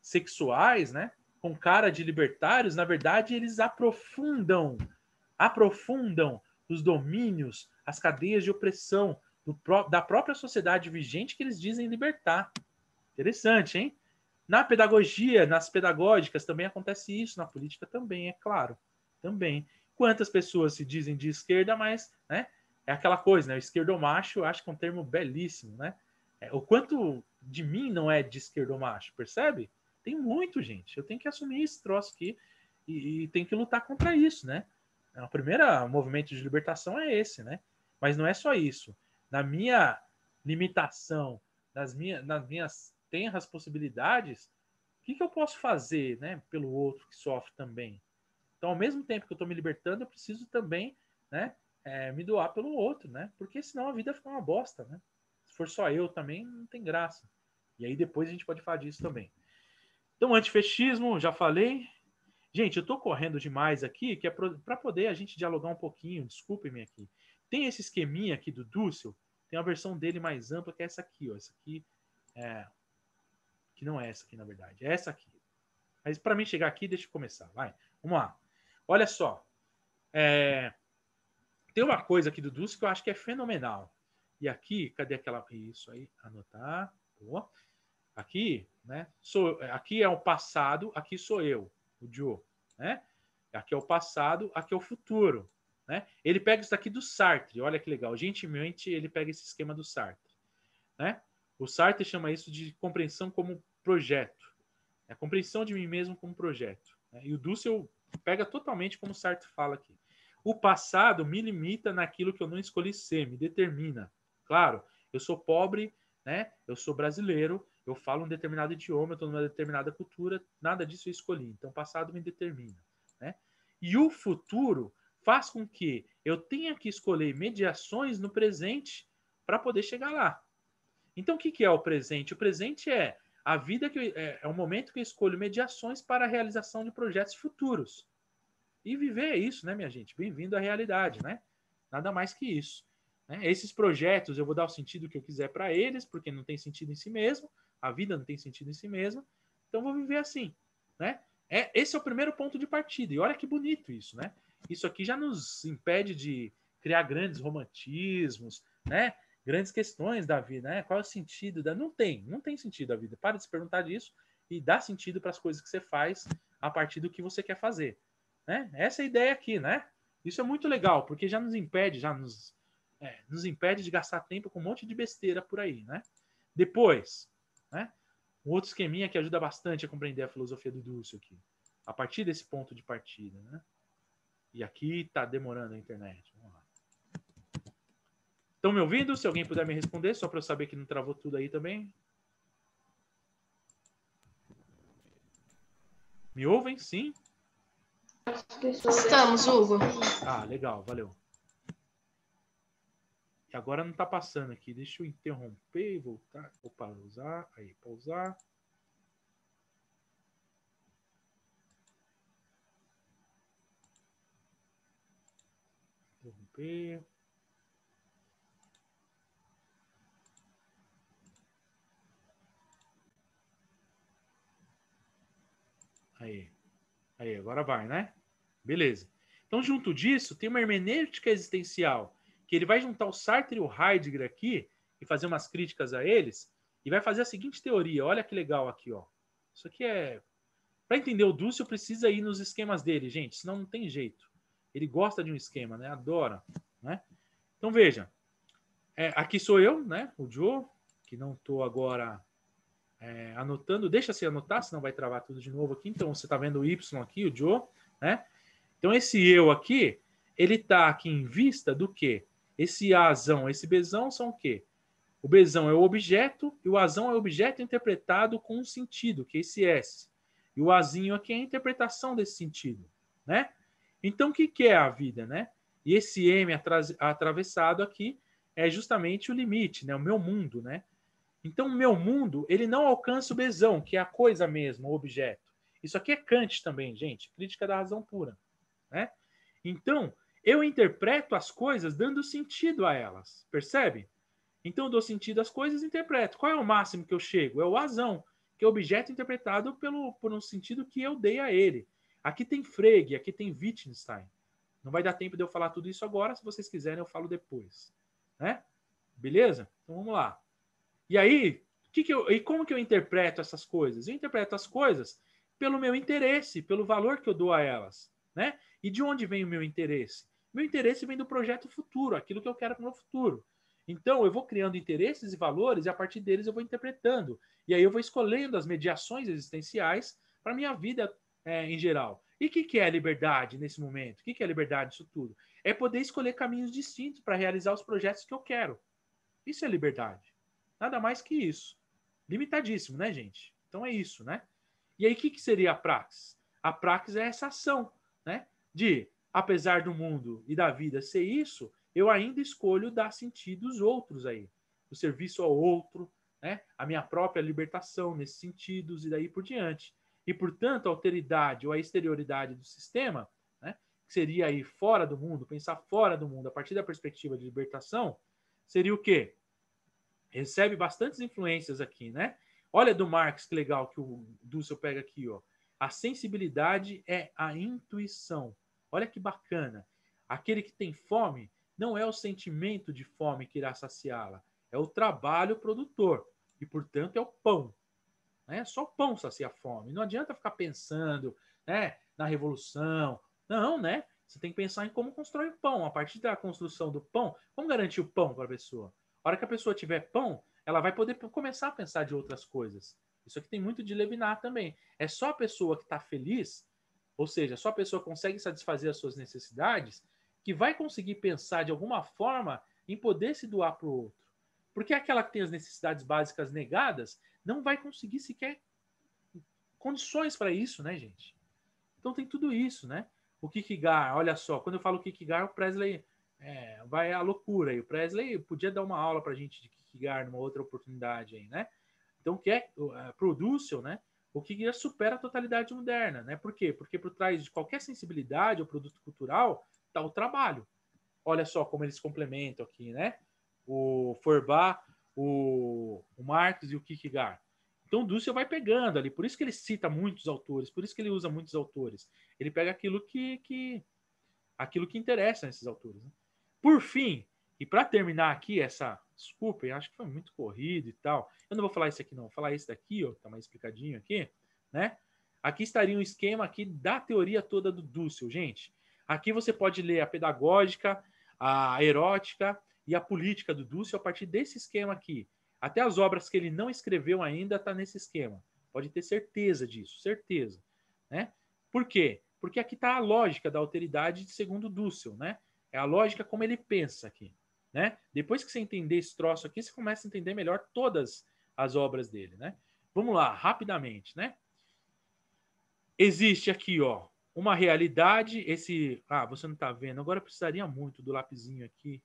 sexuais, né, com cara de libertários, na verdade, eles aprofundam os domínios, as cadeias de opressão da própria sociedade vigente que eles dizem libertar. Interessante, hein? Na pedagogia, nas pedagógicas também acontece isso, na política também, é claro. Também. Quantas pessoas se dizem de esquerda, mas, né, é aquela coisa, né? O esquerdomacho, acho que é um termo belíssimo, né? O quanto de mim não é de esquerdomacho, percebe? Tem muito, gente. Eu tenho que assumir esse troço aqui e tenho que lutar contra isso, né? O primeiro movimento de libertação é esse, né? Mas não é só isso. Na minha limitação, nas minhas tenras possibilidades, o que eu posso fazer, né, pelo outro que sofre também? Então, ao mesmo tempo que eu estou me libertando, eu preciso também, né, me doar pelo outro, né? Porque senão a vida fica uma bosta, né? Se for só eu também, não tem graça. E aí depois a gente pode falar disso também. Então, antifascismo, já falei. Gente, eu estou correndo demais aqui, que é para poder a gente dialogar um pouquinho, desculpem-me aqui. Tem esse esqueminha aqui do Dussel, tem uma versão dele mais ampla, que é essa aqui, ó. Essa aqui que não é essa aqui, na verdade. É essa aqui. Mas para mim chegar aqui, deixa eu começar. Vai, vamos lá. Olha só. Tem uma coisa aqui do Dussel que eu acho que é fenomenal. E aqui, cadê aquela... Isso aí, anotar. Boa. Aqui, né? Aqui é o passado, aqui sou eu, o Joe, né? Aqui é o passado, aqui é o futuro, né? Ele pega isso daqui do Sartre, olha que legal. Gentilmente, ele pega esse esquema do Sartre, né? O Sartre chama isso de compreensão como projeto. É a compreensão de mim mesmo como projeto. Né? E o Dussel pega totalmente como o Sartre fala aqui. O passado me limita naquilo que eu não escolhi ser, me determina. Claro, eu sou pobre, né? Eu sou brasileiro, eu falo um determinado idioma, eu estou numa determinada cultura, nada disso eu escolhi. Então, o passado me determina, né? E o futuro faz com que eu tenha que escolher mediações no presente para poder chegar lá. Então, o que é o presente? O presente é a vida é o momento que eu escolho mediações para a realização de projetos futuros. E viver é isso, né, minha gente? Bem-vindo à realidade, né? Nada mais que isso. Né? Esses projetos eu vou dar o sentido que eu quiser para eles, porque não tem sentido em si mesmo, a vida não tem sentido em si mesma, então vou viver assim, né? Esse é o primeiro ponto de partida, e olha que bonito isso, né? Isso aqui já nos impede de criar grandes romantismos, né? Grandes questões da vida, né? Qual é o sentido da... Não tem sentido a vida. Para de se perguntar disso e dá sentido para as coisas que você faz a partir do que você quer fazer, né? Essa é a ideia aqui, né? Isso é muito legal, porque já nos impede, nos impede de gastar tempo com um monte de besteira por aí, né? Depois, né? Um outro esqueminha que ajuda bastante a compreender a filosofia do Dussel aqui, a partir desse ponto de partida, né? E aqui tá demorando a internet. Vamos lá. Estão me ouvindo? Se alguém puder me responder, só para eu saber que não travou tudo aí também. Me ouvem? Sim? Estamos, Hugo. Ah, legal, valeu. E agora não tá passando aqui. Deixa eu interromper e voltar. Vou pausar. Aí, pausar. Interromper. Aí, agora vai, né? Beleza. Então, junto disso, tem uma hermenêutica existencial, que ele vai juntar o Sartre e o Heidegger aqui e fazer umas críticas a eles, e vai fazer a seguinte teoria. Olha que legal aqui, ó. Isso aqui é... Para entender o Dussel, precisa ir nos esquemas dele, gente, senão não tem jeito. Ele gosta de um esquema, né? Adora, né? Então, veja. Aqui sou eu, né? O Joe, que não estou agora... anotando, deixa se anotar, senão vai travar tudo de novo aqui. Então, você está vendo o Y aqui, o Joe, né? Então, esse eu aqui, ele está aqui em vista do quê? Esse Azão, esse Bzão são o quê? O Bzão é o objeto e o Azão é o objeto interpretado com um sentido, que é esse S. E o Azinho aqui é a interpretação desse sentido, né? Então, o que é a vida, né? E esse M atravessado aqui é justamente o limite, né? O meu mundo, né? Então, o meu mundo, ele não alcança o Bzão, que é a coisa mesmo, o objeto. Isso aqui é Kant também, gente. Crítica da razão pura, né? Então, eu interpreto as coisas dando sentido a elas, percebe? Então, eu dou sentido às coisas e interpreto. Qual é o máximo que eu chego? É o Azão, que é o objeto interpretado por um sentido que eu dei a ele. Aqui tem Frege, aqui tem Wittgenstein. Não vai dar tempo de eu falar tudo isso agora. Se vocês quiserem, eu falo depois, né? Beleza? Então, vamos lá. E aí, e como que eu interpreto essas coisas? Eu interpreto as coisas pelo meu interesse, pelo valor que eu dou a elas, né? E de onde vem o meu interesse? Meu interesse vem do projeto futuro, aquilo que eu quero para o meu futuro. Então, eu vou criando interesses e valores e a partir deles eu vou interpretando. E aí eu vou escolhendo as mediações existenciais para a minha vida em geral. E o que é a liberdade nesse momento? O que é a liberdade disso tudo? É poder escolher caminhos distintos para realizar os projetos que eu quero. Isso é liberdade. Nada mais que isso. Limitadíssimo, né, gente? Então é isso, né? E aí, o que seria a praxis? A praxis é essa ação, né? De, apesar do mundo e da vida ser isso, eu ainda escolho dar sentido aos outros aí. O serviço ao outro, né? A minha própria libertação nesses sentidos e daí por diante. E, portanto, a alteridade ou a exterioridade do sistema, né? Que seria aí fora do mundo, pensar fora do mundo a partir da perspectiva de libertação, seria o quê? Recebe bastantes influências aqui, né? Olha do Marx, que legal que o Dussel pega aqui, ó. A sensibilidade é a intuição. Olha que bacana. Aquele que tem fome não é o sentimento de fome que irá saciá-la, é o trabalho produtor, e, portanto, é o pão. Né? Só o pão sacia a fome. Não adianta ficar pensando, né, na revolução. Não, né? Você tem que pensar em como constrói o pão. A partir da construção do pão, como garantir o pão para a pessoa? A hora que a pessoa tiver pão, ela vai poder começar a pensar de outras coisas. Isso aqui tem muito de Levinas também. É só a pessoa que está feliz, ou seja, só a pessoa que consegue satisfazer as suas necessidades, que vai conseguir pensar de alguma forma em poder se doar para o outro. Porque aquela que tem as necessidades básicas negadas não vai conseguir sequer condições para isso, né, gente? Então tem tudo isso, né? O Kierkegaard, olha só, quando eu falo Kierkegaard, o Presley vai à loucura. E o Presley podia dar uma aula para a gente de Kierkegaard numa outra oportunidade aí, né? Então, o que é pro Dussel, né? O Kierkegaard supera a totalidade moderna, né? Por quê? Porque por trás de qualquer sensibilidade ou produto cultural está o trabalho. Olha só como eles complementam aqui, né? O Feuerbach, o Marx e o Kierkegaard. Então o Dussel vai pegando ali, por isso que ele cita muitos autores, por isso que ele usa muitos autores. Ele pega aquilo que interessa nesses autores. Né? Por fim, e para terminar aqui essa... Desculpem, acho que foi muito corrido e tal. Eu não vou falar isso aqui não, vou falar esse daqui, ó, tá mais explicadinho aqui, né? Aqui estaria um esquema aqui da teoria toda do Dussel, gente. Aqui você pode ler a pedagógica, a erótica e a política do Dussel a partir desse esquema aqui. Até as obras que ele não escreveu ainda tá nesse esquema. Pode ter certeza disso, certeza. Né? Por quê? Porque aqui está a lógica da alteridade segundo Dussel, né? É a lógica como ele pensa aqui. Né? Depois que você entender esse troço aqui, você começa a entender melhor todas as obras dele. Né? Vamos lá, rapidamente. Né? Existe aqui, ó, uma realidade. Esse. Ah, você não está vendo. Agora eu precisaria muito do lapisinho aqui.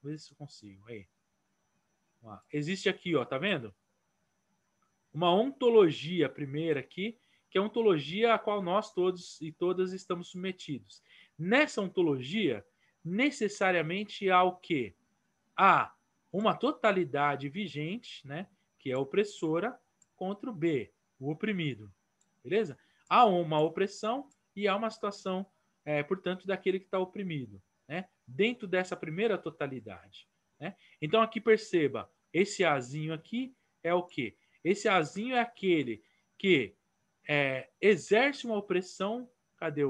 Vou ver se eu consigo. Aí. Existe aqui, ó, tá vendo? Uma ontologia primeira aqui, que é a ontologia a qual nós todos e todas estamos submetidos. Nessa ontologia, necessariamente há o quê? Há uma totalidade vigente, né, que é a opressora, contra o B, o oprimido. Beleza? Há uma opressão e há uma situação, portanto, daquele que está oprimido, né, dentro dessa primeira totalidade. Né? Então, aqui perceba, esse Azinho aqui é o quê? Esse Azinho é aquele que exerce uma opressão. Cadê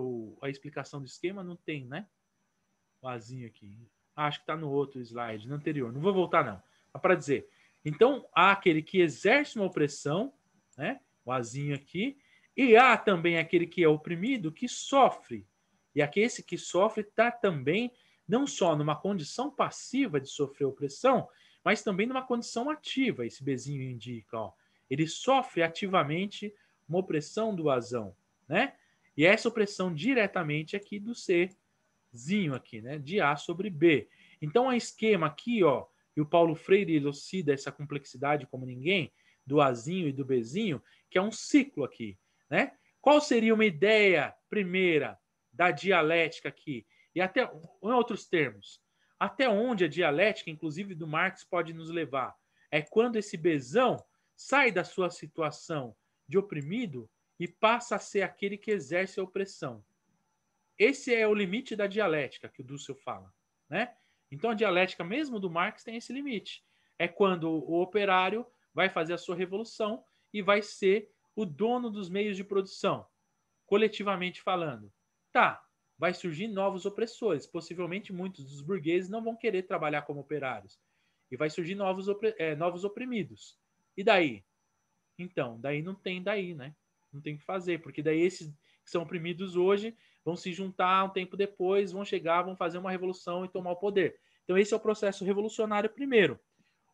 a explicação do esquema? Não tem, né? O Azinho aqui. Acho que está no outro slide, no anterior. Não vou voltar, não. Mas para dizer. Então, há aquele que exerce uma opressão, né? O Azinho aqui. E há também aquele que é oprimido, que sofre. E aqui esse que sofre está também não só numa condição passiva de sofrer opressão, mas também numa condição ativa, esse Bzinho indica. Ó. Ele sofre ativamente uma opressão do Azão, né? E essa opressão diretamente aqui do Czinho aqui, né? De A sobre B. Então, o esquema aqui, ó, e o Paulo Freire elucida essa complexidade como ninguém, do Azinho e do Bzinho, que é um ciclo aqui, né? Qual seria uma ideia primeira da dialética aqui? E até, em outros termos, até onde a dialética, inclusive do Marx, pode nos levar? É quando esse Bzão sai da sua situação de oprimido e passa a ser aquele que exerce a opressão. Esse é o limite da dialética que o Dussel fala. Né? Então a dialética mesmo do Marx tem esse limite. É quando o operário vai fazer a sua revolução e vai ser o dono dos meios de produção, coletivamente falando. Tá, vai surgir novos opressores. Possivelmente muitos dos burgueses não vão querer trabalhar como operários. E vai surgir novos oprimidos. E daí? Então, daí não tem daí, né? Não tem o que fazer, porque daí esses que são oprimidos hoje vão se juntar um tempo depois, vão chegar, vão fazer uma revolução e tomar o poder. Então esse é o processo revolucionário primeiro.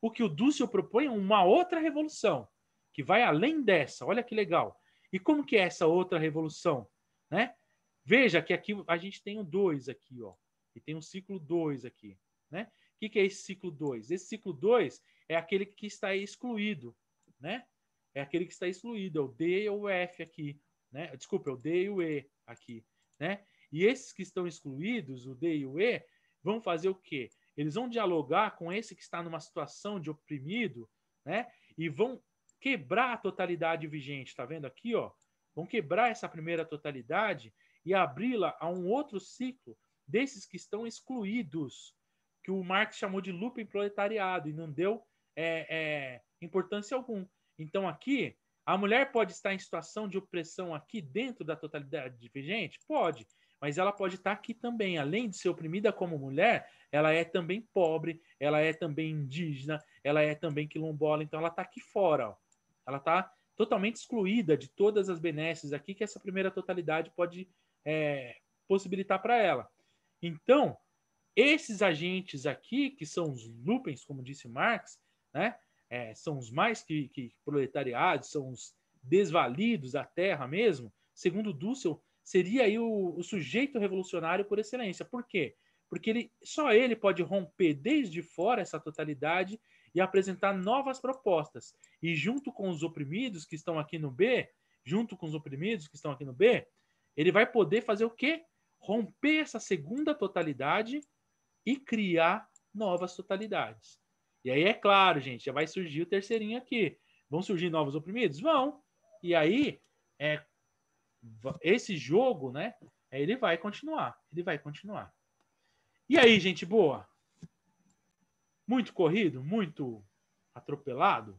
O que o Dussel propõe é uma outra revolução, que vai além dessa. Olha que legal. E como que é essa outra revolução? Né? Veja que aqui a gente tem o 2 aqui, ó. E tem um ciclo 2 aqui. Né? O que é esse ciclo 2? Esse ciclo 2 é aquele que está excluído. Né? É aquele que está excluído. É o D ou o F aqui. Né? Desculpa, é o D e o E aqui. Né? E esses que estão excluídos, o D e o E, vão fazer o quê? Eles vão dialogar com esse que está numa situação de oprimido, né? E vão quebrar a totalidade vigente. Tá vendo aqui, ó? Vão quebrar essa primeira totalidade e abri-la a um outro ciclo desses que estão excluídos, que o Marx chamou de lupa em proletariado e não deu importância alguma. Então, aqui, a mulher pode estar em situação de opressão aqui dentro da totalidade vigente? Pode, mas ela pode estar aqui também. Além de ser oprimida como mulher, ela é também pobre, ela é também indígena, ela é também quilombola, então ela está aqui fora. Ó. Ela está totalmente excluída de todas as benesses aqui que essa primeira totalidade pode possibilitar para ela. Então, esses agentes aqui, que são os lupens, como disse Marx, né, são os mais que proletariados, são os desvalidos da terra mesmo, segundo Dussel, seria aí o sujeito revolucionário por excelência. Por quê? Porque só ele pode romper desde fora essa totalidade e apresentar novas propostas. E junto com os oprimidos que estão aqui no B, ele vai poder fazer o quê? Romper essa segunda totalidade e criar novas totalidades. E aí, é claro, gente, já vai surgir o terceirinho aqui. Vão surgir novos oprimidos? Vão. E aí, esse jogo, né, ele vai continuar. E aí, gente boa? Muito corrido? Muito atropelado?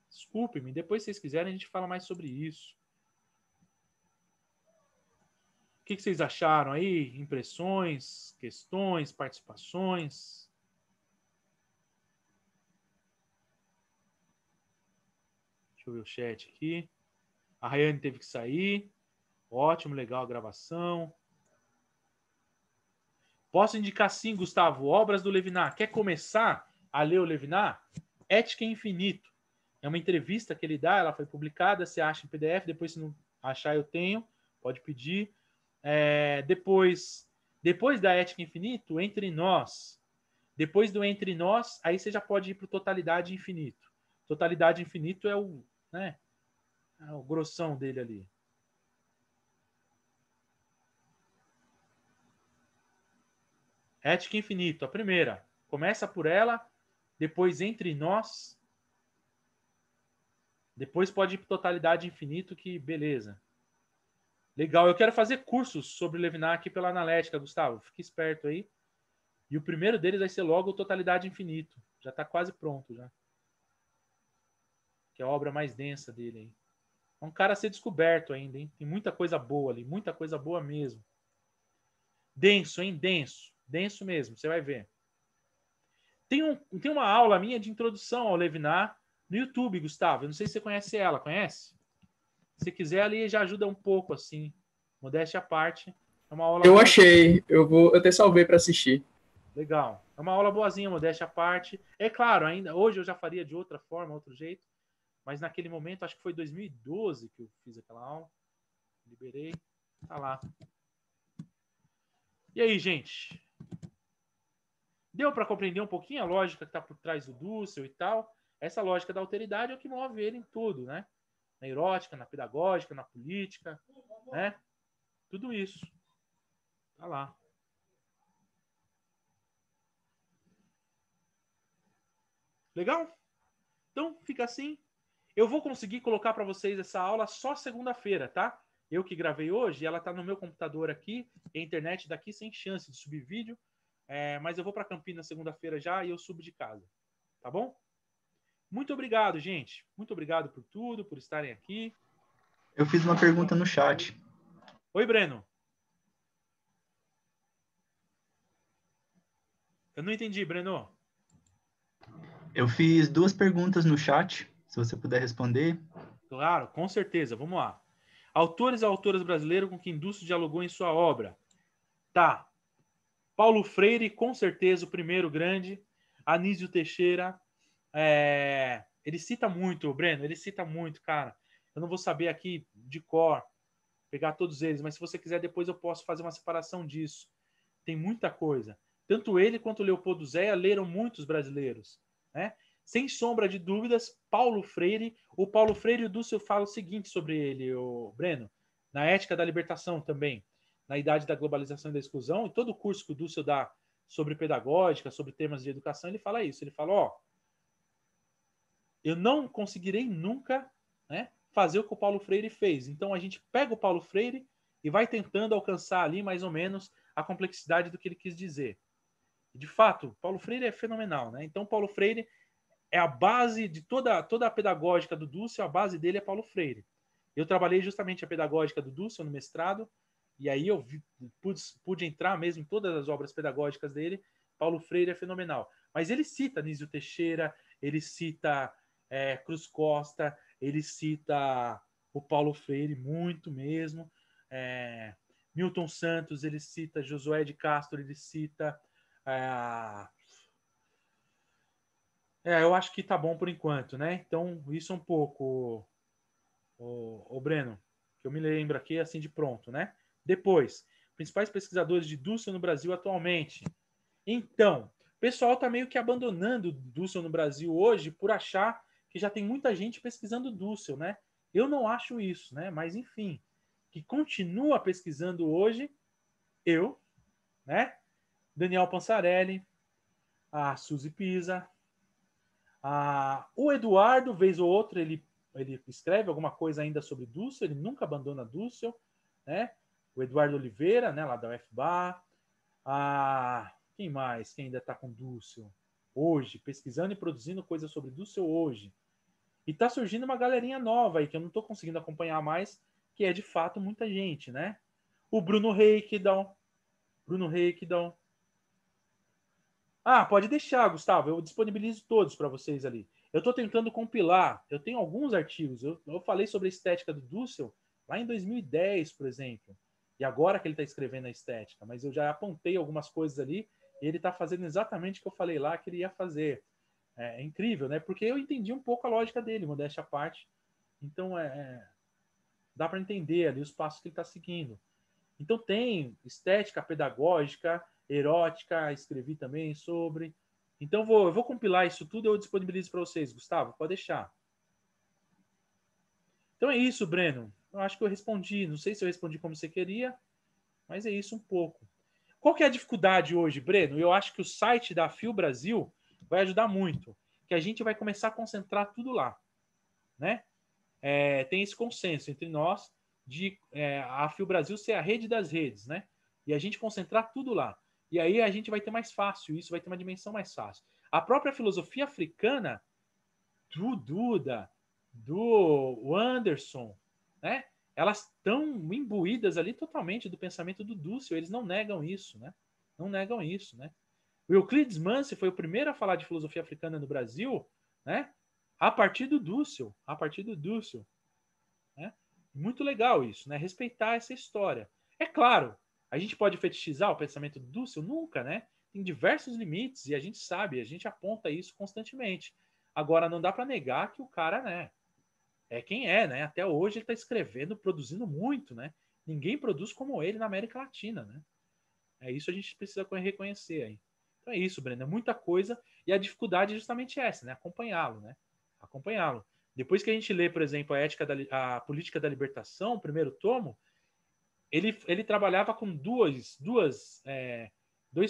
Desculpe-me, depois se vocês quiserem a gente fala mais sobre isso. O que vocês acharam aí? Impressões, questões, participações? Deixa eu ver o chat aqui. A Rayane teve que sair. Ótimo, legal a gravação. Posso indicar sim, Gustavo, obras do Levinas. Quer começar a ler o Levinas? Ética e Infinito. É uma entrevista que ele dá, ela foi publicada, você acha em PDF, depois se não achar eu tenho, pode pedir. Depois da Ética e Infinito, Entre Nós. Depois do Entre Nós, aí você já pode ir para o Totalidade e Infinito. Totalidade e Infinito é o grossão dele ali. Ética e Infinito, a primeira. Começa por ela, depois Entre Nós, depois pode ir para Totalidade e Infinito, que beleza. Legal, eu quero fazer cursos sobre Levinas aqui pela Analética, Gustavo. Fique esperto aí. E o primeiro deles vai ser logo o Totalidade e Infinito. Já está quase pronto, já. Que é a obra mais densa dele aí. É um cara a ser descoberto ainda, hein? Tem muita coisa boa ali, muita coisa boa mesmo. Denso, hein? Denso. Denso mesmo, você vai ver. Tem uma aula minha de introdução ao Levinas no YouTube, Gustavo. Eu não sei se você conhece ela, conhece? Se quiser, ali já ajuda um pouco, assim. Modéstia à parte. É uma aula. Eu achei. Eu até salvei para assistir. Legal. É uma aula boazinha, modéstia à parte. É claro, ainda hoje eu já faria de outra forma, outro jeito. Mas naquele momento, acho que foi 2012 que eu fiz aquela aula. Liberei. Tá lá. E aí, gente? Deu para compreender um pouquinho a lógica que está por trás do Dussel e tal? Essa lógica da alteridade é o que move ele em tudo, né? Na erótica, na pedagógica, na política, né? Tudo isso. Tá lá. Legal? Então, fica assim. Eu vou conseguir colocar para vocês essa aula só segunda-feira, tá? Eu que gravei hoje, ela tá no meu computador aqui, e a internet daqui sem chance de subir vídeo, mas eu vou para Campinas segunda-feira já e eu subo de casa, tá bom? Muito obrigado, gente. Muito obrigado por tudo, por estarem aqui. Eu fiz uma pergunta no chat. Oi, Breno. Eu não entendi, Breno. Eu fiz 2 perguntas no chat, se você puder responder. Claro, com certeza. Vamos lá. Autores e autoras brasileiros com quem Dussel dialogou em sua obra. Tá. Paulo Freire, com certeza, o primeiro grande. Anísio Teixeira. Ele cita muito, Breno. Ele cita muito, cara. Eu não vou saber aqui de cor, pegar todos eles, mas se você quiser, depois eu posso fazer uma separação disso. Tem muita coisa. Tanto ele quanto o Leopoldo Zéia leram muitos brasileiros, né? Sem sombra de dúvidas, Paulo Freire. O Paulo Freire e o Dussel falam o seguinte sobre ele, o Breno, na Ética da Libertação também, na Idade da Globalização e da Exclusão, e todo o curso que o Dussel dá sobre pedagógica, sobre temas de educação, ele fala isso. Ele fala, eu não conseguirei nunca, né, fazer o que o Paulo Freire fez. Então a gente pega o Paulo Freire e vai tentando alcançar ali mais ou menos a complexidade do que ele quis dizer. E, de fato, Paulo Freire é fenomenal, né? Então, Paulo Freire é a base de toda a pedagógica do Dussel, a base dele é Paulo Freire. Eu trabalhei justamente a pedagógica do Dussel no mestrado, e aí eu pude entrar mesmo em todas as obras pedagógicas dele. Paulo Freire é fenomenal. Mas ele cita Nísio Teixeira, ele cita Cruz Costa, ele cita o Paulo Freire muito mesmo. Milton Santos, ele cita Josué de Castro, ele cita... eu acho que tá bom por enquanto, né? Então, isso é um pouco, o Breno, que eu me lembro aqui assim de pronto, né? Depois, principais pesquisadores de Dussel no Brasil atualmente. Então, o pessoal tá meio que abandonando Dussel no Brasil hoje por achar que já tem muita gente pesquisando Dussel, né? Eu não acho isso, né? Mas, enfim, que continua pesquisando hoje, eu, né? Daniel Pansarelli, a Suzy Pisa, o Eduardo, vez ou outra, ele escreve alguma coisa ainda sobre Dussel, ele nunca abandona Dussel, né? O Eduardo Oliveira, né, lá da UFBA. Quem mais que ainda está com Dussel hoje, pesquisando e produzindo coisas sobre Dussel hoje? E está surgindo uma galerinha nova aí, que eu não estou conseguindo acompanhar mais, que é de fato muita gente, né? O Bruno Reikdal. Pode deixar, Gustavo. Eu disponibilizo todos para vocês ali. Eu estou tentando compilar. Eu tenho alguns artigos. Eu falei sobre a estética do Dussel lá em 2010, por exemplo. E agora que ele está escrevendo a estética. Mas eu já apontei algumas coisas ali e ele está fazendo exatamente o que eu falei lá que ele ia fazer. É incrível, né? Porque eu entendi um pouco a lógica dele, modéstia à parte. Então, dá para entender ali os passos que ele está seguindo. Então, tem estética pedagógica, erótica, escrevi também sobre. Então, eu vou compilar isso tudo e eu disponibilizo para vocês. Gustavo, pode deixar. Então é isso, Breno. Eu acho que eu respondi. Não sei se eu respondi como você queria, mas é isso um pouco. Qual que é a dificuldade hoje, Breno? Eu acho que o site da Fio Brasil vai ajudar muito, que a gente vai começar a concentrar tudo lá, né? Tem esse consenso entre nós de a Fio Brasil ser a rede das redes, né? E a gente concentrar tudo lá. E aí a gente vai ter mais fácil, isso vai ter uma dimensão mais fácil. A própria filosofia africana do Duda, do Anderson, né? Elas estão imbuídas ali totalmente do pensamento do Dussel, eles não negam isso, né? Não negam isso, né? O Euclides Mansi foi o primeiro a falar de filosofia africana no Brasil, né? A partir do Dussel, né? Muito legal isso, né? Respeitar essa história. É claro, a gente pode fetichizar o pensamento do Dussel? Nunca, né? Tem diversos limites e a gente sabe, a gente aponta isso constantemente. Agora, não dá para negar que o cara, né? É quem é, né? Até hoje ele está escrevendo, produzindo muito, né? Ninguém produz como ele na América Latina, né? Isso a gente precisa reconhecer aí. Então é isso, Breno, é muita coisa e a dificuldade é justamente essa, né? Acompanhá-lo, né? Acompanhá-lo. Depois que a gente lê, por exemplo, a Política da Libertação, o primeiro tomo, ele trabalhava com dois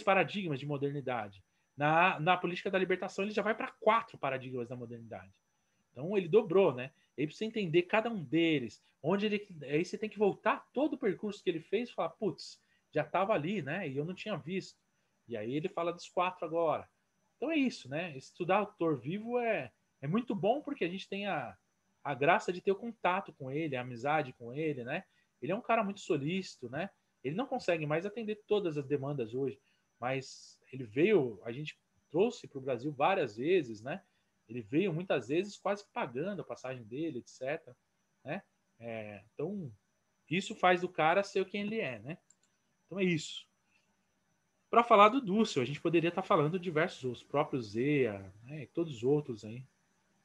paradigmas de modernidade. Na Política da Libertação, ele já vai para 4 paradigmas da modernidade. Então, ele dobrou, né? Aí precisa entender cada um deles, aí você tem que voltar todo o percurso que ele fez e falar, putz, já estava ali, né? E eu não tinha visto. E aí ele fala dos 4 agora. Então é isso, né? Estudar autor vivo é muito bom porque a gente tem a graça de ter o contato com ele, a amizade com ele, né? Ele é um cara muito solícito, né? Ele não consegue mais atender todas as demandas hoje, mas ele veio, a gente trouxe para o Brasil várias vezes, né? Ele veio muitas vezes quase pagando a passagem dele, etc. Né? Então, isso faz do cara ser quem ele é, né? Então é isso. Para falar do Dussel, a gente poderia estar falando de diversos outros, próprios Zea, né? E todos os outros aí.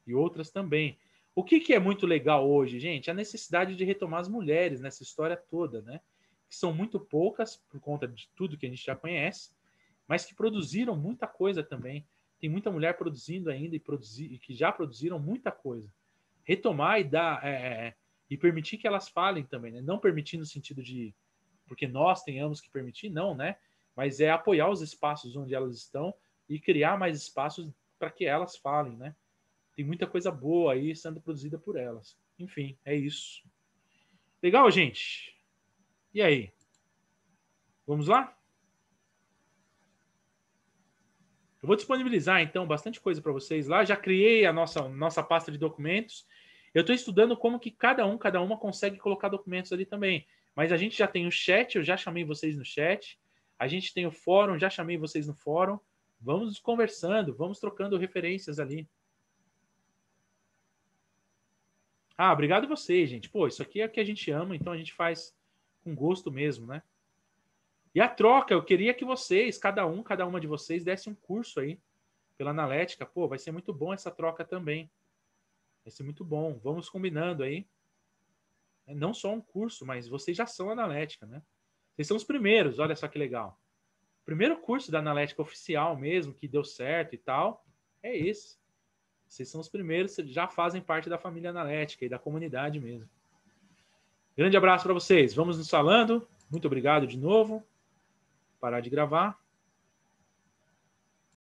E outras também. O que é muito legal hoje, gente? A necessidade de retomar as mulheres nessa história toda, né? Que são muito poucas, por conta de tudo que a gente já conhece, mas que produziram muita coisa também. Tem muita mulher produzindo ainda e que já produziram muita coisa. Retomar e dar e permitir que elas falem também, né? Não permitir no sentido de porque nós tenhamos que permitir, não, né? Mas é apoiar os espaços onde elas estão e criar mais espaços para que elas falem, né? Tem muita coisa boa aí sendo produzida por elas. Enfim, é isso. Legal, gente? E aí? Vamos lá? Eu vou disponibilizar, então, bastante coisa para vocês lá. Já criei a nossa pasta de documentos. Eu estou estudando como que cada uma consegue colocar documentos ali também. Mas a gente já tem o chat, eu já chamei vocês no chat. A gente tem o fórum, já chamei vocês no fórum. Vamos conversando, vamos trocando referências ali. Ah, obrigado a vocês, gente. Pô, isso aqui é o que a gente ama, então a gente faz com gosto mesmo, né? E a troca, eu queria que vocês, cada uma de vocês, desse um curso aí pela Analética. Pô, vai ser muito bom essa troca também. Vai ser muito bom. Vamos combinando aí. Não só um curso, mas vocês já são Analética, né? Vocês são os primeiros, olha só que legal. O primeiro curso da Analética oficial mesmo, que deu certo e tal, é esse. Vocês são os primeiros, já fazem parte da família Analética e da comunidade mesmo. Grande abraço para vocês. Vamos nos falando. Muito obrigado de novo. Parar de gravar.